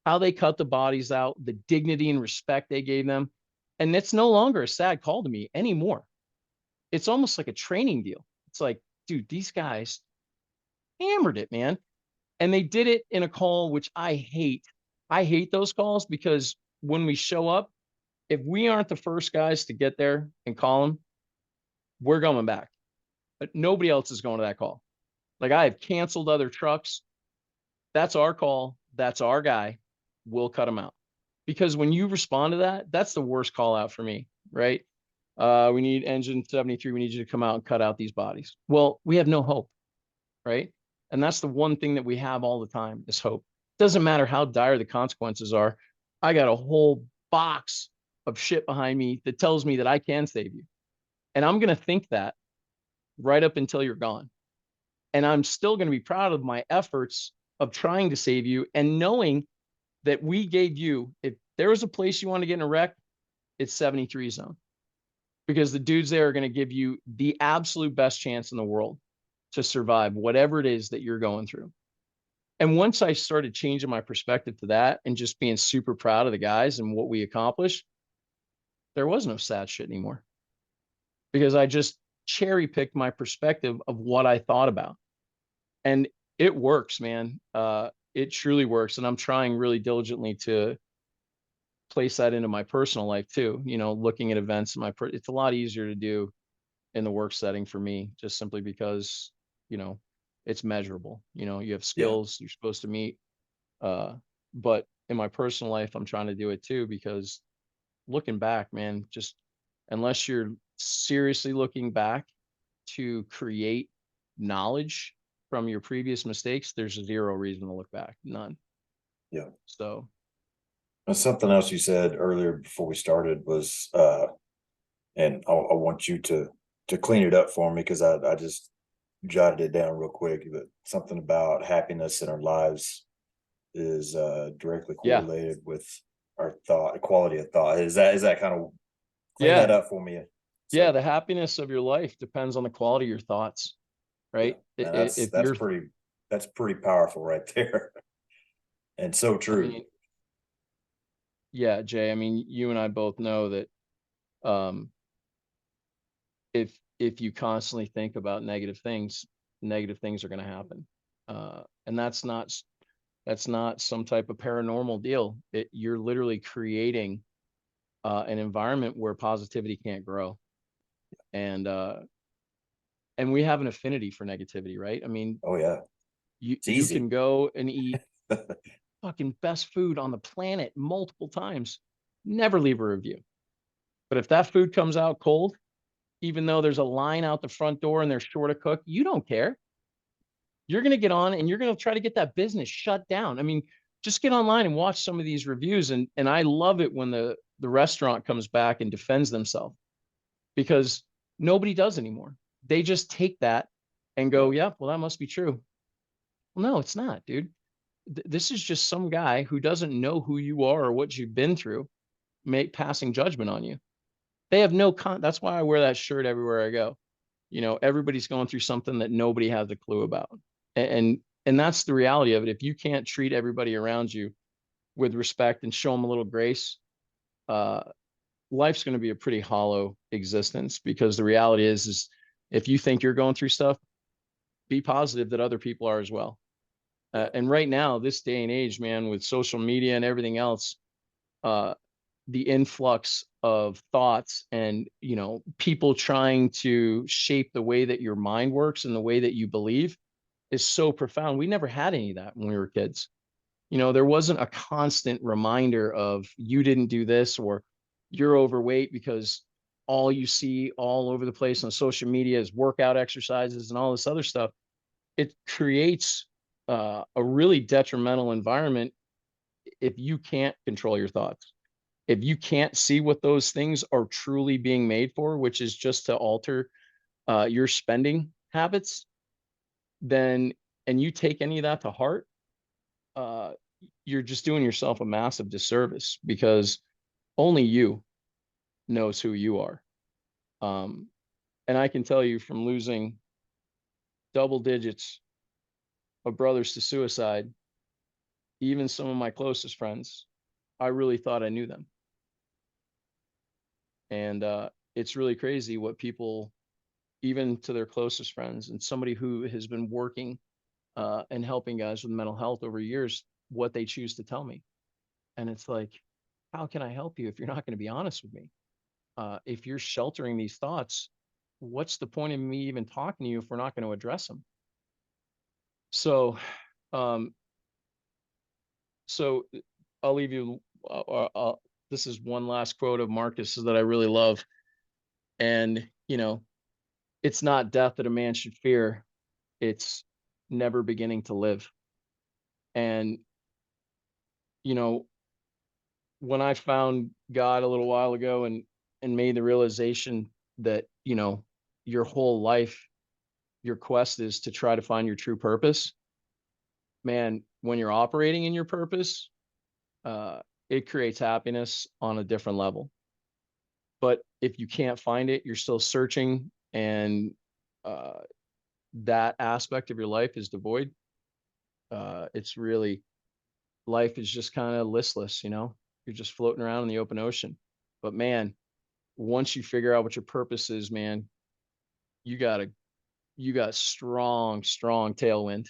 how they cut the bodies out, the dignity and respect they gave them. And it's no longer a sad call to me anymore. It's almost like a training deal. It's like, dude, these guys hammered it, man. And they did it in a call, which I hate. I hate those calls because when we show up, if we aren't the first guys to get there and call them, we're going back. But nobody else is going to that call. Like I have canceled other trucks. That's our call. That's our guy. We'll cut him out. Because when you respond to that, that's the worst call out for me, right? We need engine 73. We need you to come out and cut out these bodies. Well, we have no hope, right? And that's the one thing that we have all the time is hope. Doesn't matter how dire the consequences are. I got a whole box of shit behind me that tells me that I can save you. And I'm going to think that right up until you're gone. And I'm still going to be proud of my efforts of trying to save you and knowing that we gave you, if there was a place you want to get in a wreck, it's 73 zone because the dudes there are going to give you the absolute best chance in the world to survive whatever it is that you're going through. And once I started changing my perspective to that and just being super proud of the guys and what we accomplished, there was no sad shit anymore because I just cherry picked my perspective of what I thought about. And it works, man. It truly works. And I'm trying really diligently to place that into my personal life too. You know, looking at events in it's a lot easier to do in the work setting for me, just simply because, you know, it's measurable. You know, you have Yeah. skills you're supposed to meet. Uh, but in my personal life, I'm trying to do it too, because looking back, man, just unless you're seriously looking back to create knowledge from your previous mistakes, there's zero reason to look back. None. Yeah. So Something else you said earlier before we started was, and I want you to clean it up for me because I just jotted it down real quick. But something about happiness in our lives is directly yeah, correlated with our thought quality of thought. Is that kind of clean that yeah, up for me? yeah. So, The happiness of your life depends on the quality of your thoughts, yeah, right? man, that's If that's you're, pretty that's pretty powerful right there, and so I true. mean, yeah, Jay, I mean, you and I both know that um, if you constantly think about negative things are going to happen. And that's not some type of paranormal deal. You're literally creating an environment where positivity can't grow. And and we have an affinity for negativity, right? I mean, Oh yeah, it's you easy. can go and eat fucking best food on the planet multiple times, never leave a review. But if that food comes out cold, even though there's a line out the front door and they're short to cook, you don't care. You're going to get on and you're going to try to get that business shut down. I mean, just get online and watch some of these reviews. And I love it when the restaurant comes back and defends themselves because nobody does anymore. They just take that and Yeah, go, yeah, well, that must be true. Well, no, it's not, dude. This is just some guy who doesn't know who you are or what you've been through, passing judgment on you. They have no that's why I wear that shirt everywhere I go. You know, everybody's going through something that nobody has a clue about. And that's the reality of it. If you can't treat everybody around you with respect and show them a little grace, uh, life's going to be a pretty hollow existence because the reality is if you think you're going through stuff, be positive that other people are as well. yeah, And right now, this day and age, man, with social media and everything else, uh, the influx of thoughts and people trying to shape the way that your mind works and the way that you believe is so profound. We never had any of that when we were kids. There wasn't a constant reminder of you didn't do this or you're overweight because all you see all over the place on social media is workout exercises and all this other stuff. It creates a really detrimental environment if you can't control your thoughts, if you can't see what those things are truly being made for, which is just to alter your spending habits, then and you take any of that to heart, uh, you're just doing yourself a massive disservice because only you knows who you are. Um, and I can tell you from losing double digits of brothers to suicide, even some of my closest friends, I really thought I knew them. And it's really crazy what people, even to their closest friends, and somebody who has been working and helping guys with mental health over years, what they choose to tell me. And it's like, how can I help you if you're not going to be honest with me? If you're sheltering these thoughts, what's the point of me even talking to you if we're not going to address them? So, um, so I'll leave you. This is one last quote of Marcus that I really love, and it's not death that a man should fear; it's never beginning to live. And you know, when I found God a little while ago and made the realization that, your whole life, your quest is to try to find your true purpose, man, when you're operating in your purpose, uh, it creates happiness on a different level. But if you can't find it, you're still searching, and uh, that aspect of your life is devoid. It's really, life is just kind of listless, you're just floating around in the open ocean. But man, once you figure out what your purpose is, man, you got a you got strong tailwind,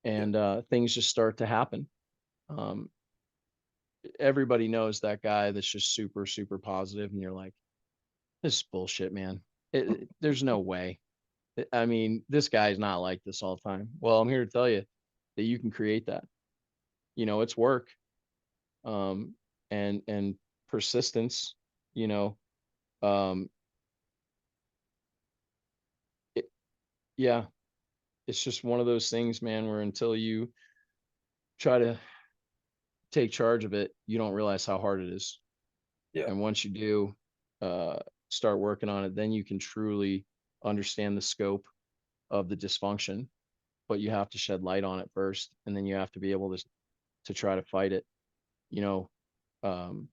Yeah. and things just start to happen. Um, Everybody knows that guy that's just super, super positive, and you're like, this is bullshit, man. There's no way. I mean, this guy's not like this all the time. Well, I'm here to tell you that you can create that. It's work, um, and persistence. You know, um, it, yeah, it's just one of those things, man, where until you try to take charge of it, you don't realize how hard it is. Yeah. And once you do, uh, start working on it, then you can truly understand the scope of the dysfunction. But you have to shed light on it first, and then you have to be able to try to fight it. You know, um,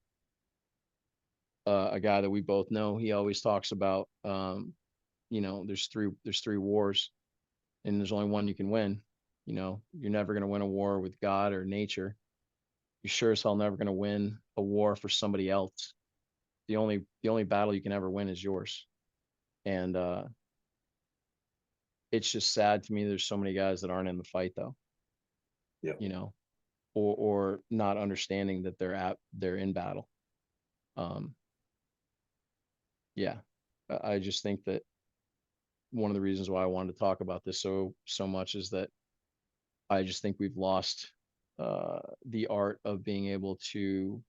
a guy that we both know, he always talks about, there's three wars, and there's only one you can win. You're never going to win a war with God or nature. You're sure as hell never going to win a war for somebody else. The only battle you can ever win is yours. And it's just sad to me there's so many guys that aren't in the fight, though, Yeah. you know, or not understanding that they're in battle. Um, yeah. I just think that one of the reasons why I wanted to talk about this so much is that I just think we've lost the art of being able to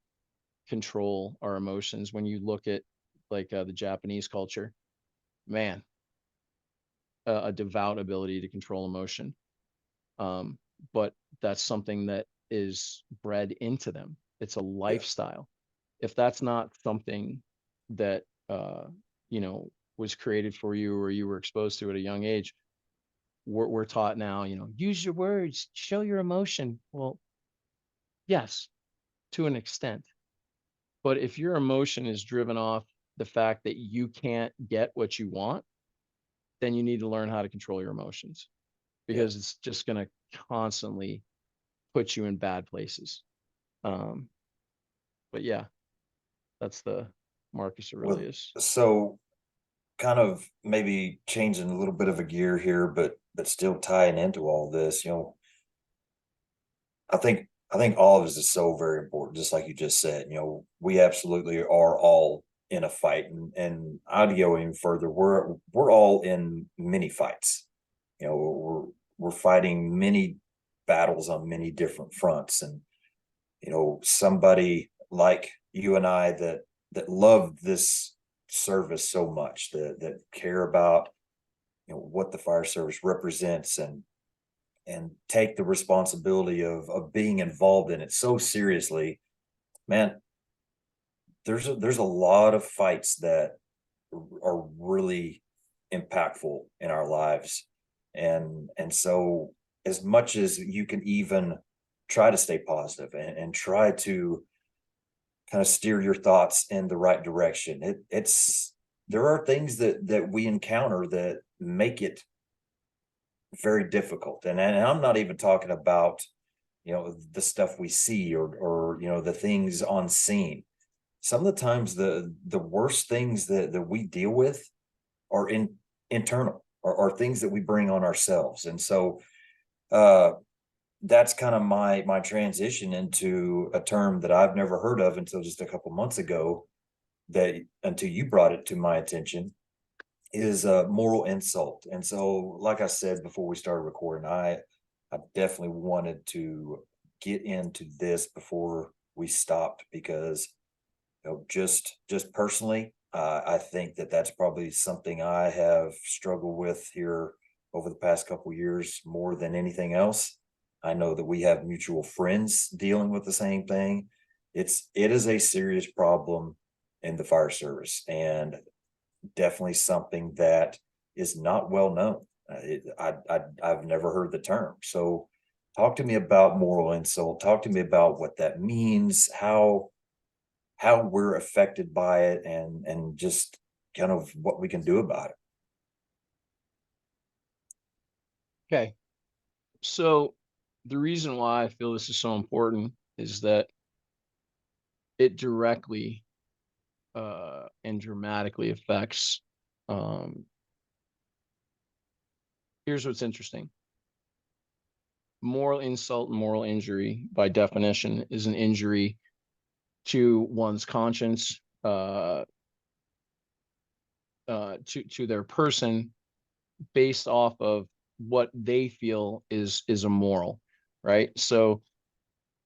control our emotions. When you look at, like, the Japanese culture, man, a devout ability to control emotion. Um, but that's something that is bred into them. It's a Yeah. lifestyle. If that's not something that was created for you or you were exposed to at a young age, we're taught now, use your words, show your emotion. Well, yes, to an extent. But if your emotion is driven off the fact that you can't get what you want, then you need to learn how to control your emotions, Yeah. because it's just going to constantly put you in bad places. Um, but yeah, that's the Marcus Well, Aurelius. so kind of maybe changing a little bit of a gear here, but still tying into all this, I think all of this is so very important, just like you just said. We absolutely are all in a fight, and I'd go even further. We're all in many fights. We're fighting many battles on many different fronts, and somebody like you and I that love this service so much, that care about what the fire service represents, and take the responsibility of being involved in it so seriously, man. There's a lot of fights that are really impactful in our lives, and so as much as you can even try to stay positive, and try to kind of steer your thoughts in the right direction, it's there are things that we encounter that make it very difficult. And I'm not even talking about, the stuff we see, or the things on scene. Some of the times the worst things that we deal with are internal, or things that we bring on ourselves. And so uh that's kind of my transition into a term that I've never heard of until just a couple months ago, that until you brought it to my attention, is a moral insult. And so, like I said before we started recording, I definitely wanted to get into this before we stopped, because just personally, I think that that's probably something I have struggled with here over the past couple years more than anything else. I know that we have mutual friends dealing with the same thing. It is a serious problem in the fire service, and definitely something that is not well known. I've never heard the term. So, talk to me about moral insult. Talk to me about what that means, how we're affected by it, and just kind of what we can do about it. Okay. So the reason why I feel this is so important is that it directly and dramatically affects. Um, Here's what's interesting: moral insult and moral injury, by definition, is an injury to one's conscience, to their person, based off of what they feel is immoral, right? So,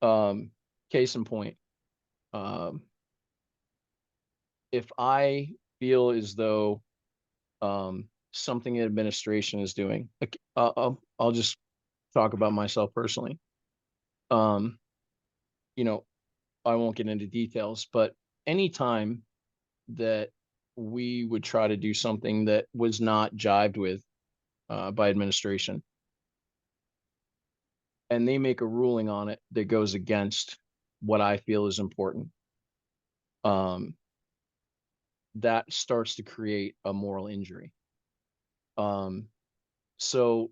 case in point, um, if I feel as though something administration is doing, like, I'll just talk about myself personally. Um, you know, I won't get into details, but anytime that we would try to do something that was not jived with by administration, and they make a ruling on it that goes against what I feel is important, um, that starts to create a moral injury. Um, so,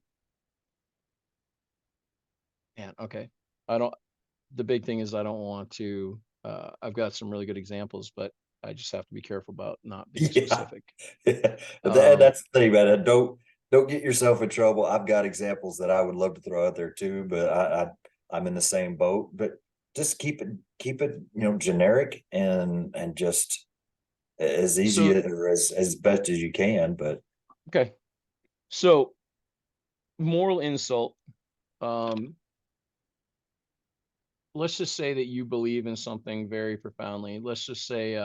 man, okay, I don't. The big thing is I don't want to. I've got some really good examples, but I just have to be careful about not being Yeah. specific. That's the thing, man. Don't get yourself in trouble. I've got examples that I would love to throw out there too, but I'm in the same boat. But just keep it generic, and just as easy, So, or as best as you can. But okay, so moral insult. Um, let's just say that you believe in something very profoundly. Let's just say,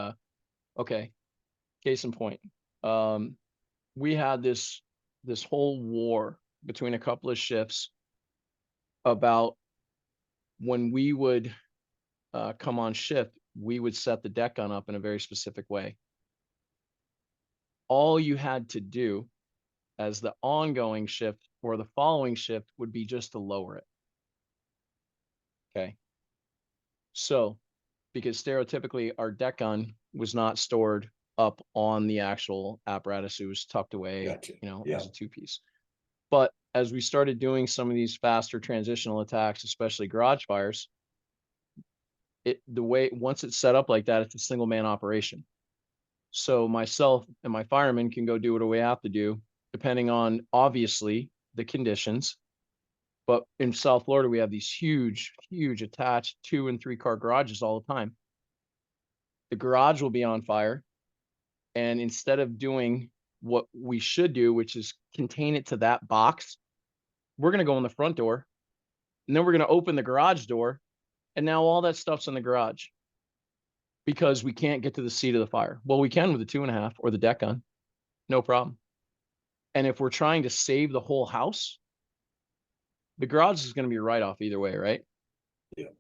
okay, case in point, um, we had this whole war between a couple of shifts about when we would come on shift, we would set the deck gun up in a very specific way. All you had to do as the ongoing shift or the following shift would be just to lower it. Okay. So, because stereotypically our deck gun was not stored up on the actual apparatus, it was tucked away, gotcha. as Yeah. a two piece. But as we started doing some of these faster transitional attacks, especially garage fires, the way once it's set up like that, it's a single man operation. So myself and my firemen can go do what we have to do, depending on obviously the conditions. But in South Florida, we have these huge, huge attached 2 and 3 car garages all the time. The garage will be on fire. And instead of doing what we should do, which is contain it to that box, we're going to go in the front door, and then we're going to open the garage door. And now all that stuff's in the garage because we can't get to the seat of the fire. Well, we can with the 2.5 or the deck gun, no problem. And if we're trying to save the whole house, the garage is going to be a write off either way, right? Yeah.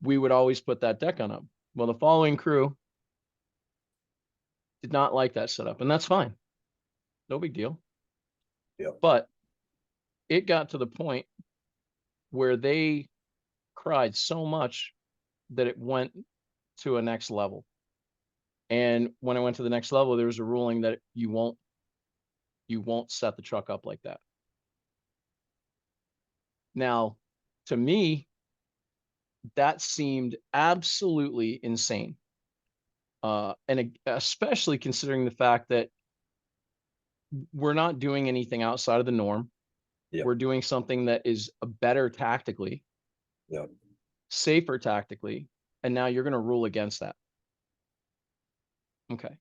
We would always put that deck gun up. Well, the following crew did not like that setup, and that's fine. No big deal. Yeah. But it got to the point where they cried so much that it went to a next level. And when it went to the next level, there was a ruling that you won't set the truck up like that. Now, to me, that seemed absolutely insane. And especially considering the fact that we're not doing anything outside of the norm. Yep. We're doing something that is better tactically, Yep. safer tactically, and now you're going to rule against that. Okay.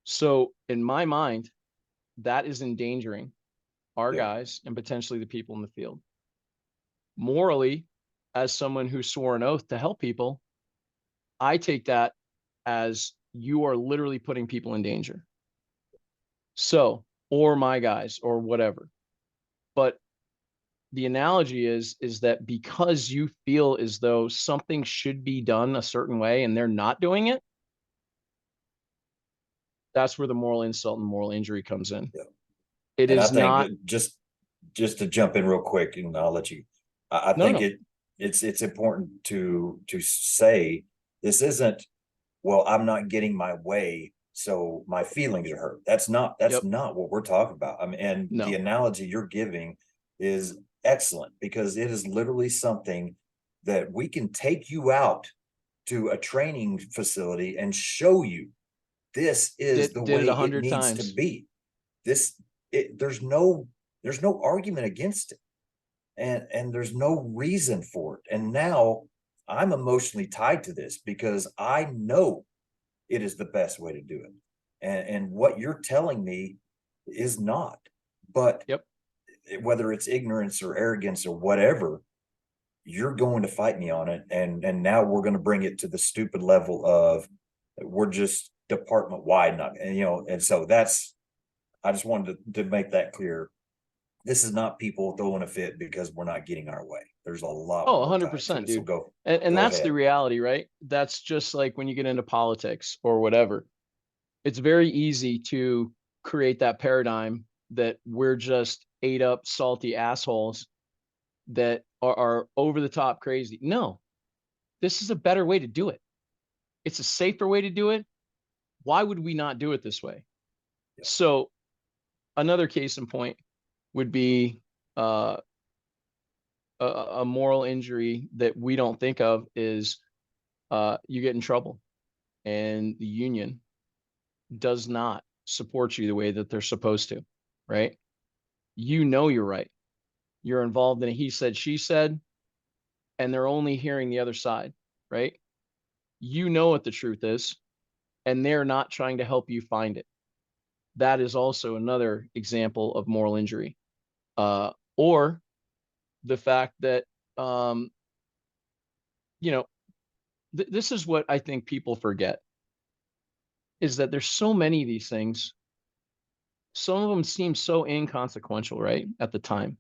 So in my mind, that is endangering our Yep. guys and potentially the people in the field. Morally, as someone who swore an oath to help people, I take that as you are literally putting people in danger. So, or my guys, or whatever. But the analogy is that because you feel as though something should be done a certain way and they're not doing it, that's where the moral insult and moral injury comes in. Yep. It And I is think not. just to jump in real quick, and I'll let you. I No, think no. it's important to say this isn't, well, I'm not getting my way, so my feelings are hurt. That's Yep. not what we're talking about. I mean, and the No. analogy you're giving is excellent because it is literally something that we can take you out to a training facility and show you this is the Did it way a it hundred needs to times. be. This there's no argument against it, and there's no reason for it. And now I'm emotionally tied to this because I know it is the best way to do it, and what you're telling me is not. But Yep. whether it's ignorance or arrogance or whatever, you're going to fight me on it, and now we're going to bring it to the stupid level of we're just department wide, not, and and so that's, I just wanted to make that clear. This is not people throwing a fit because we're not getting our way. There's a lot Oh, more tied to 100%, it. So dude. go And go that's the ahead. reality, right? That's just like when you get into politics or whatever. It's very easy to create that paradigm that we're just ate up, salty assholes that are over the top crazy. No, this is a better way to do it. It's a safer way to do it. Why would we not do it this way? Yeah. So, another case in point would be uh, a moral injury that we don't think of is you get in trouble and the union does not support you the way that they're supposed to, right? You know you're right. You're involved in a he said, she said, and they're only hearing the other side, right? You know what the truth is, and they're not trying to help you find it. That is also another example of moral injury. Or the fact that, um, you know, this is what I think people forget is that there's so many of these things. Some of them seem so inconsequential, right? At the time.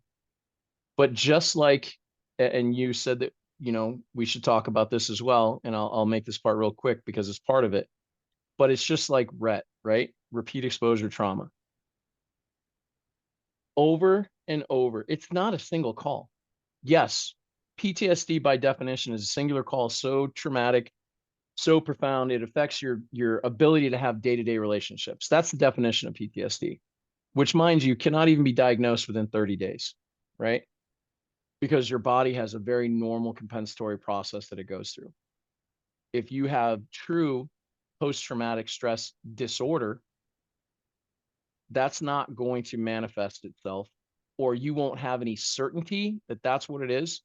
But just like, and you said that, we should talk about this as well. And I'll make this part real quick because it's part of it. But it's just like RET, right? Repeat exposure trauma. Over and over. It's not a single call. Yes, PTSD by definition is a singular call, so traumatic, so profound, it affects your ability to have day-to-day relationships. That's the definition of PTSD, which, mind you, cannot even be diagnosed within 30 days, right? Because your body has a very normal compensatory process that it goes through. If you have true post-traumatic stress disorder, that's not going to manifest itself, or you won't have any certainty that that's what it is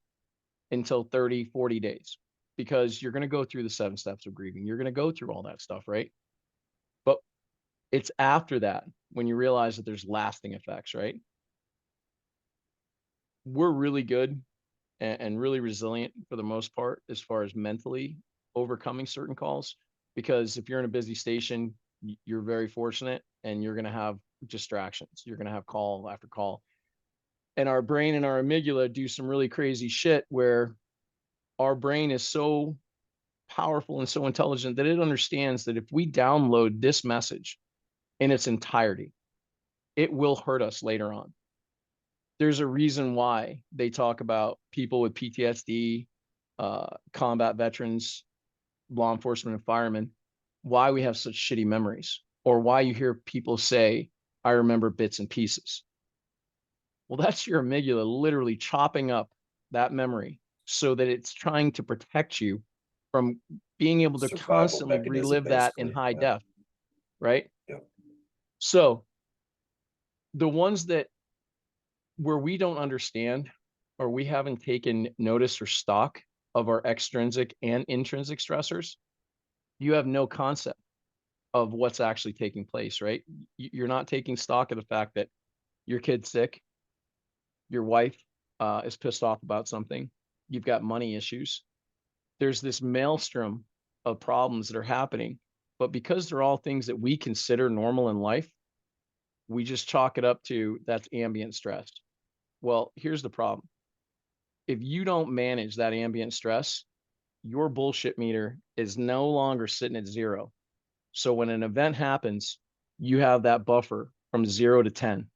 until 30, 40 days, because you're going to go through the 7 steps of grieving. You're going to go through all that stuff, right? But it's after that when you realize that there's lasting effects, right? We're really good and really resilient for the most part as far as mentally overcoming certain calls, because if you're in a busy station, you're very fortunate and you're going to have distractions. You're going to have call after call. And our brain and our amygdala do some really crazy shit where our brain is so powerful and so intelligent that it understands that if we download this message in its entirety, it will hurt us later on. There's a reason why they talk about people with PTSD, combat veterans, law enforcement, and firemen, why we have such shitty memories, or why you hear people say, I remember bits and pieces. Well, that's your amygdala literally chopping up that memory, so that it's trying to protect you from being able to Survival constantly mechanism, relive that in basically. high Yeah. def, right? Yeah. So the ones that where we don't understand, or we haven't taken notice or stock of our extrinsic and intrinsic stressors, you have no concept of what's actually taking place, right? You're not taking stock of the fact that your kid's sick, your wife is pissed off about something, you've got money issues. There's this maelstrom of problems that are happening, but because they're all things that we consider normal in life, we just chalk it up to that's ambient stress. Well, here's the problem. If you don't manage that ambient stress, your bullshit meter is no longer sitting at zero. So when an event happens, you have that buffer from 0 to 10.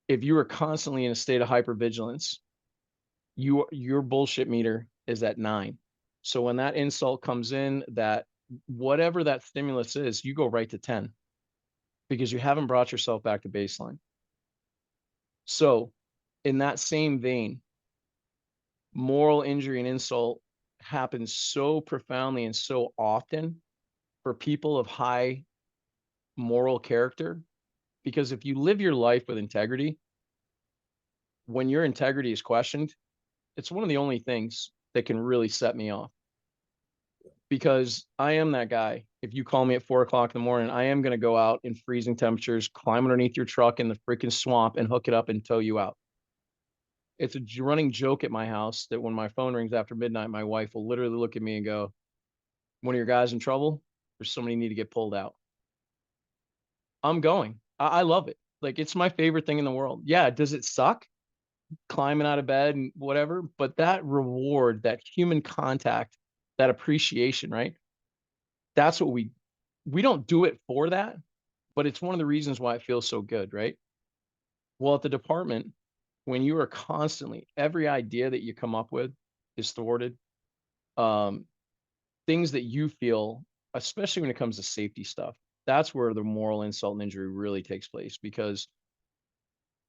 If you are constantly in a state of hypervigilance, your bullshit meter is at 9. So when that insult comes in, that whatever that stimulus is, you go right to 10 because you haven't brought yourself back to baseline. So in that same vein, moral injury and insult happens so profoundly and so often for people of high moral character, because if you live your life with integrity, when your integrity is questioned, it's one of the only things that can really set me off, because I am that guy. If you call me at 4 o'clock in the morning, I am going to go out in freezing temperatures, climb underneath your truck in the freaking swamp and hook it up and tow you out. It's a running joke at my house that when my phone rings after midnight, my wife will literally look at me and go, "One of your guys in trouble? There's somebody need to get pulled out." I'm going. I love it. Like, it's my favorite thing in the world. Yeah. Does it suck climbing out of bed and whatever? But that reward, that human contact, that appreciation, right? That's what we don't do it for that, but it's one of the reasons why it feels so good, right? Well, at the department, when you are constantly, every idea that you come up with is thwarted. Um, Things that you feel, especially when it comes to safety stuff, that's where the moral insult and injury really takes place, because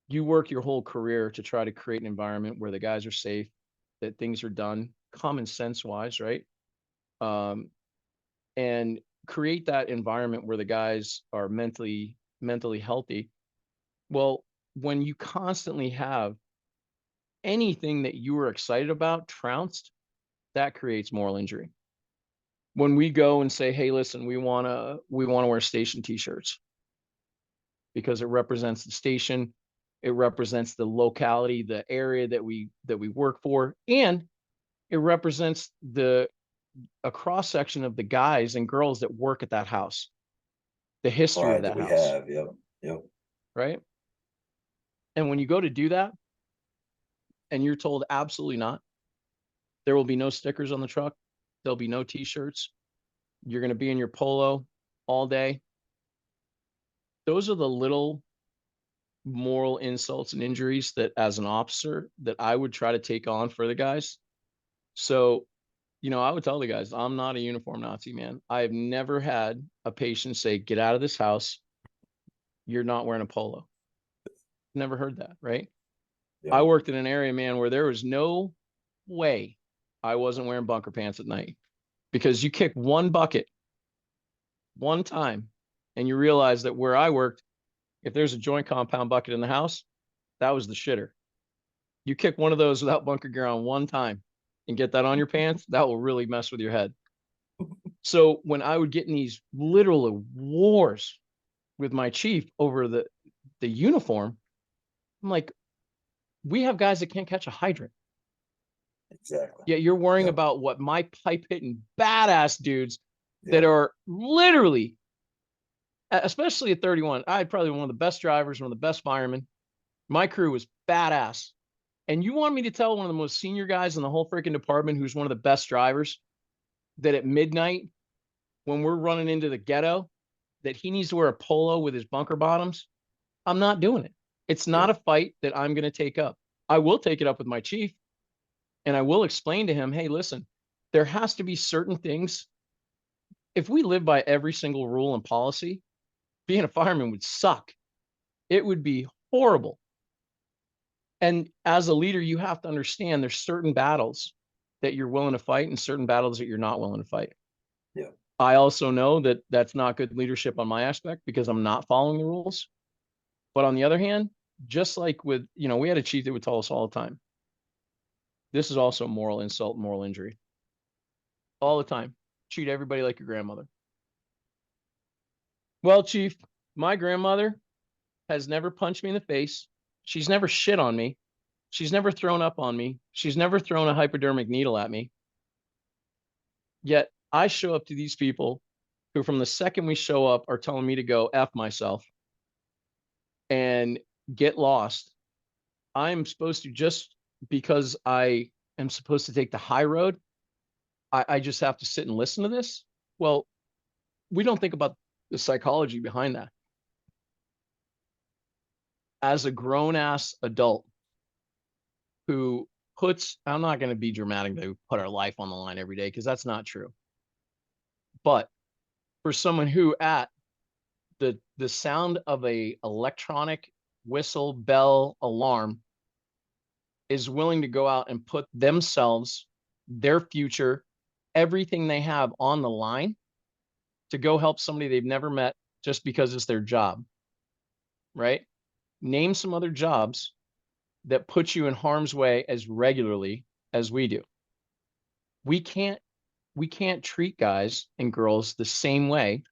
you work your whole career to try to create an environment where the guys are safe, that things are done common sense wise, right? Um, and create that environment where the guys are mentally healthy. Well, when you constantly have anything that you were excited about trounced, that creates moral injury. When we go and say, "Hey, listen, we want to wear station t-shirts because it represents the station, it represents the locality, the area that we work for, and it represents the a cross section of the guys and girls that work at that house, the history of Pride that that we house," have. Yep. Yep. right? And when you go to do that and you're told absolutely not, there will be no stickers on the truck, there'll be no t-shirts, you're going to be in your polo all day. Those are the little moral insults and injuries that, as an officer, that I would try to take on for the guys. So, I would tell the guys, I'm not a uniform Nazi, man. I have never had a patient say, "Get out of this house, you're not wearing a polo." Never heard that, right? I Yep. worked in an area, man, where there was no way I wasn't wearing bunker pants at night, because you kick one bucket one time and you realize that where I worked, if there's a joint compound bucket in the house, that was the shitter. You kick one of those without bunker gear on one time and get that on your pants, that will really mess with your head. So when I would get in these literal wars with my chief over the uniform, I'm like, we have guys that can't catch a hydrant. Exactly. Yet you're worrying Yep. about what my pipe hitting badass dudes that Yep. are literally, especially at 31, I had probably one of the best drivers, one of the best firemen. My crew was badass. And you want me to tell one of the most senior guys in the whole freaking department, who's one of the best drivers, that at midnight, when we're running into the ghetto, that he needs to wear a polo with his bunker bottoms? I'm not doing it. It's not a Yep. fight that I'm going to take up. I will take it up with my chief, and I will explain to him, "Hey, listen, there has to be certain things. If we live by every single rule and policy, being a fireman would suck. It would be horrible." And as a leader, you have to understand there's certain battles that you're willing to fight and certain battles that you're not willing to fight. Yeah. I also know that that's not good leadership on my aspect because I'm not following the rules. But on the other hand, just like with, we had a chief that would tell us all the time, this is also moral insult, moral injury. All the time. Treat everybody like your grandmother. Well, chief, my grandmother has never punched me in the face. She's never shit on me. She's never thrown up on me. She's never thrown a hypodermic needle at me. Yet I show up to these people who, from the second we show up, are telling me to go F myself and get lost. I'm supposed to, just because I am supposed to take the high road, I just have to sit and listen to this. Well, we don't think about the psychology behind that. As a grown ass adult who puts, I'm not going to be dramatic to put our life on the line every day because that's not true. But for someone who at the sound of a electronic whistle, bell, alarm is willing to go out and put themselves, their future, everything they have on the line to go help somebody they've never met just because it's their job, right? Name some other jobs that put you in harm's way as regularly as we do. We can't we can't treat guys and girls the same way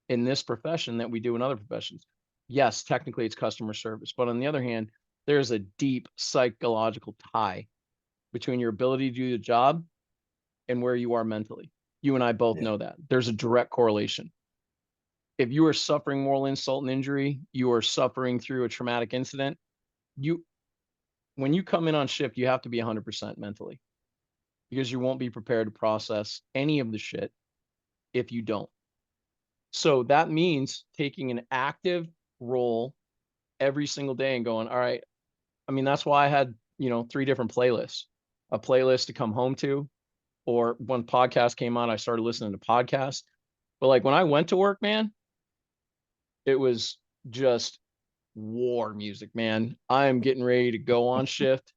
in this profession that we do in other professions. Yes, technically it's customer service, but on the other hand, there's a deep psychological tie between your ability to do the job and where you are mentally. You and I both Yeah. know that. There's a direct correlation. If you are suffering moral insult and injury, you are suffering through a traumatic incident, you when you come in on shift, you have to be 100% mentally because you won't be prepared to process any of the shit if you don't. So that means taking an active role every single day and going, all right. I mean, that's why I had, 3 different playlists, a playlist to come home to, or when podcast came on, I started listening to podcasts. But like when I went to work, man, it was just war music, man. I am getting ready to go on shift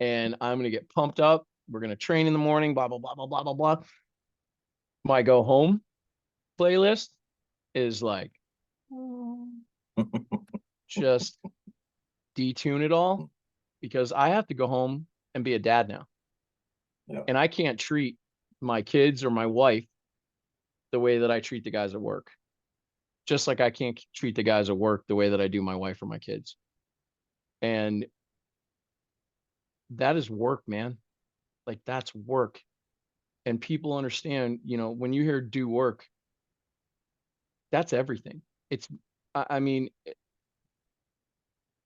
and I'm going to get pumped up. We're going to train in the morning, blah, blah, blah, blah, blah, blah, blah. My go home playlist is like, just detune it all because I have to go home and be a dad now. Yeah. And I can't treat my kids or my wife the way that I treat the guys at work. Just like I can't treat the guys at work the way that I do my wife or my kids. And that is work, man. Like that's work. And people understand, when you hear do work, that's everything. It's, I mean,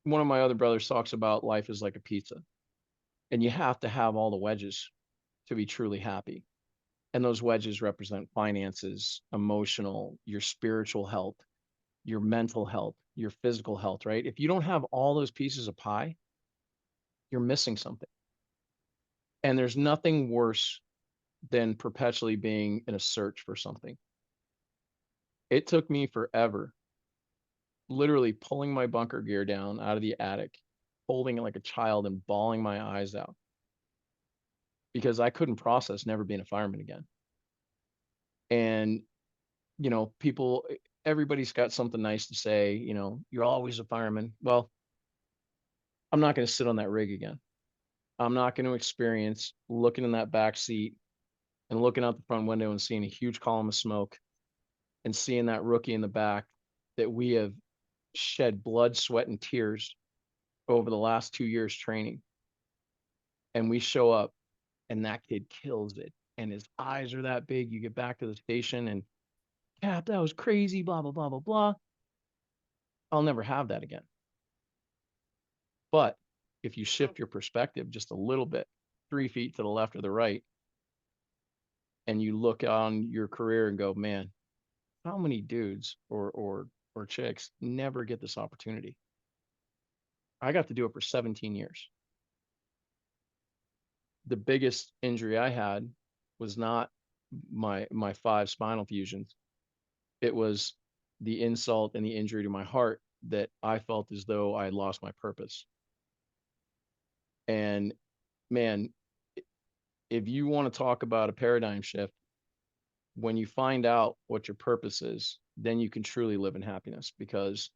one of my other brothers talks about life is like a pizza, and you have to have all the wedges to be truly happy. And those wedges represent finances, emotional, your spiritual health, your mental health, your physical health, right? If you don't have all those pieces of pie, you're missing something. And there's nothing worse than perpetually being in a search for something. It took me forever, literally pulling my bunker gear down out of the attic, holding it like a child and bawling my eyes out because I couldn't process never being a fireman again. And, people, everybody's got something nice to say, you're always a fireman. Well, I'm not going to sit on that rig again. I'm not going to experience looking in that back seat and looking out the front window and seeing a huge column of smoke and seeing that rookie in the back that we have shed blood, sweat, and tears over the last 2 years training. And we show up and that kid kills it. And his eyes are that big. You get back to the station and Cap, that was crazy, blah, blah, blah, blah, blah. I'll never have that again. But if you shift your perspective just a little bit, 3 feet to the left or the right, and you look on your career and go, man, how many dudes or chicks never get this opportunity? I got to do it for 17 years. The biggest injury I had was not my 5 spinal fusions. It was the insult and the injury to my heart that I felt as though I had lost my purpose. And man, if you want to talk about a paradigm shift, when you find out what your purpose is, then you can truly live in happiness, because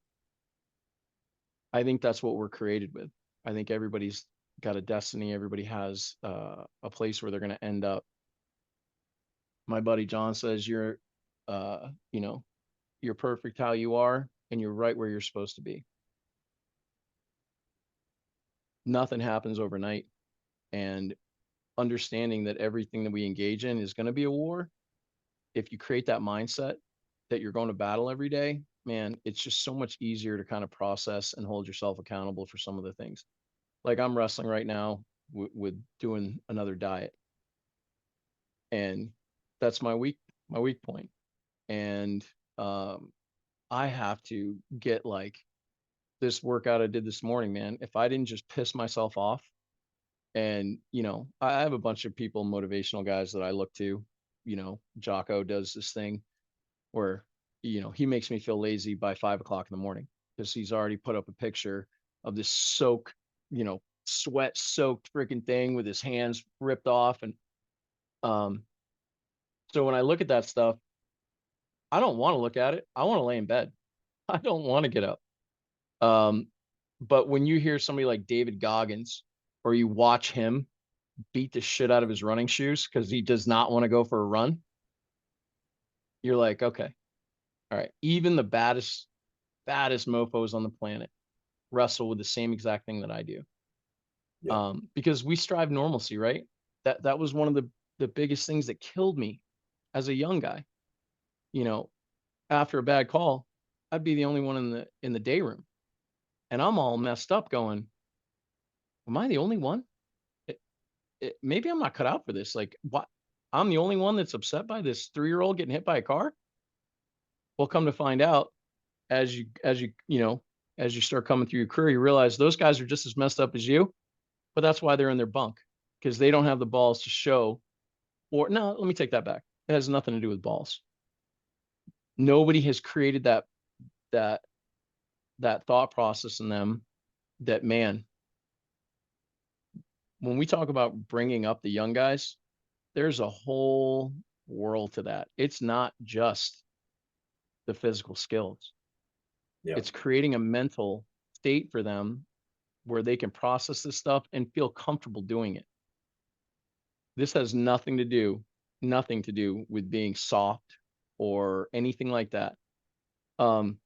I think that's what we're created with. I think everybody's got a destiny. Everybody has a place where they're going to end up. My buddy John says you know, you're perfect how you are, and you're right where you're supposed to be. Nothing happens overnight, and understanding that everything that we engage in is going to be a war. If you create that mindset that you're going to battle every day, man, it's just so much easier to kind of process and hold yourself accountable for some of the things. Like I'm wrestling right now with doing another diet, and that's my weak point. And I have to get like this workout I did this morning, man. If I didn't just piss myself off, and I have a bunch of people, motivational guys that I look to. Jocko does this thing where he makes me feel lazy by 5 o'clock in the morning, because he's already put up a picture of this sweat soaked freaking thing with his hands ripped off. And um so when I look at that stuff, I don't want to look at it. I want to lay in bed. I don't want to get up. um but when you hear somebody like David Goggins, or you watch him beat the shit out of his running shoes because he does not want to go for a run, you're like, okay, all right, even the baddest mofos on the planet wrestle with the same exact thing that I do. Yeah. Because we strive normalcy, right? That was one of the biggest things that killed me as a young guy. You know, After a bad call, I'd be the only one in the day room, and I'm all messed up, going, "Am I the only one? Maybe I'm not cut out for this. Like, what? I'm the only one that's upset by this 3-year-old getting hit by a car." Well, come to find out, as you start coming through your career, you realize those guys are just as messed up as you, but that's why they're in their bunk, because they don't have the balls to show. Or no, let me take that back. It has nothing to do with balls. Nobody has created that that thought process in them. That, man, when we talk about bringing up the young guys, there's a whole world to that. It's not just the physical skills. Yeah. It's creating a mental state for them where they can process this stuff and feel comfortable doing it. This has nothing to do with being soft or anything like that. Um,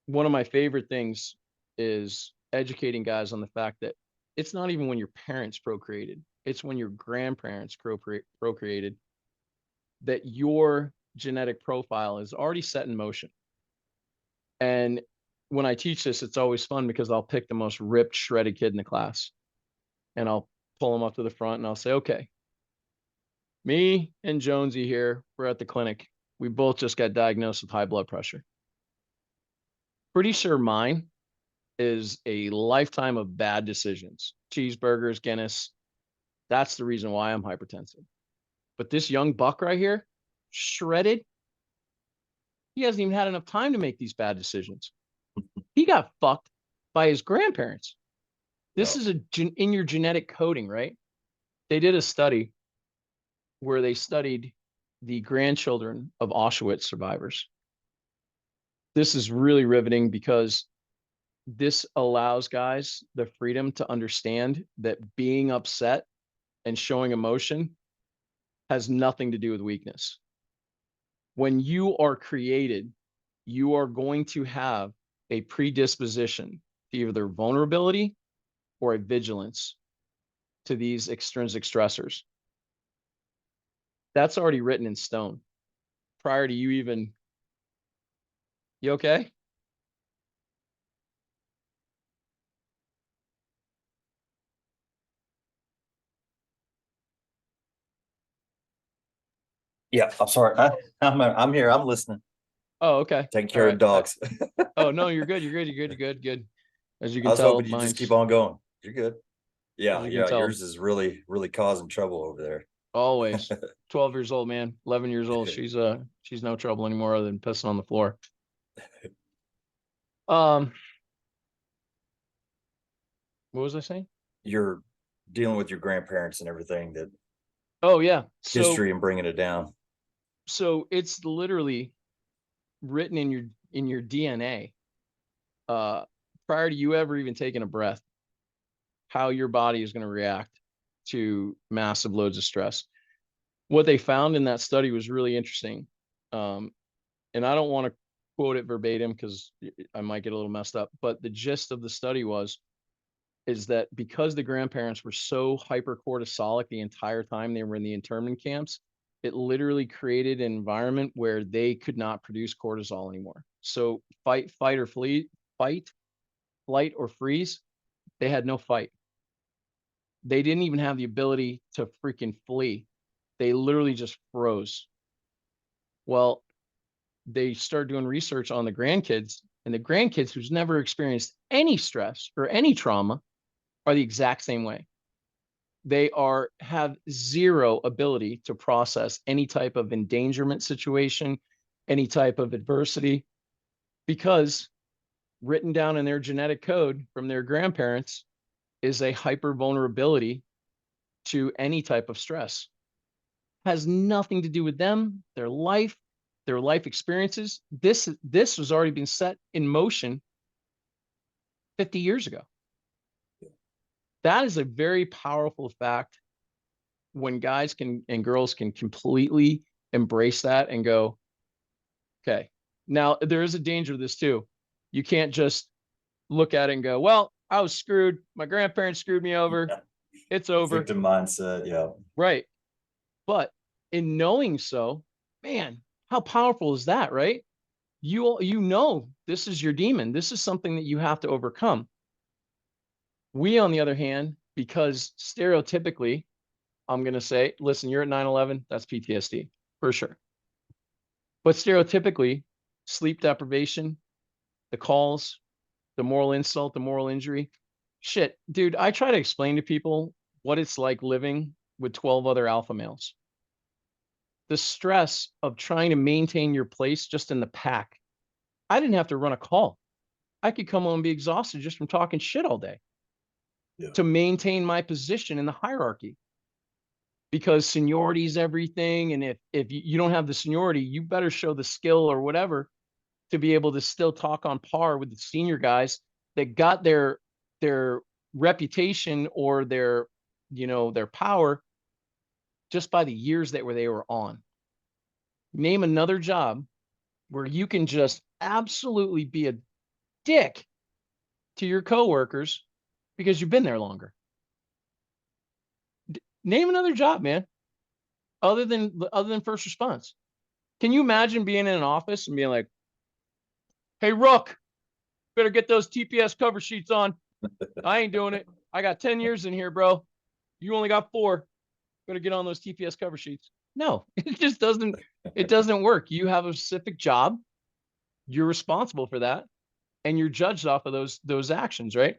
One of my favorite things is educating guys on the fact that it's not even when your parents procreated, it's when your grandparents procreated that your genetic profile is already set in motion. And when I teach this, it's always fun because I'll pick the most ripped, shredded kid in the class, and I'll pull him up to the front and I'll say, okay, me and Jonesy here, we're at the clinic. We both just got diagnosed with high blood pressure. Pretty sure mine is a lifetime of bad decisions. Cheeseburgers, Guinness. That's the reason why I'm hypertensive. But this young buck right here, shredded, he hasn't even had enough time to make these bad decisions. He got fucked by his grandparents. This Yeah. is in your genetic coding, right? They did a study where they studied the grandchildren of Auschwitz survivors. This is really riveting because this allows guys the freedom to understand that being upset and showing emotion has nothing to do with weakness. When you are created, you are going to have a predisposition to either vulnerability or a vigilance to these extrinsic stressors. That's already written in stone prior to you even. You okay? Yeah. I'm sorry. I'm here. I'm listening. Oh, okay. Taking All care right. of dogs. Oh no, you're good. You're good. You're good. You're good. Good. As you I can was tell, hoping you just keep mine's, on going. You're good. as Yeah. you can Yeah. tell, Yours is really, really causing trouble over there. always 12 years old, man, 11 years old. She's no trouble anymore other than pissing on the floor. Um, what was I saying? Your dealing with your grandparents and everything, that Oh yeah. history and bringing it down. So it's literally written in your DNA, uh, prior to you ever even taking a breath, how your body is going to react to massive loads of stress. What they found in that study was really interesting. Um, and I don't want to quote it verbatim because I might get a little messed up, but the gist of the study is that because the grandparents were so hypercortisolic the entire time they were in the internment camps, it literally created an environment where they could not produce cortisol anymore. So fight or flee, fight, flight or freeze, they had no fight. They didn't even have the ability to freaking flee. They literally just froze. Well, they started doing research on the grandkids, and the grandkids who's never experienced any stress or any trauma are the exact same way. They have zero ability to process any type of endangerment situation, any type of adversity, because written down in their genetic code from their grandparents is a hyper vulnerability to any type of stress. Has nothing to do with them, their life experiences. This was already been set in motion 50 years ago. That is a very powerful fact when guys can and girls can completely embrace that and go, okay. Now there is a danger to this too. You can't just look at it and go, well, I was screwed. My grandparents screwed me over. Yeah. It's over. Victim mindset. Yeah. Right. But in knowing so, man, how powerful is that, right? You know this is your demon. This is something that you have to overcome. We, on the other hand, because stereotypically, I'm going to say, listen, you're at 9/11, that's PTSD for sure. But stereotypically, sleep deprivation, the calls, the moral insult, the moral injury, shit, dude, I try to explain to people what it's like living with 12 other alpha males. The stress of trying to maintain your place just in the pack. I didn't have to run a call. I could come home and be exhausted just from talking shit all day Yeah. to maintain my position in the hierarchy, because seniority is everything. And if you don't have the seniority, you better show the skill or whatever to be able to still talk on par with the senior guys that got their reputation or their power just by the years that they were on. Name another job where you can just absolutely be a dick to your coworkers because you've been there longer. Name another job, man, other than first response. Can you imagine being in an office and being like, "Hey, Rook, better get those TPS cover sheets on. I ain't doing it. I got 10 years in here, bro. You only got 4. Better get on those TPS cover sheets." No, it just doesn't work. You have a specific job. You're responsible for that, and you're judged off of those actions, right?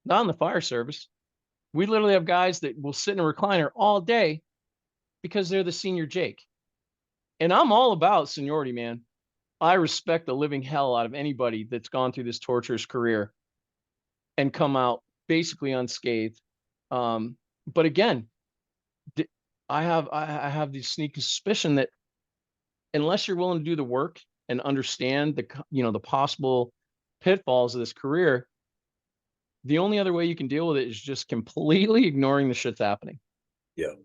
Not in the fire service. We literally have guys that will sit in a recliner all day because they're the senior Jake. And I'm all about seniority, man. I respect the living hell out of anybody that's gone through this torturous career and come out basically unscathed. But again, I have the sneaky suspicion that unless you're willing to do the work and understand the possible pitfalls of this career, the only other way you can deal with it is just completely ignoring the shit's happening. Yeah.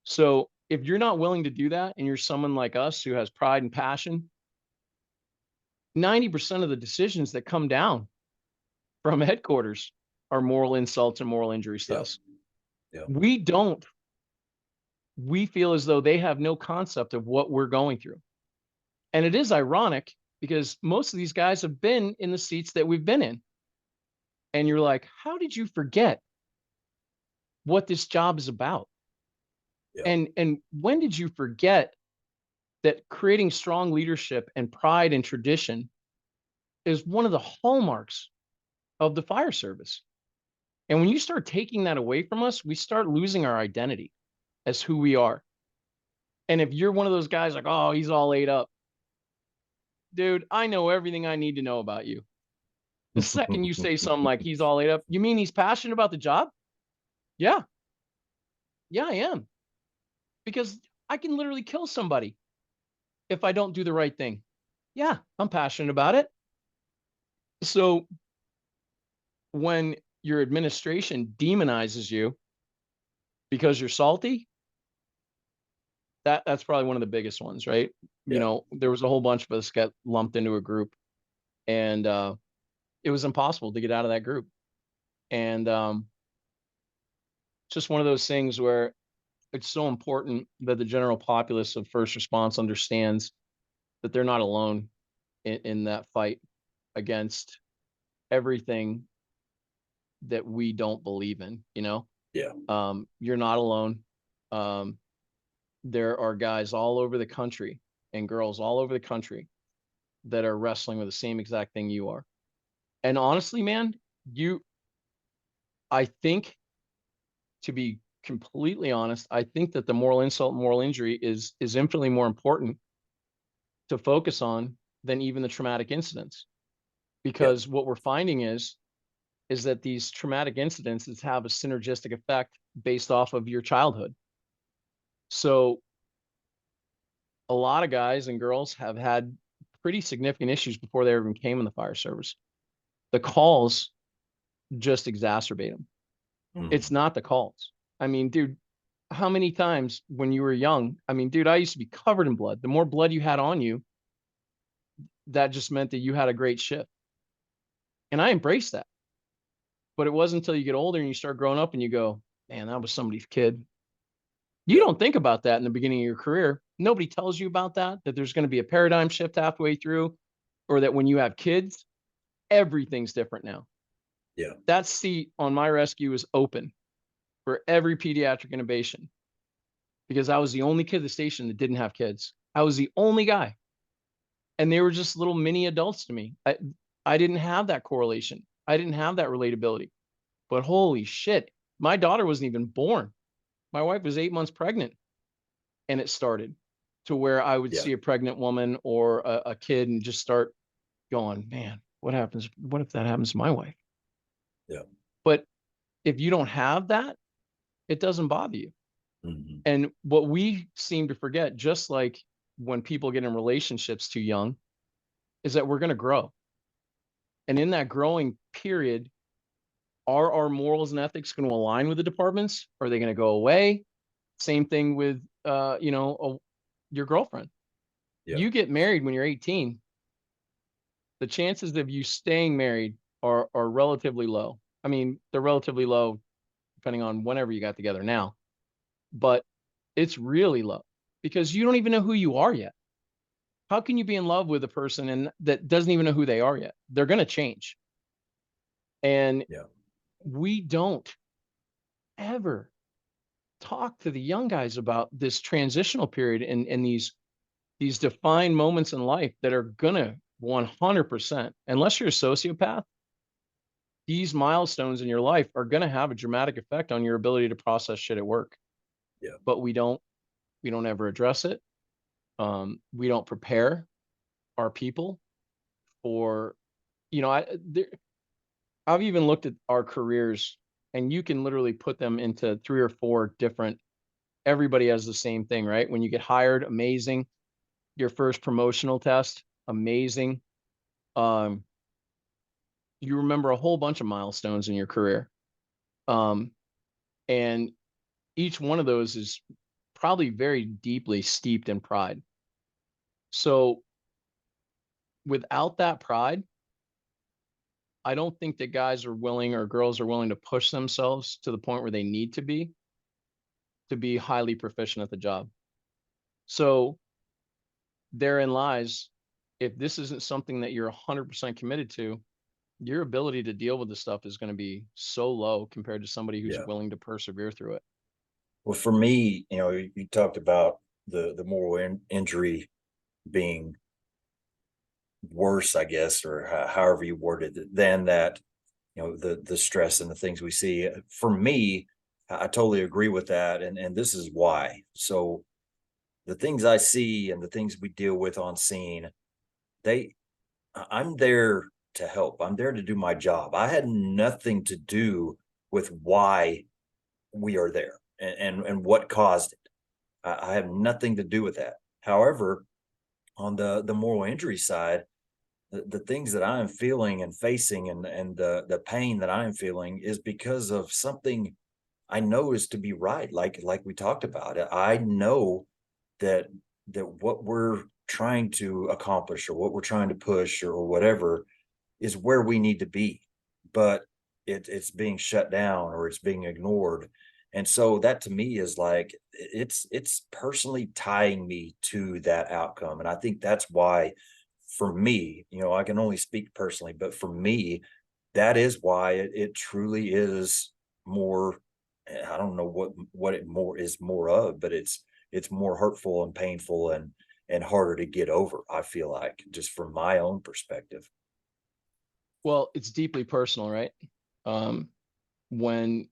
So if you're not willing to do that and you're someone like us who has pride and passion, 90% of the decisions that come down from headquarters are moral insults and moral injury Yeah. stuff. Yeah. We feel as though they have no concept of what we're going through. And it is ironic because most of these guys have been in the seats that we've been in. And you're like, how did you forget what this job is about? Yeah. And when did you forget that creating strong leadership and pride and tradition is one of the hallmarks of the fire service? And when you start taking that away from us, we start losing our identity as who we are. And if you're one of those guys like, oh, he's all ate up, dude, I know everything I need to know about you. The second you say something like he's all ate up, you mean he's passionate about the job? Yeah. Yeah, I am. Because I can literally kill somebody if I don't do the right thing. Yeah, I'm passionate about it. So when your administration demonizes you because you're salty, that's probably one of the biggest ones, right? You Yeah. know, there was a whole bunch of us got lumped into a group, and it was impossible to get out of that group. And just one of those things where it's so important that the general populace of first response understands that they're not alone in that fight against everything that we don't believe in, you know? Yeah. You're not alone. Um, there are guys all over the country and girls all over the country that are wrestling with the same exact thing you are. And honestly, man, you, I think, to be completely honest, I think that the moral insult and moral injury is infinitely more important to focus on than even the traumatic incidents. Yeah. Because what we're finding is that these traumatic incidences have a synergistic effect based off of your childhood. So a lot of guys and girls have had pretty significant issues before they even came in the fire service. The calls just exacerbate them. It's Mhm. not the calls. I mean, dude, how many times when you were young? I mean, dude, I used to be covered in blood. The more blood you had on you, that just meant that you had a great shift. And I embraced that. But it wasn't until you get older and you start growing up and you go, man, that was somebody's kid. You Yeah. don't think about that in the beginning of your career. Nobody tells you about that, that there's going to be a paradigm shift halfway through, or that when you have kids, everything's different now. Yeah. That seat on my rescue is open for every pediatric intubation because I was the only kid at the station that didn't have kids. I was the only guy. And they were just little mini adults to me. I didn't have that correlation. I didn't have that relatability. But holy shit, my daughter wasn't even born. My wife was 8 months pregnant, and it started to where I would Yeah. see a pregnant woman or a kid and just start going, man, what happens? What if that happens to my wife? Yeah. But if you don't have that, it doesn't bother you. Mhm. And what we seem to forget, just like when people get in relationships too young, is that we're going to grow. And in that growing period, are our morals and ethics going to align with the departments? Are they going to go away? Same thing with, your girlfriend. Yeah. You get married when you're 18. The chances of you staying married are relatively low. I mean, they're relatively low depending on whenever you got together now, but it's really low because you don't even know who you are yet. How can you be in love with a person and that doesn't even know who they are yet? They're going to change. And Yeah. we don't ever talk to the young guys about this transitional period and these defined moments in life that are gonna 100%, unless you're a sociopath, these milestones in your life are gonna have a dramatic effect on your ability to process shit at work. Yeah. But we don't ever address it. We don't prepare our people for, you know, I've even looked at our careers, and you can literally put them into three or four different. Everybody has the same thing, right? When you get hired, amazing. Your first promotional test, amazing. Um, you remember a whole bunch of milestones in your career. Um, and each one of those is probably very deeply steeped in pride. So without that pride, I don't think that guys are willing or girls are willing to push themselves to the point where they need to be highly proficient at the job. So therein lies, if this isn't something that you're 100% committed to, your ability to deal with this stuff is going to be so low compared to somebody who's Yeah. willing to persevere through it. Well, for me, you talked about the moral injury being worse, I guess, or however you worded it, than that, the stress and the things we see. For me, I totally agree with that, and this is why. So the things I see and the things we deal with on scene, they I'm there to help. I'm there to do my job. I had nothing to do with why we are there, and what caused it. I have nothing to do with that. However, on the moral injury side, the things that I am feeling and facing, and the pain that I am feeling is because of something I know is to be right. Like we talked about, I know that what we're trying to accomplish, or what we're trying to push, or whatever, is where we need to be, but it's being shut down, or it's being ignored. And so that to me is like, it's personally tying me to that outcome. And I think that's why, for me, I can only speak personally, but for me, that is why it truly is more. I don't know what it more is more of, but it's more hurtful and painful, and harder to get over, I feel like, just from my own perspective. Well, it's deeply personal, right? Um, when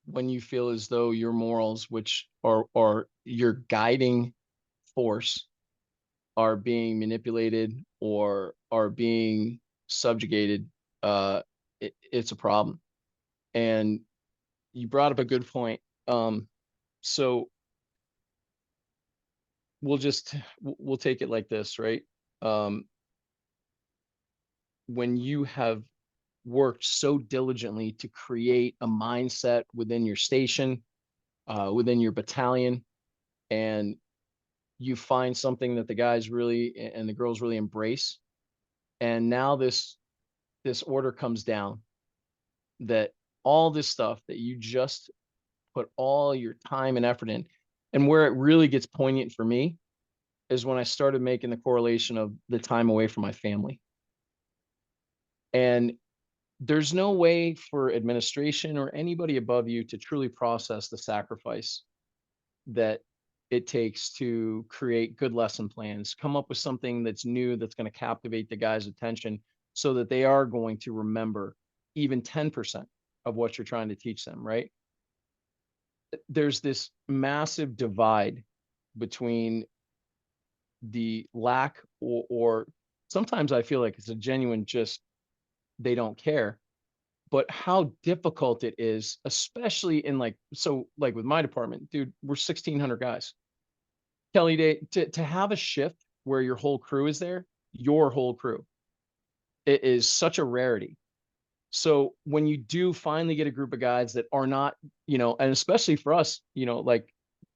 you feel as though your morals, which are your guiding force, are being manipulated or are being subjugated, it's a problem. And you brought up a good point. So we'll take it like this, right? Um, when you have worked so diligently to create a mindset within your station, within your battalion, and you find something that the guys really and the girls really embrace, and now this order comes down, that all this stuff that you just put all your time and effort in, and where it really gets poignant for me is when I started making the correlation of the time away from my family. And there's no way for administration or anybody above you to truly process the sacrifice that it takes to create good lesson plans, come up with something that's new, that's going to captivate the guys' attention so that they are going to remember even 10% of what you're trying to teach them, right? There's this massive divide between the lack, or sometimes I feel like it's a genuine just they don't care, but how difficult it is, especially in like with my department, dude, we're 1,600 guys. Kelly Day, to have a shift where your whole crew is there, your whole crew, it is such a rarity. So when you do finally get a group of guys that are not, and especially for us, like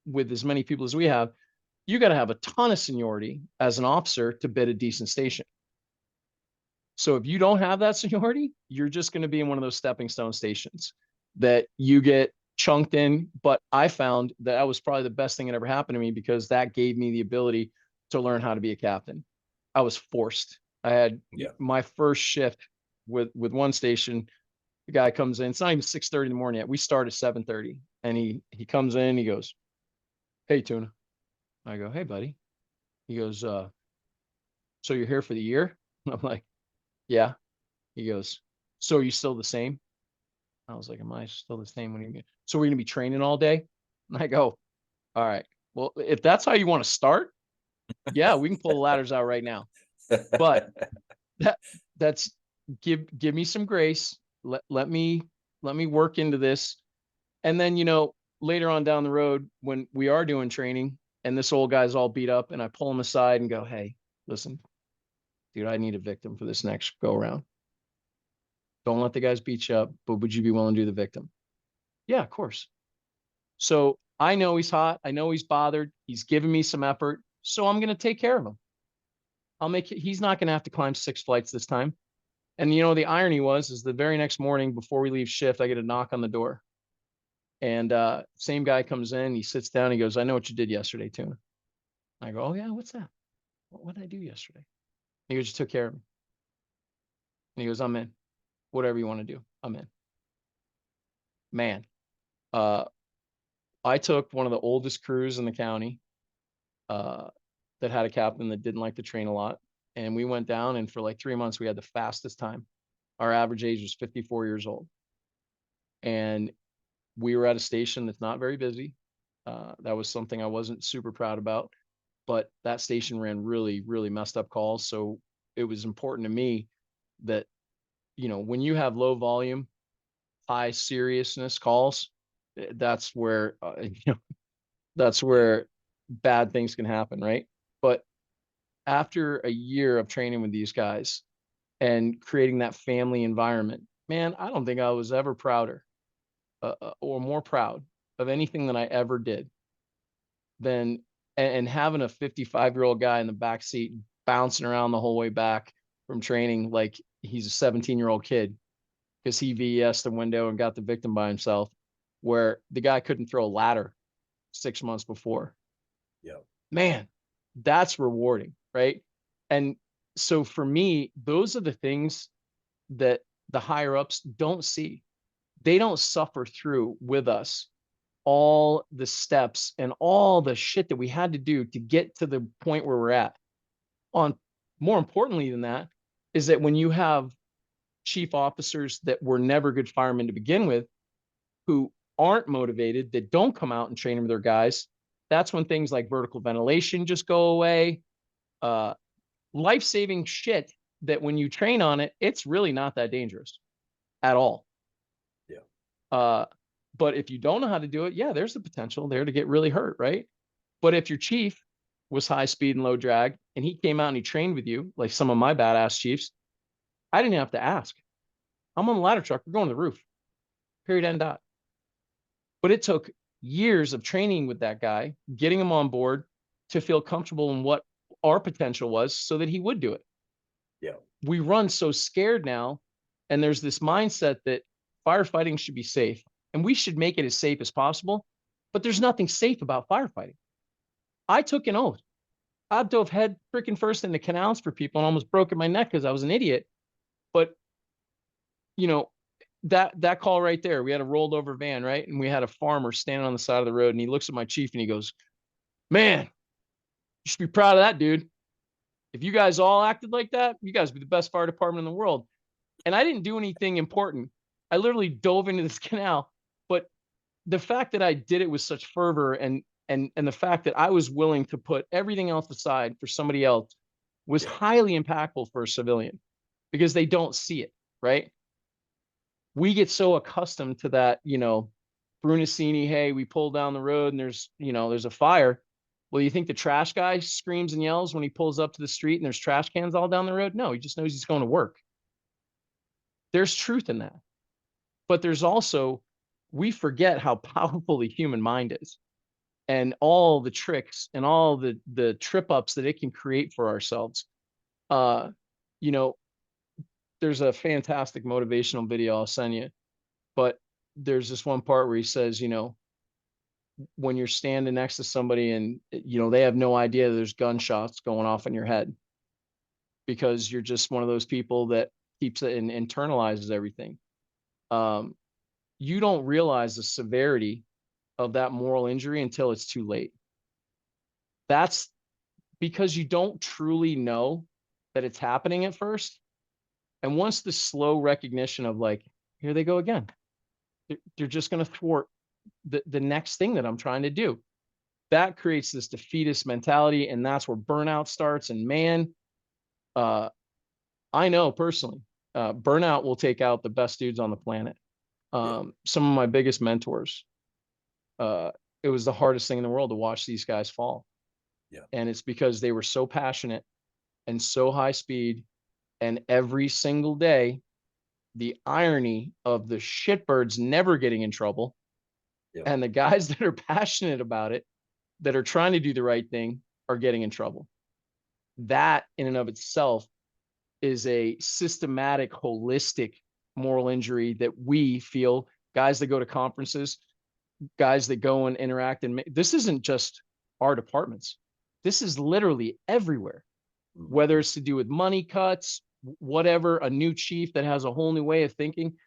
with as many people as we have, you got to have a ton of seniority as an officer to bid a decent station. So if you don't have that seniority, you're just going to be in one of those stepping stone stations that you get chunked in. But I found that was probably the best thing that ever happened to me, because that gave me the ability to learn how to be a captain. I was forced. I had Yeah. my first shift with one station. The guy comes in. It's not even 6:30 in the morning yet. We start at 7:30, and he comes in. He goes, "Hey, Tuna." I go, "Hey, buddy." He goes, "So you're here for the year?" I'm like, "Yeah." He goes, "So are you still the same?" I was like, "Am I still the same? When you so we're gonna be training all day?" And I go, "All right. Well, if that's how you want to start, yeah, we can pull the ladders out right now. But that that's give me some grace. Let me work into this. And then, later on down the road, when we are doing training and this old guy's all beat up, and I pull him aside and go, "Hey, listen, dude, I need a victim for this next go around. Don't let the guys beat you up, but would you be willing to do the victim?" "Yeah, of course." So I know he's hot. I know he's bothered. He's giving me some effort. So I'm going to take care of him. He's not going to have to climb 6 flights this time. And the irony is the very next morning before we leave shift, I get a knock on the door. And same guy comes in, he sits down, he goes, "I know what you did yesterday, Tuna." I go, "Oh yeah, what's that? What did I do yesterday?" He goes, "You took care of me." And he goes, "I'm in. Whatever you want to do, I'm in." Man, uh, I took one of the oldest crews in the county, uh, that had a captain that didn't like to train a lot. And we went down, and for like 3 months, we had the fastest time. Our average age was 54 years old. And we were at a station that's not very busy. That was something I wasn't super proud about, but that station ran really, really messed up calls. So it was important to me that, when you have low volume, high seriousness calls, that's where, that's Yeah. where bad things can happen, right? But after a year of training with these guys and creating that family environment, man, I don't think I was ever prouder, or more proud of anything that I ever did than, and having a 55-year-old guy in the back seat bouncing around the whole way back from training like he's a 17-year-old kid because he VES the window and got the victim by himself, where the guy couldn't throw a ladder 6 months before. Yeah. Man, that's rewarding, right? And so for me, those are the things that the higher ups don't see. They don't suffer through with us all the steps and all the shit that we had to do to get to the point where we're at. On more importantly than that is that when you have chief officers that were never good firemen to begin with, who aren't motivated, that don't come out and train with their guys, that's when things like vertical ventilation just go away. Uh, Life-saving shit that when you train on it, it's really not that dangerous at all. Yeah. Uh, but if you don't know how to do it, yeah, there's the potential there to get really hurt, right? But if your chief was high speed and low drag and he came out and he trained with you, like some of my badass chiefs, I didn't have to ask. I'm on the ladder truck. We're going to the roof. Period. End dot. But it took years of training with that guy, getting him on board to feel comfortable in what our potential was so that he would do it. Yeah. We run so scared now, and there's this mindset that firefighting should be safe, and we should make it as safe as possible. But there's nothing safe about firefighting. I took an oath. I dove head freaking first into canals for people and almost broken my neck because I was an idiot. But you know, that call right there, we had a rolled over van, right? And we had a farmer standing on the side of the road, and he looks at my chief and he goes, "Man, you should be proud of that dude. If you guys all acted like that, you guys would be the best fire department in the world." And I didn't do anything important. I literally dove into this canal. But the fact that I did it with such fervor, and the fact that I was willing to put everything else aside for somebody else was Yeah. highly impactful for a civilian because they don't see it, right? We get so accustomed to that, Brunacini, hey, we pull down the road and there's a fire. Well, you think the trash guy screams and yells when he pulls up to the street and there's trash cans all down the road? No, he just knows he's going to work. There's truth in that. But there's also, we forget how powerful the human mind is and all the tricks and all the trip ups that it can create for ourselves. Uh, you know, there's a fantastic motivational video I'll send you, but there's this one part where he says, when you're standing next to somebody and they have no idea there's gunshots going off in your head because you're just one of those people that keeps it and internalizes everything. Um, you don't realize the severity of that moral injury until it's too late. That's because you don't truly know that it's happening at first. And once the slow recognition of like, here they go again, they're just going to thwart the next thing that I'm trying to do. That creates this defeatist mentality. And that's where burnout starts. And man, uh, I know personally, burnout will take out the best dudes on the planet. Yeah. Some of my biggest mentors, uh, it was the hardest thing in the world to watch these guys fall. Yeah. And it's because they were so passionate and so high speed. And every single day, the irony of the shitbirds never getting in trouble Yeah. and the guys that are passionate about it, that are trying to do the right thing, are getting in trouble. That in and of itself is a systematic, holistic moral injury that we feel, guys that go to conferences, guys that go and interact. And this isn't just our departments. This is literally everywhere, whether Mhm. it's to do with money cuts, whatever, a new chief that has a whole new way of thinking.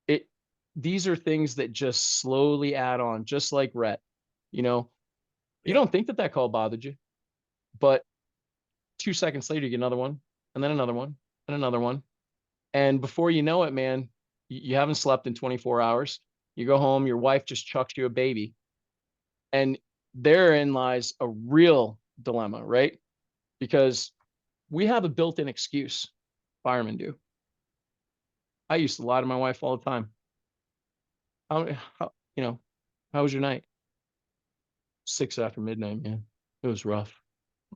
It, these are things that just slowly add on, just like Rhett. You know, you Yeah. don't think that call bothered you, but 2 seconds later, you get another one, and then another one, and another one. And before you know it, man, you haven't slept in 24 hours. You go home, your wife just chucks you a baby. And therein lies a real dilemma, right? Because we have a built in excuse, firemen do. I used to lie to my wife all the time. how was your night? 6 after midnight, man. It was rough.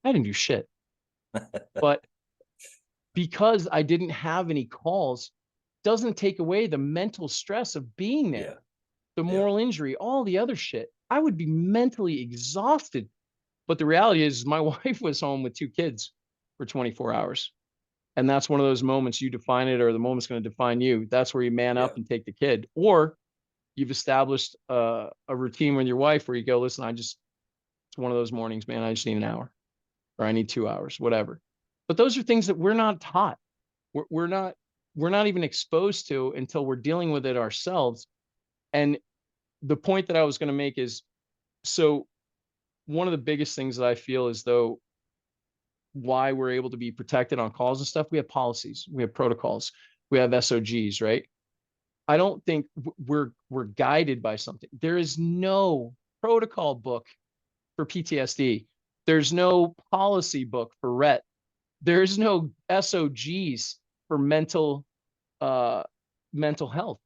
I didn't do shit. But because I didn't have any calls, doesn't take away the mental stress of being there, Yeah. the Yeah. moral injury, all the other shit. I would be mentally exhausted. But the reality is, my wife was home with 2 kids for 24 hours. And that's one of those moments you define it, or the moment's going to define you. That's where you man Yeah. up and take the kid. Or you've established a routine with your wife where you go, listen, it's one of those mornings, man. I just need an hour, or I need 2 hours, whatever. But those are things that we're not taught. We're not even exposed to until we're dealing with it ourselves. And the point that I was going to make is, so one of the biggest things that I feel as though why we're able to be protected on calls and stuff, we have policies, we have protocols, we have SOGs, right? I don't think we're guided by something. There is no protocol book for PTSD. There's no policy book for RET. There's no SOGs for uh mental health.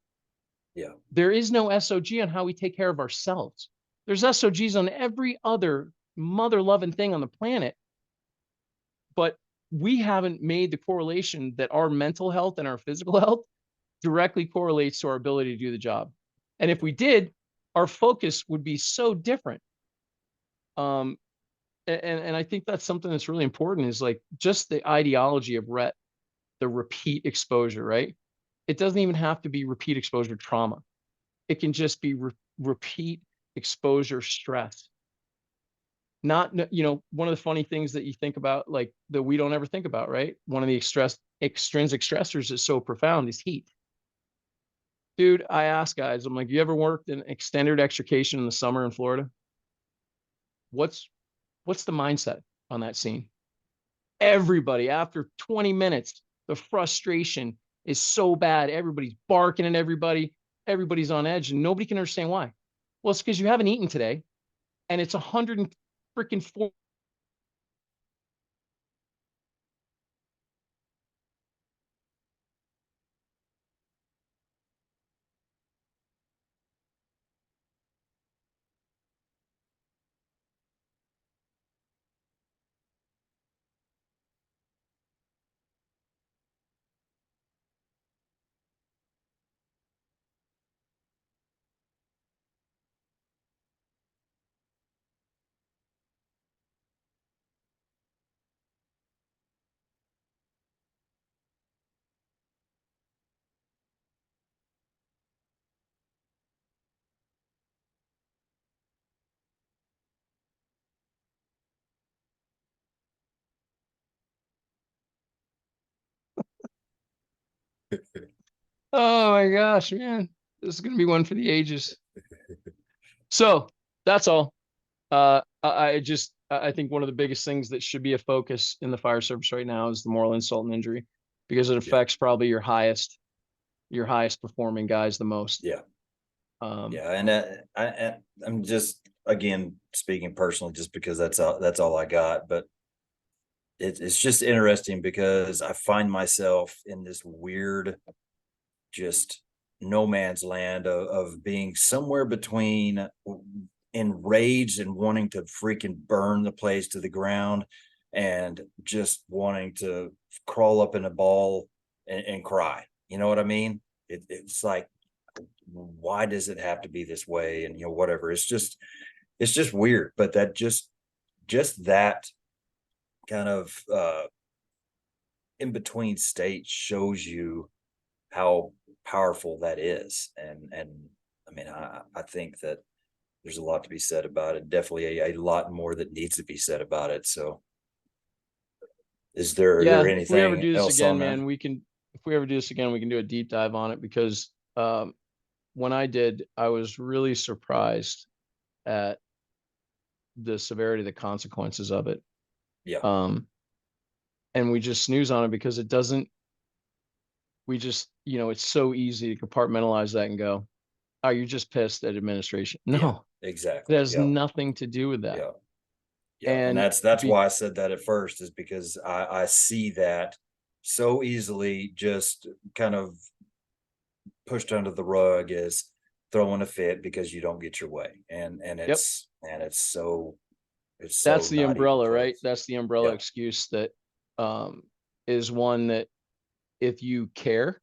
Yeah. There is no SOG on how we take care of ourselves. There's SOGs on every other mother loving thing on the planet, but we haven't made the correlation that our mental health and our physical health directly correlates to our ability to do the job. And if we did, our focus would be so different. Um, and I think that's something that's really important, is like just the ideology of RET, the repeat exposure, right? It doesn't even have to be repeat exposure trauma. It can just be repeat exposure stress. Not, one of the funny things that you think about, like that we don't ever think about, right? One of the extrinsic stressors is so profound is heat. Dude, I ask guys, I'm like, you ever worked in extended extrication in the summer in Florida? What's what's the mindset on that scene? Everybody, after 20 minutes, the frustration is so bad. Everybody's barking at everybody. Everybody's on edge, and nobody can understand why. Well, it's because you haven't eaten today, and it's 100 and freaking 4. Oh my gosh, man. This is gonna be one for the ages. So that's all. I think one of the biggest things that should be a focus in the fire service right now is the moral insult and injury, because it Yeah. affects probably your highest performing guys the most. Yeah. Um, Yeah. And I'm just, again, speaking personally, just because that's all I got. But it's just interesting because I find myself in this weird, just no man's land of being somewhere between enraged and wanting to freaking burn the place to the ground, and just wanting to crawl up in a ball and cry. You know what I mean? It's like, why does it have to be this way? And whatever. It's just weird. But that just that kind of in between state shows you how powerful that is. And I mean, I think that there's a lot to be said about it. Definitely a lot more that needs to be said about it. So is there yeah, if we ever anything do this else again, on that? man, if we ever do this again, we can do a deep dive on it, because when I did, I was really surprised at the severity of the consequences of it. Yeah. Um, and we just snooze on it because it doesn't, we just, it's so easy to compartmentalize that and go, oh, you're just pissed at administration. Yeah, No, it exactly. has Yeah. nothing to do with that. Yeah. Yeah. And And that's be, why I said that at first, is because I see that so easily just kind of pushed under the rug as throwing a fit because you don't get your way. And Yep. it's so That's the not even umbrella, right? close. That's the umbrella Yeah. excuse that um, is one that if you care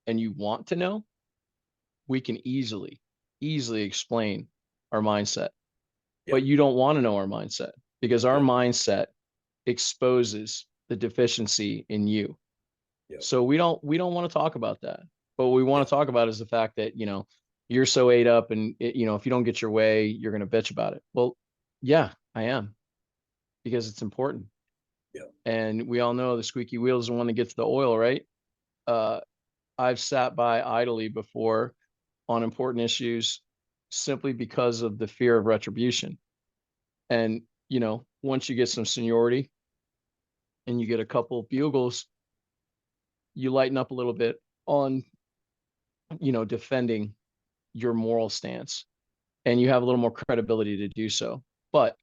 and you want to know, we can easily explain our mindset. Yeah. But you don't want to know our mindset because our Yeah. mindset exposes the deficiency in you. Yeah. So we don't want to talk about that. But what we want Yeah. to talk about is the fact that, you're so ate up and if you don't get your way, you're going to bitch about it. Well, yeah, I am, because it's important. Yeah. And we all know the squeaky wheel is the one that gets the oil, right? Uh, I've sat by idly before on important issues simply because of the fear of retribution. And, once you get some seniority and you get a couple of bugles, you lighten up a little bit on, defending your moral stance, and you have a little more credibility to do so. But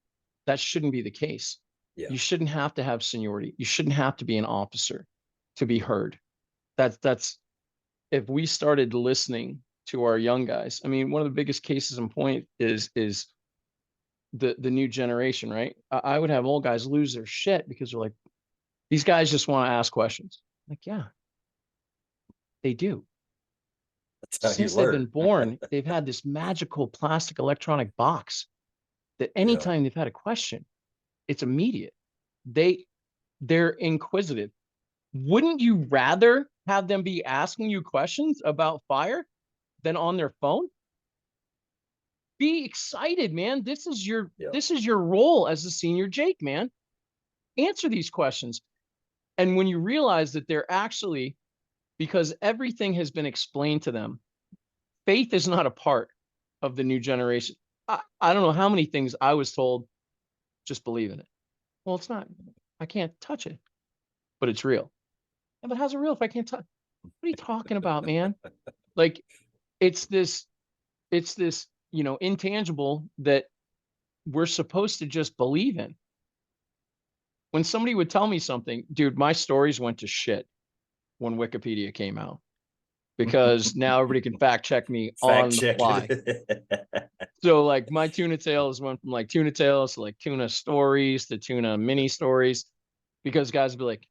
that shouldn't be the case. Yeah. You shouldn't have to have seniority. You shouldn't have to be an officer to be heard. That's if we started listening to our young guys. I mean, one of the biggest cases in point is the new generation, right? I would have old guys lose their shit because they're like, these guys just want to ask questions. Like, yeah, they do. That's how you Since they've been learn. born, they've had this magical plastic electronic box that Yeah. anytime they've had a question, it's immediate. They they're inquisitive. Wouldn't you rather have them be asking you questions about fire than on their phone? Be excited, man. This is your Yeah. this is your role as a senior Jake, man. Answer these questions. And when you realize that they're actually, because everything has been explained to them, faith is not a part of the new generation. I don't know how many things I was told, just believe in it. Well, it's not. I can't touch it, but it's real. Yeah, but how's it real if I can't touch? What are you talking about, man? Like, it's this, intangible that we're supposed to just believe in. When somebody would tell me something, dude, my stories went to shit when Wikipedia came out because now everybody can fact check me Fact on the check fly. it. So like my tuna tales went from like tuna tales to like tuna stories to tuna mini stories because guys would be like,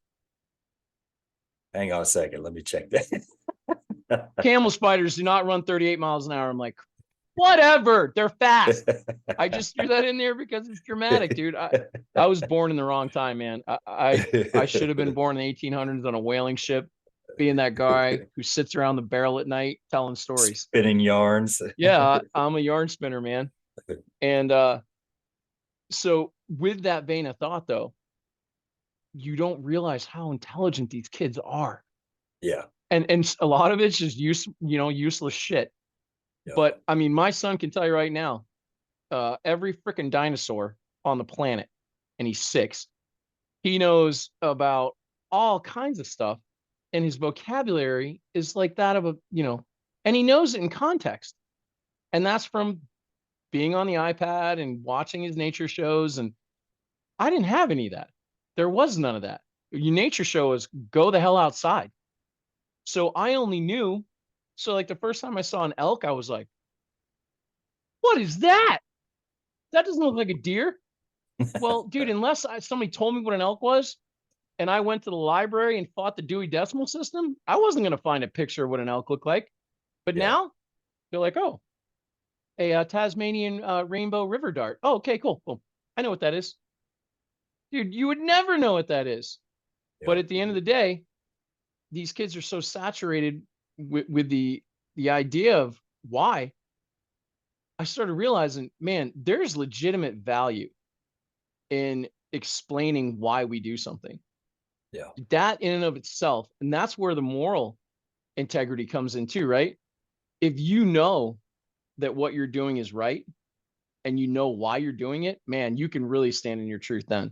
Hang on a second. Let me check that. camel spiders do not run 38 miles an hour. I'm like, whatever, they're fast. I just threw that in there because it's dramatic, dude. I was born in the wrong time, man. I should have been born in the 1800s on a whaling ship, being that guy who sits around the barrel at night telling stories. Spinning yarns. Yeah, I'm a yarn spinner, man. And so with that vein of thought, though, you don't realize how intelligent these kids are. Yeah. And a lot of it's just useless shit. Yeah. But I mean, my son can tell you right now, every freaking dinosaur on the planet, and he's 6. He knows about all kinds of stuff, and his vocabulary is like that of and he knows it in context. And that's from being on the iPad and watching his nature shows. And I didn't have any of that. There was none of that. Your nature show is go the hell outside. So I only knew. So like the first time I saw an elk, I was like, what is that? That doesn't look like a deer. Well, dude, unless somebody told me what an elk was and I went to the library and fought the Dewey Decimal System, I wasn't going to find a picture of what an elk looked like. But Yeah. now they're like, oh, a Tasmanian rainbow river dart. Oh, okay, cool. Cool. I know what that is. Dude, you would never know what that is. Yeah. But at the end of the day, these kids are so saturated with the idea of why. I started realizing, man, there's legitimate value in explaining why we do something. Yeah. That in and of itself, and that's where the moral integrity comes in too, right? If you know that what you're doing is right and you know why you're doing it, man, you can really stand in your truth then.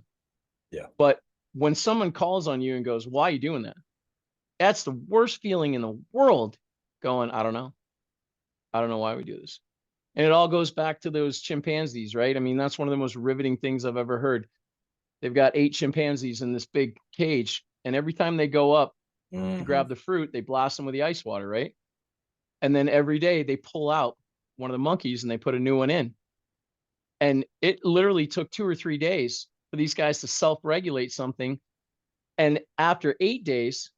Yeah. But when someone calls on you and goes, why are you doing that? That's the worst feeling in the world. Going, I don't know. I don't know why we do this. And it all goes back to those chimpanzees, right? I mean, that's one of the most riveting things I've ever heard. They've got 8 chimpanzees in this big cage, and every time they go up to Mm-hmm. grab the fruit, they blast them with the ice water, right? And then every day they pull out one of the monkeys and they put a new one in. And it literally took 2 or 3 days for these guys to self-regulate something. And after 8 days,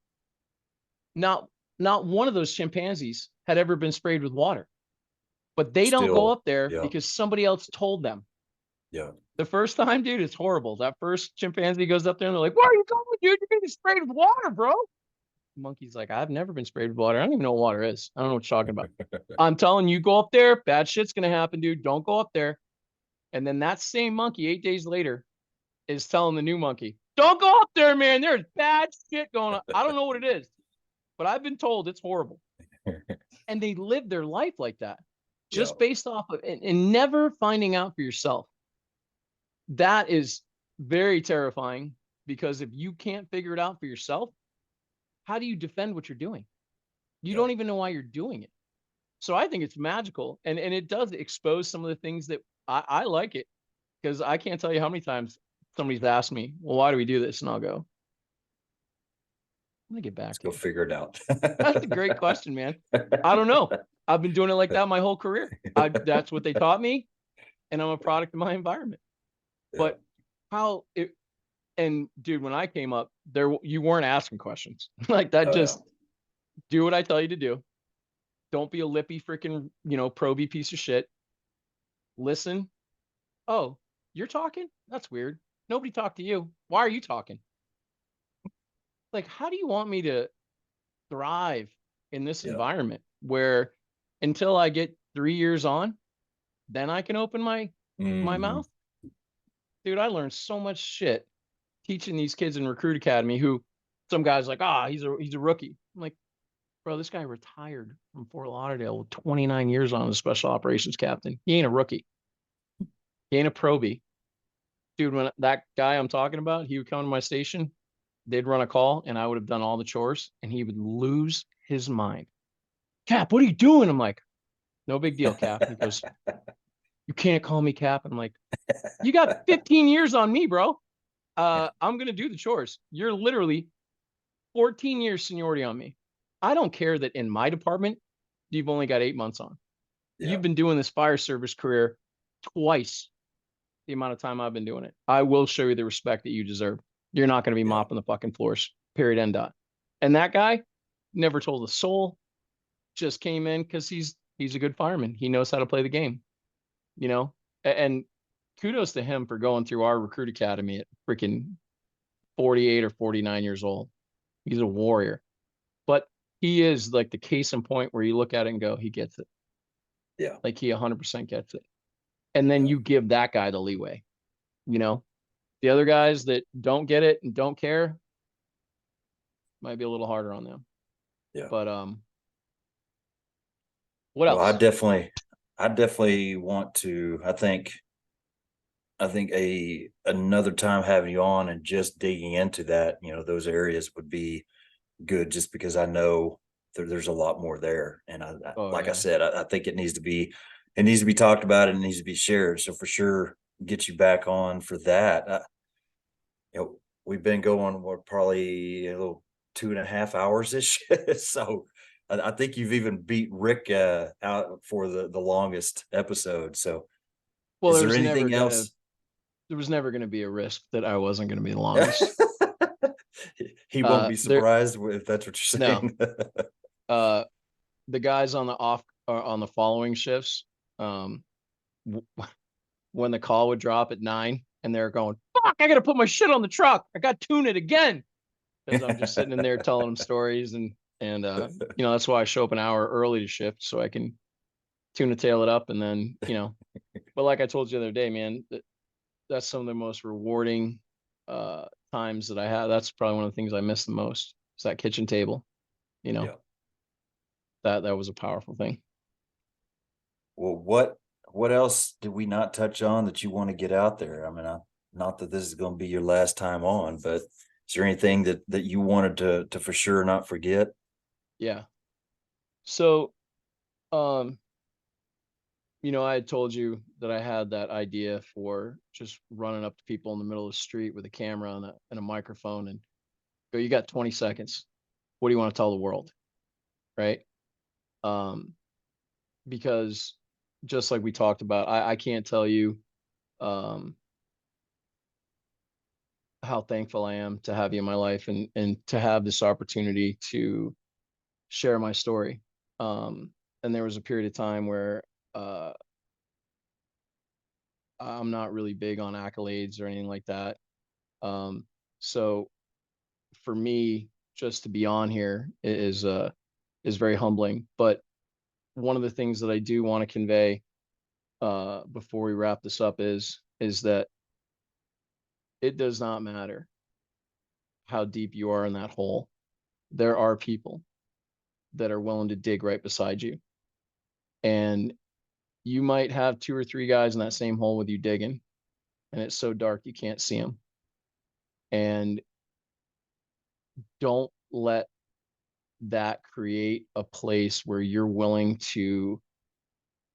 not not one of those chimpanzees had ever been sprayed with water. But they don't go Still, up there yeah, because somebody else told them. yeah. The first time, dude, it's horrible. That first chimpanzee goes up there and they're like, "Where are you going, dude? You're gonna get sprayed with water, bro." The monkey's like, "I've never been sprayed with water. I don't even know what water is. I don't know what you're talking about. I'm telling you, go up there, bad shit's gonna happen, dude. Don't go up there." And then that same monkey, 8 days later, is telling the new monkey, "Don't go up there, man. There's bad shit going on. I don't know what it is, but I've been told it's horrible." And they live their life like that, Yeah, just based off of and never finding out for yourself. That is very terrifying because if you can't figure it out for yourself, how do you defend what you're doing? You yeah, don't even know why you're doing it. So I think it's magical, and it does expose some of the things that I like it, because I can't tell you how many times somebody's asked me, "Well, why do we do this?" And I'll go, "I'm gonna get let's back to go you." figure it out. That's a great question, man. I don't know. I've been doing it like that my whole career. That's what they taught me, and I'm a product of my environment. Yeah. But how it and dude, when I came up, there you weren't asking questions like that. Oh yeah. Just do what I tell you to do. Don't be a lippy freaking proby piece of shit. Listen. Oh, you're talking? That's weird. Nobody talked to you. Why are you talking? Like, how do you want me to thrive in this Yeah. environment where until I get 3 years on, then I can open my Hmm. mouth? Dude, I learned so much shit teaching these kids in Recruit Academy who some guys like, he's a rookie. I'm like, bro, this guy retired from Fort Lauderdale with 29 years on as a special operations captain. He ain't a rookie. He ain't a probie. Dude, when that guy I'm talking about, he would come to my station, they'd run a call, and I would have done all the chores, and he would lose his mind. "Cap, what are you doing?" I'm like, "No big deal, Cap." He goes, "You can't call me Cap." I'm like, "You got 15 years on me, bro. I'm gonna do the chores. You're literally 14 years seniority on me. I don't care that in my department, you've only got 8 months on. Yeah. You've been doing this fire service career twice the amount of time I've been doing it. I will show you the respect that you deserve. You're not going to be Yeah. mopping the fucking floors, period, end dot." And that guy never told a soul, just came in because he's a good fireman. He knows how to play the game, you know? And kudos to him for going through our recruit academy at freaking 48 or 49 years old. He's a warrior. But he is like the case in point where you look at it and go, he gets it. Yeah. Like he 100% gets it. And then Yeah. you give that guy the leeway, you know? The other guys that don't get it and don't care might be a little harder on them. Yeah. But what Well, else? I definitely want to. I think another time having you on and just digging into that, those areas would be good, just because I know there's a lot more there, and Oh like I yeah. said, I think it needs to be talked about, and it needs to be shared. So for sure, get you back on for that. We've been going what, probably a little 2.5 hours ish. So I think you've even beat Rick out for the longest episode. So Well, is there anything else? there was never gonna be a risk that I wasn't gonna be the longest. He won't be There surprised if that's what you're no. saying. Uh the guys on the on the following shifts, um w- when the call would drop at 9 and they're going, "Fuck, I gotta put my shit on the truck. I got tuned it again." Because I'm just sitting in there telling them stories and that's why I show up an hour early to shift so I can tuna tail it up and then, but like I told you the other day, man, that's some of the most rewarding times that I have. That's probably one of the things I miss the most. Is that kitchen table, you know. Yeah. That was a powerful thing. Well, what else did we not touch on that you want to get out there? I mean, not that this is going to be your last time on, but is there anything that you wanted to for sure not forget? Yeah. So um I had told you that I had that idea for just running up to people in the middle of the street with a camera and a microphone and go, "You got 20 seconds. What do you want to tell the world?" Right? Um, because just like we talked about, I can't tell you um, how thankful I am to have you in my life and to have this opportunity to share my story. Um, and there was a period of time where uh, I'm not really big on accolades or anything like that. Um, so for me, just to be on here is very humbling. But one of the things that I do want to convey before we wrap this up is that it does not matter how deep you are in that hole. There are people that are willing to dig right beside you, and you might have two or three guys in that same hole with you digging, and it's so dark you can't see them. And don't let that create a place where you're willing to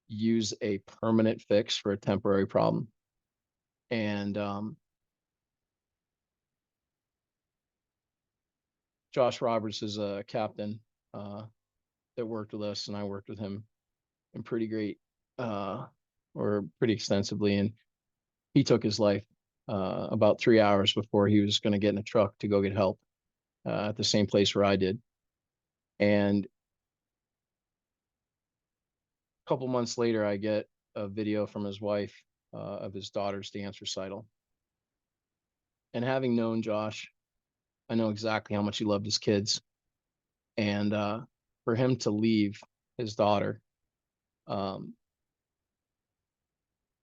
use a permanent fix for a temporary problem. And Josh Roberts is a captain uh, that worked with us, and I worked with him in pretty great uh, or pretty extensively. And he took his life about 3 hours before he was going to get in a truck to go get help at the same place where I did. And a couple months later, I get a video from his wife of his daughter's dance recital. And having known Josh, I know exactly how much he loved his kids. And for him to leave his daughter, um,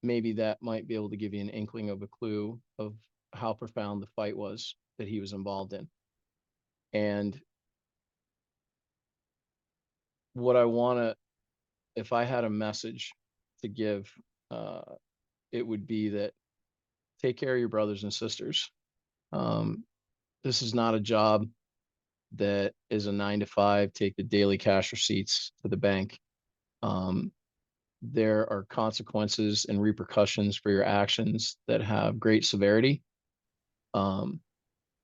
maybe that might be able to give you an inkling of a clue of how profound the fight was that he was involved in. And what I want to, if I had a message to give, uh, it would be that take care of your brothers and sisters. Um, this is not a job that is a 9 to 5, take the daily cash receipts to the bank. Um, there are consequences and repercussions for your actions that have great severity. Um,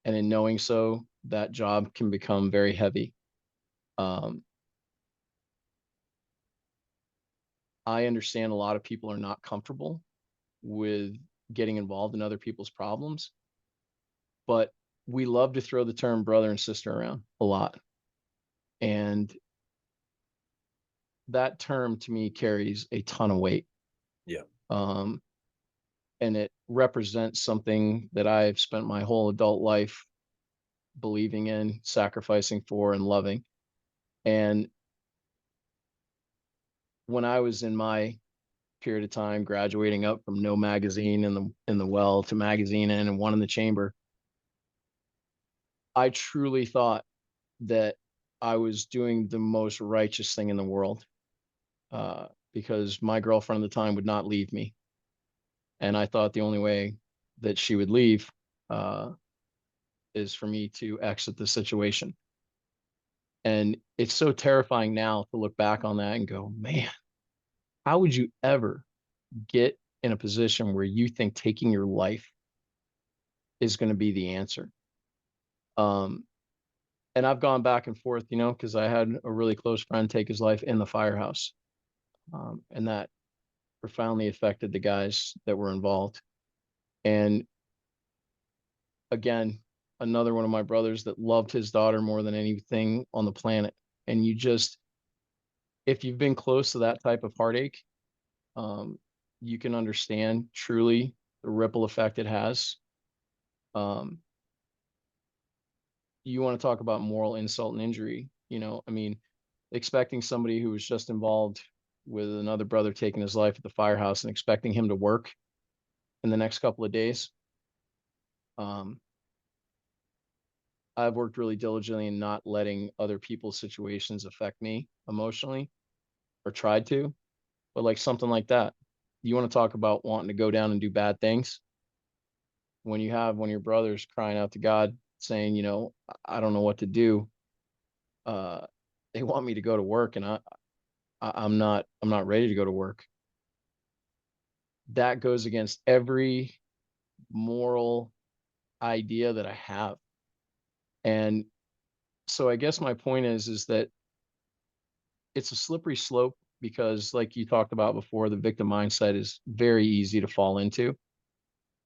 and in knowing so, that job can become very heavy. Um, I understand a lot of people are not comfortable with getting involved in other people's problems, but we love to throw the term brother and sister around a lot. And that term to me carries a ton of weight. Yeah. Um, and it represents something that I've spent my whole adult life believing in, sacrificing for, and loving. And when I was in my period of time graduating up from no magazine in the well to magazine in and one in the chamber, I truly thought that I was doing the most righteous thing in the world because my girlfriend at the time would not leave me. And I thought the only way that she would leave uh, is for me to exit the situation. And it's so terrifying now to look back on that and go, man, how would you ever get in a position where you think taking your life is going to be the answer? Um, and I've gone back and forth, because I had a really close friend take his life in the firehouse. And that profoundly affected the guys that were involved. And again, another one of my brothers that loved his daughter more than anything on the planet. And if you've been close to that type of heartache, um, you can understand truly the ripple effect it has. Um, you want to talk about moral insult and injury, I mean, expecting somebody who was just involved with another brother taking his life at the firehouse and expecting him to work in the next couple of days. Um, I've worked really diligently in not letting other people's situations affect me emotionally or tried to, but like something like that. You want to talk about wanting to go down and do bad things when you have one of your brothers crying out to God saying, I don't know what to do. Uh, they want me to go to work and I'm not ready to go to work. That goes against every moral idea that I have. And so I guess my point is that it's a slippery slope because like you talked about before, the victim mindset is very easy to fall into.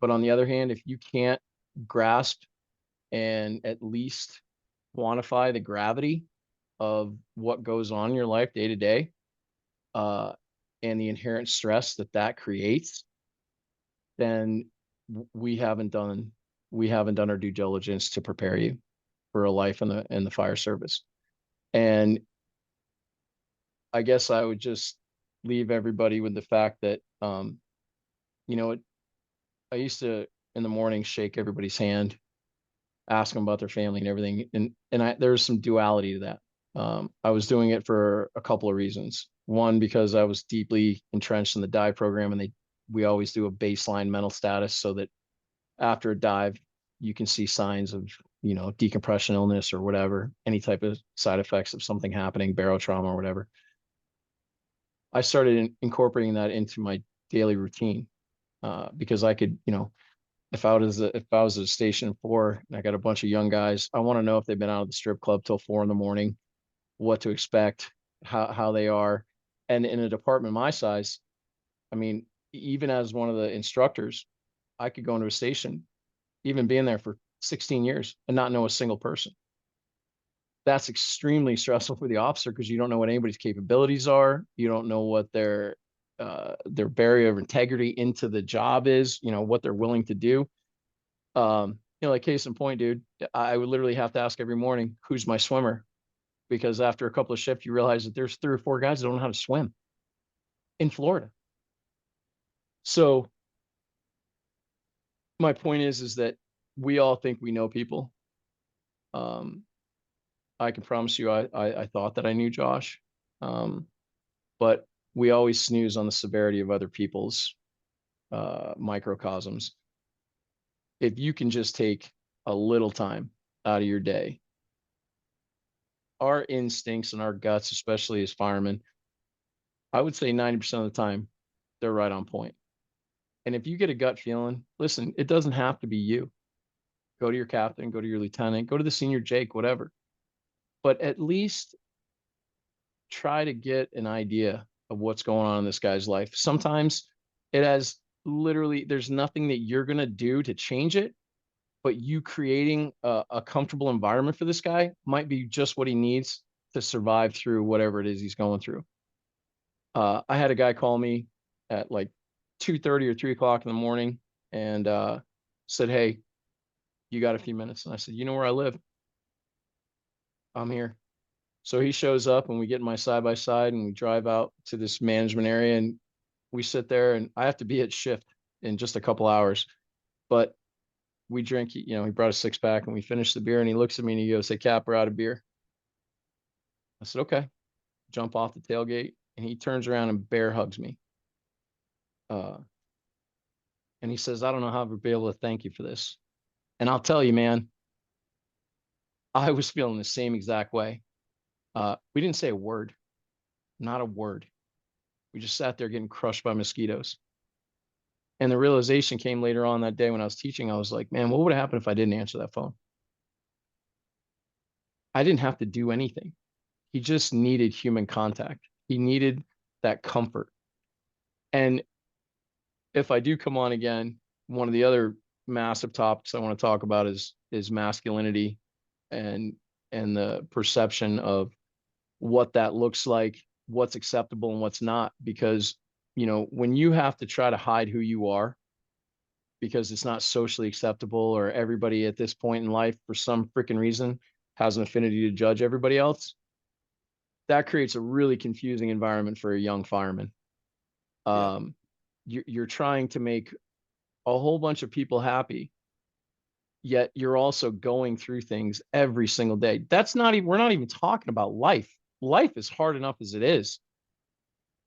But on the other hand, if you can't grasp and at least quantify the gravity of what goes on in your life day to day, uh, and the inherent stress that that creates, then we haven't done our due diligence to prepare you for a life in the fire service. And I guess I would just leave everybody with the fact that, you know, I used to in the morning shake everybody's hand, ask them about their family and everything, and there's some duality to that. I was doing it for a couple of reasons. One, because I was deeply entrenched in the dive program, and we always do a baseline mental status so that after a dive, you can see signs of, decompression illness or whatever, any type of side effects of something happening, barotrauma or whatever. I started incorporating that into my daily routine, because I could, if I was at a station 4 and I got a bunch of young guys, I want to know if they've been out of the strip club till 4 in the morning, what to expect, how they are. And in a department my size, I mean, even as one of the instructors, I could go into a station, even being there for 16 years and not know a single person. That's extremely stressful for the officer because you don't know what anybody's capabilities are. You don't know what their barrier of integrity into the job is, what they're willing to do. Like case in point, dude, I would literally have to ask every morning, who's my swimmer? Because after a couple of shifts, you realize that there's 3 or 4 guys that don't know how to swim in Florida. So my point is that we all think we know people. Um, I can promise you, I thought that I knew Josh, but we always snooze on the severity of other people's microcosms. If you can just take a little time out of your day, our instincts and our guts, especially as firemen, I would say 90% of the time, they're right on point. And if you get a gut feeling, listen, it doesn't have to be you. Go to your captain, go to your lieutenant, go to the senior Jake, whatever. But at least try to get an idea of what's going on in this guy's life. Sometimes it has literally, there's nothing that you're going to do to change it, but you creating a comfortable environment for this guy might be just what he needs to survive through whatever it is he's going through. I had a guy call me at like 2:30 or 3 o'clock in the morning and said, "Hey, you got a few minutes?" And I said, "You know where I live? I'm here." So he shows up and we get in my side by side and we drive out to this management area and we sit there, and I have to be at shift in just a couple hours, but we drink, he brought a 6 pack and we finished the beer and he looks at me and he goes, "Hey Cap, we're out of beer." I said, "Okay." Jump off the tailgate and he turns around and bear hugs me. Uh, and he says, "I don't know how to be able to thank you for this." And I'll tell you, man, I was feeling the same exact way. We didn't say a word, not a word. We just sat there getting crushed by mosquitoes. And the realization came later on that day when I was teaching. I was like, man, what would have happened if I didn't answer that phone? I didn't have to do anything. He just needed human contact. He needed that comfort. And if I do come on again, one of the other massive topics I want to talk about is masculinity and the perception of what that looks like, what's acceptable and what's not. Because, when you have to try to hide who you are because it's not socially acceptable, or everybody at this point in life, for some freaking reason, has an affinity to judge everybody else, that creates a really confusing environment for a young fireman. Yeah. You're trying to make a whole bunch of people happy, yet you're also going through things every single day. We're not even talking about life. Life is hard enough as it is.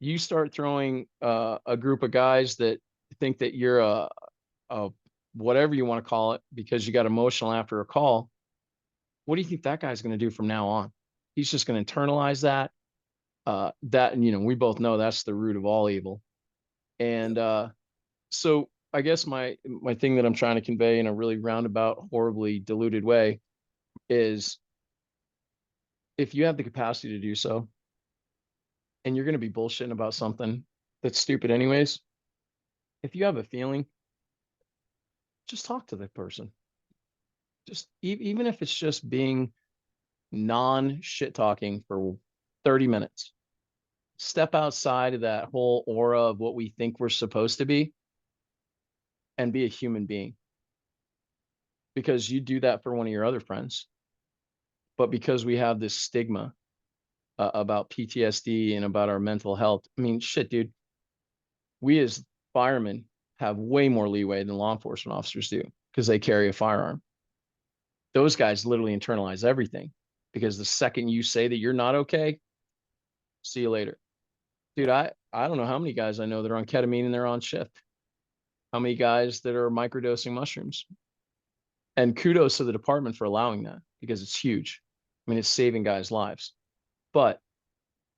You start throwing a group of guys that think that you're a whatever you want to call it because you got emotional after a call. What do you think that guy's going to do from now on? He's just going to internalize that. And we both know that's the root of all evil. And so I guess my thing that I'm trying to convey in a really roundabout, horribly diluted way is, if you have the capacity to do so, and you're going to be bullshitting about something that's stupid anyways, if you have a feeling, just talk to the person. Just even if it's just being non shit talking for 30 minutes, step outside of that whole aura of what we think we're supposed to be and be a human being, because you do that for one of your other friends. But because we have this stigma about PTSD and about our mental health, I mean, shit, dude, we as firemen have way more leeway than law enforcement officers do because they carry a firearm. Those guys literally internalize everything, because the second you say that you're not okay, see you later. Dude, I don't know how many guys I know that are on ketamine and they're on shift. How many guys that are microdosing mushrooms? And kudos to the department for allowing that, because it's huge. I mean, it's saving guys' lives. But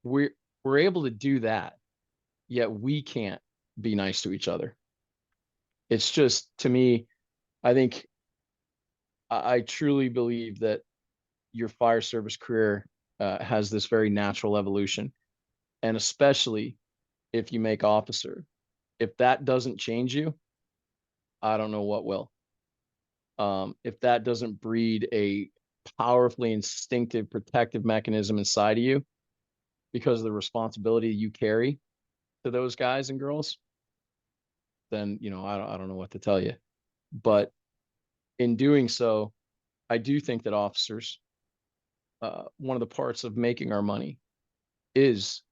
we're able to do that, yet we can't be nice to each other. It's just, to me, I think I truly believe that your fire service career has this very natural evolution, and especially if you make officer, if that doesn't change you, I don't know what will. If that doesn't breed a powerfully instinctive protective mechanism inside of you because of the responsibility you carry to those guys and girls, then I don't know what to tell you. But in doing so, I do think that officers, one of the parts of making our money is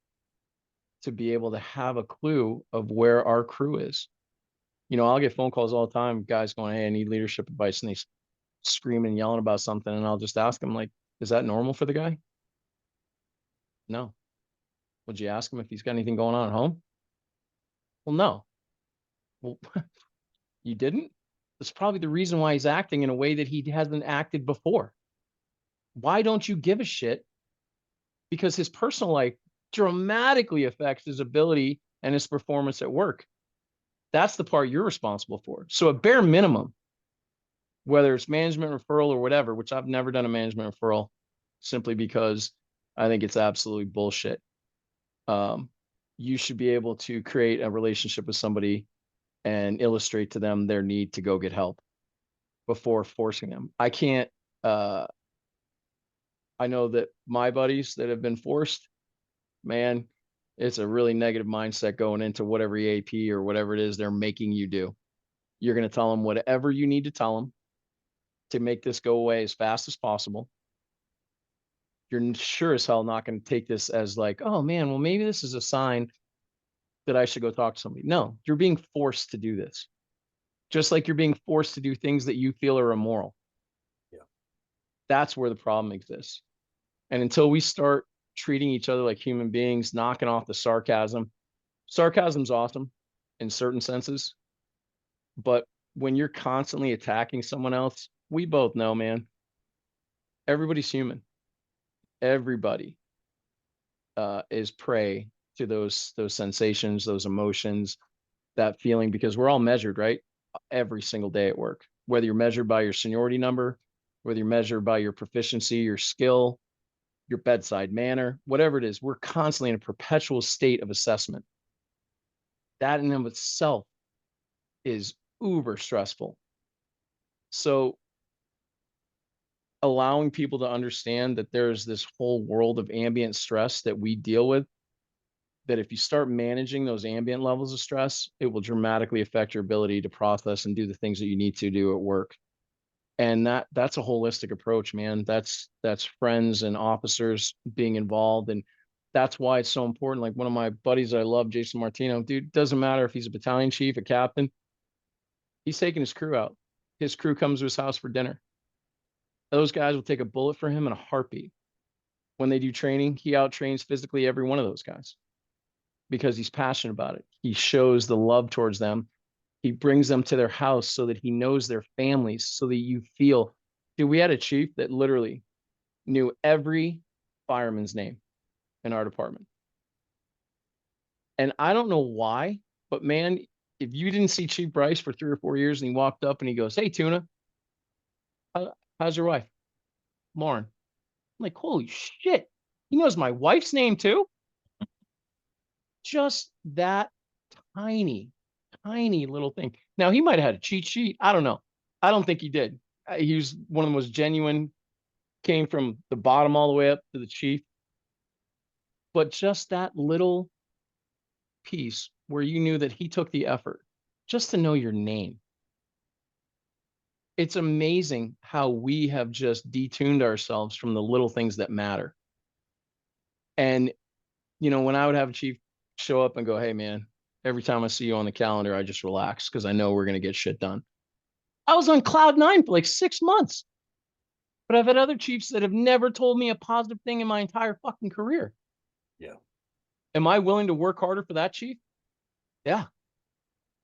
to be able to have a clue of where our crew is. I'll get phone calls all the time, guys going, "Hey, I need leadership advice," and they screaming and yelling about something, and I'll just ask them, like, "Is that normal for the guy?" No. Would you ask him if he's got anything going on at home? Well, no. Well, you didn't? That's probably the reason why he's acting in a way that he hasn't acted before. Why don't you give a shit? Because his personal life dramatically affects his ability and his performance at work. That's the part you're responsible for. So at bare minimum, whether it's management referral or whatever, which I've never done a management referral simply because I think it's absolutely bullshit. You should be able to create a relationship with somebody and illustrate to them their need to go get help before forcing them. I can't, I know that my buddies that have been forced, man, it's a really negative mindset going into whatever EAP or whatever it is they're making you do. You're going to tell them whatever you need to tell them to make this go away as fast as possible. You're sure as hell not going to take this as like, "Oh man, well, maybe this is a sign that I should go talk to somebody." No, you're being forced to do this. Just like you're being forced to do things that you feel are immoral. Yeah. That's where the problem exists. And until we start treating each other like human beings, knocking off the sarcasm, sarcasm's awesome in certain senses. But when you're constantly attacking someone else, we both know, man, everybody's human. Everybody is prey to those sensations, those emotions, that feeling, because we're all measured, right? Every single day at work, whether you're measured by your seniority number, whether you're measured by your proficiency, your skill, your bedside manner, whatever it is, we're constantly in a perpetual state of assessment. That in and of itself is uber stressful. So allowing people to understand that there's this whole world of ambient stress that we deal with, that if you start managing those ambient levels of stress, it will dramatically affect your ability to process and do the things that you need to do at work. And that's a holistic approach, man. That's friends and officers being involved. And that's why it's so important. Like one of my buddies I love, Jason Martino, dude, doesn't matter if he's a battalion chief, a captain, he's taking his crew out. His crew comes to his house for dinner. Those guys will take a bullet for him in a heartbeat. When they do training, he out trains physically every one of those guys because he's passionate about it. He shows the love towards them. He brings them to their house so that he knows their families, so that you feel, dude, we had a chief that literally knew every fireman's name in our department. And I don't know why, but man, if you didn't see Chief Bryce for 3 or 4 years and he walked up and he goes, "Hey, Tuna, how's your wife? Lauren." I'm like, holy shit. He knows my wife's name too. just that tiny, tiny little thing. Now he might have had a cheat sheet. I don't know. I don't think he did. He was one of the most genuine, came from the bottom all the way up to the chief. But just that little piece where you knew that he took the effort just to know your name. It's amazing how we have just detuned ourselves from the little things that matter. And, when I would have a chief show up and go, hey, man, every time I see you on the calendar, I just relax because I know we're going to get shit done. I was on cloud nine for like 6 months, but I've had other chiefs that have never told me a positive thing in my entire fucking career. Yeah. Am I willing to work harder for that chief? Yeah.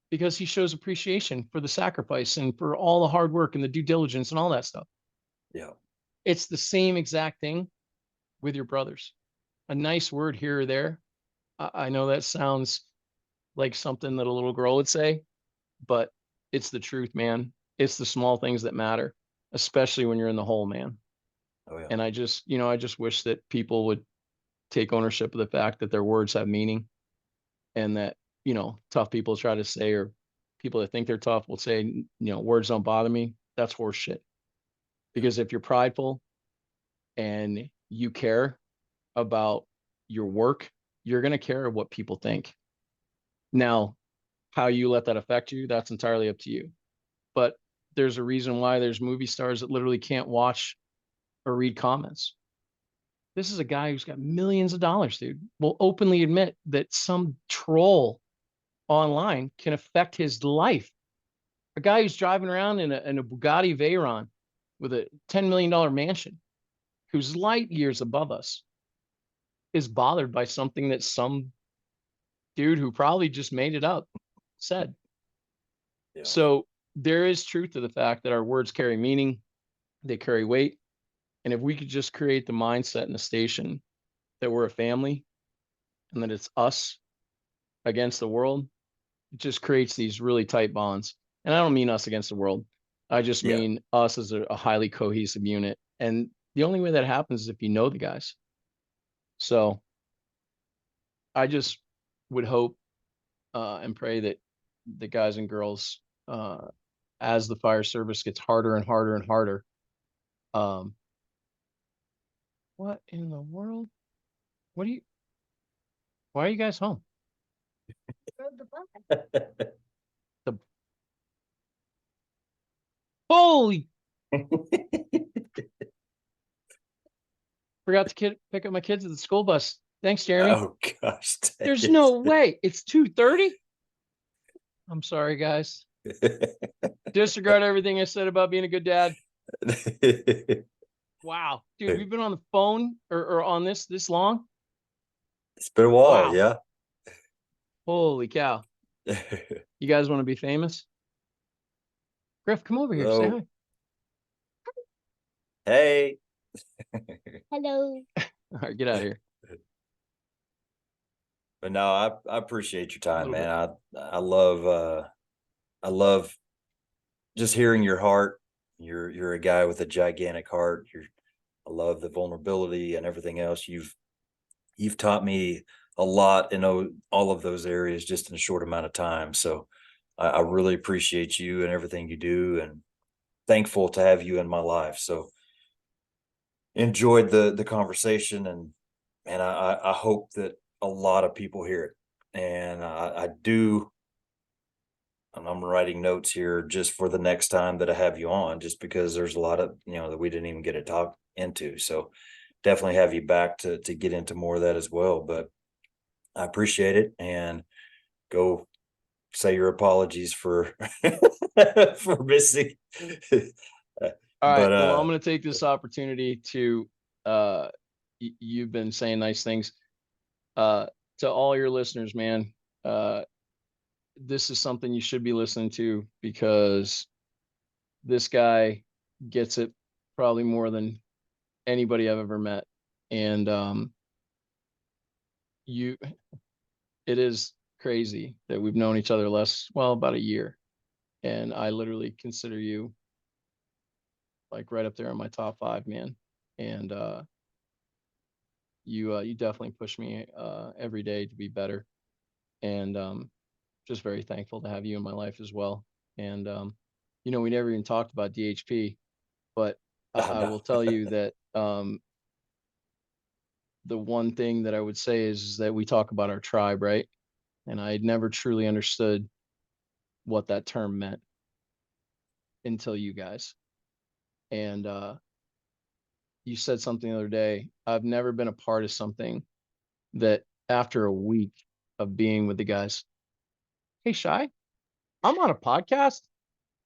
Because he shows appreciation for the sacrifice and for all the hard work and the due diligence and all that stuff. Yeah. It's the same exact thing with your brothers. A nice word here or there. I know that sounds like something that a little girl would say, but it's the truth, man. It's the small things that matter, especially when you're in the hole, man. Oh yeah. And I just wish that people would take ownership of the fact that their words have meaning, and that, tough people try to say, or people that think they're tough will say, words don't bother me. That's horseshit. Because if you're prideful and you care about your work, you're going to care what people think. Now, how you let that affect you, that's entirely up to you. But there's a reason why there's movie stars that literally can't watch or read comments. This is a guy who's got millions of dollars, dude. Will openly admit that some troll online can affect his life. A guy who's driving around in a Bugatti Veyron with a $10 million mansion, who's light years above us, is bothered by something that some dude who probably just made it up said. Yeah. So there is truth to the fact that our words carry meaning, they carry weight. And if we could just create the mindset in the station that we're a family and that it's us against the world, it just creates these really tight bonds. And I don't mean us against the world. I just Yeah. mean us as a highly cohesive unit. And the only way that happens is if you know the guys. So I just would hope and pray that the guys and girls, as the fire service gets harder and harder and harder, um, what in the world? What do you? Why are you guys home? The holy! Forgot to pick up my kids at the school bus. Thanks, Jeremy. Oh gosh. There's no way. It's 2:30. I'm sorry, guys. Disregard everything I said about being a good dad. Wow, dude, we've been on the phone or on this long. It's been a while, Wow, yeah. holy cow! You guys want to be famous? Griff, come over here. Say So, hi. hey. Hello. All right, get out of here. But no, I appreciate your A time, little bit. man. I love just hearing your heart. You're a guy with a gigantic heart. I love the vulnerability and everything else. You've taught me a lot in all of those areas just in a short amount of time. So I really appreciate you and everything you do, and thankful to have you in my life. So enjoyed the conversation, and I hope that a lot of people hear it. And I do, and I'm writing notes here just for the next time that I have you on, just because there's a lot of, that we didn't even get to talk into. So definitely have you back to get into more of that as well. But I appreciate it, and go say your apologies for for missing. All right. But Well, I'm going to take this opportunity to. Uh, you've been saying nice things. To all your listeners, man. This is something you should be listening to, because this guy gets it probably more than anybody I've ever met. And you it is crazy that we've known each other about a year. And I literally consider you like right up there in my top five, man. And you definitely push me every day to be better. and just very thankful to have you in my life as well. And we never even talked about DHP, but Oh, I no. will tell you that the one thing that I would say is that we talk about our tribe, right? And I had never truly understood what that term meant until you guys. And you said something the other day. I've never been a part of something that after a week of being with the guys, hey, Shy, I'm on a podcast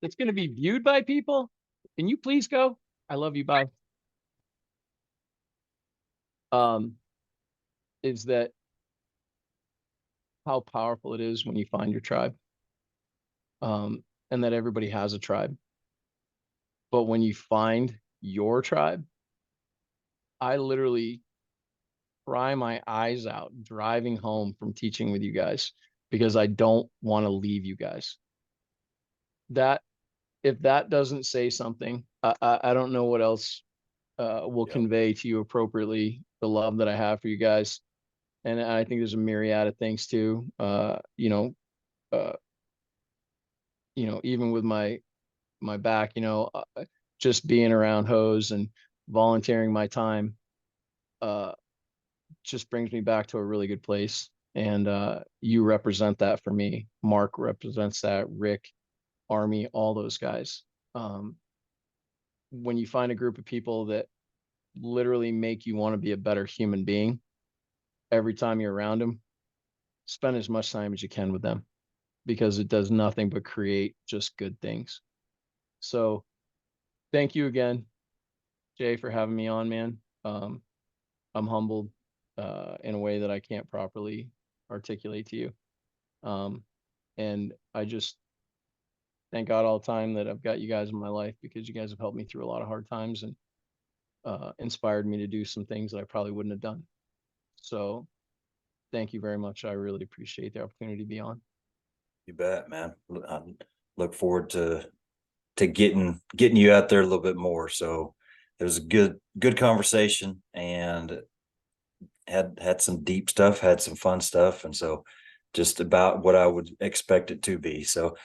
that's going to be viewed by people. Can you please go? I love you. Bye. Is that how powerful it is when you find your tribe? And that everybody has a tribe. But when you find your tribe, I literally cry my eyes out driving home from teaching with you guys because I don't want to leave you guys. That if that doesn't say something, I don't know what else will convey to you appropriately the love that I have for you guys. And I think there's a myriad of things too. Even with my back, just being around Hose and volunteering my time, just brings me back to a really good place. And you represent that for me. Mark represents that. Rick, Army, all those guys. When you find a group of people that literally make you want to be a better human being every time you're around them, spend as much time as you can with them because it does nothing but create just good things. So thank you again, Jay, for having me on, man. I'm humbled in a way that I can't properly articulate to you. And I just thank God all the time that I've got you guys in my life because you guys have helped me through a lot of hard times and inspired me to do some things that I probably wouldn't have done. So thank you very much. I really appreciate the opportunity to be on. You bet, man. I look forward to getting you out there a little bit more. So it was a good conversation, and had some deep stuff, had some fun stuff, and so just about what I would expect it to be. So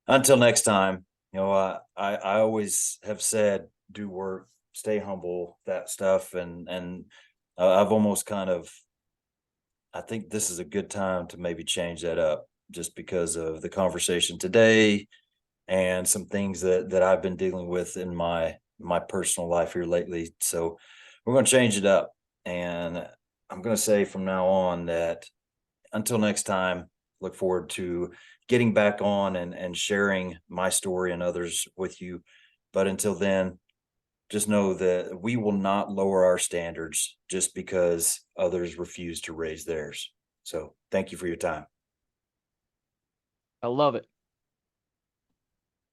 until next time, I always have said, do work, stay humble, that stuff, and I've almost kind of, I think this is a good time to maybe change that up just because of the conversation today and some things that I've been dealing with in my personal life here lately. So we're going to change it up, and I'm going to say from now on that until next time, look forward to getting back on and sharing my story and others with you. But until then, just know that we will not lower our standards just because others refuse to raise theirs. So thank you for your time. I love it.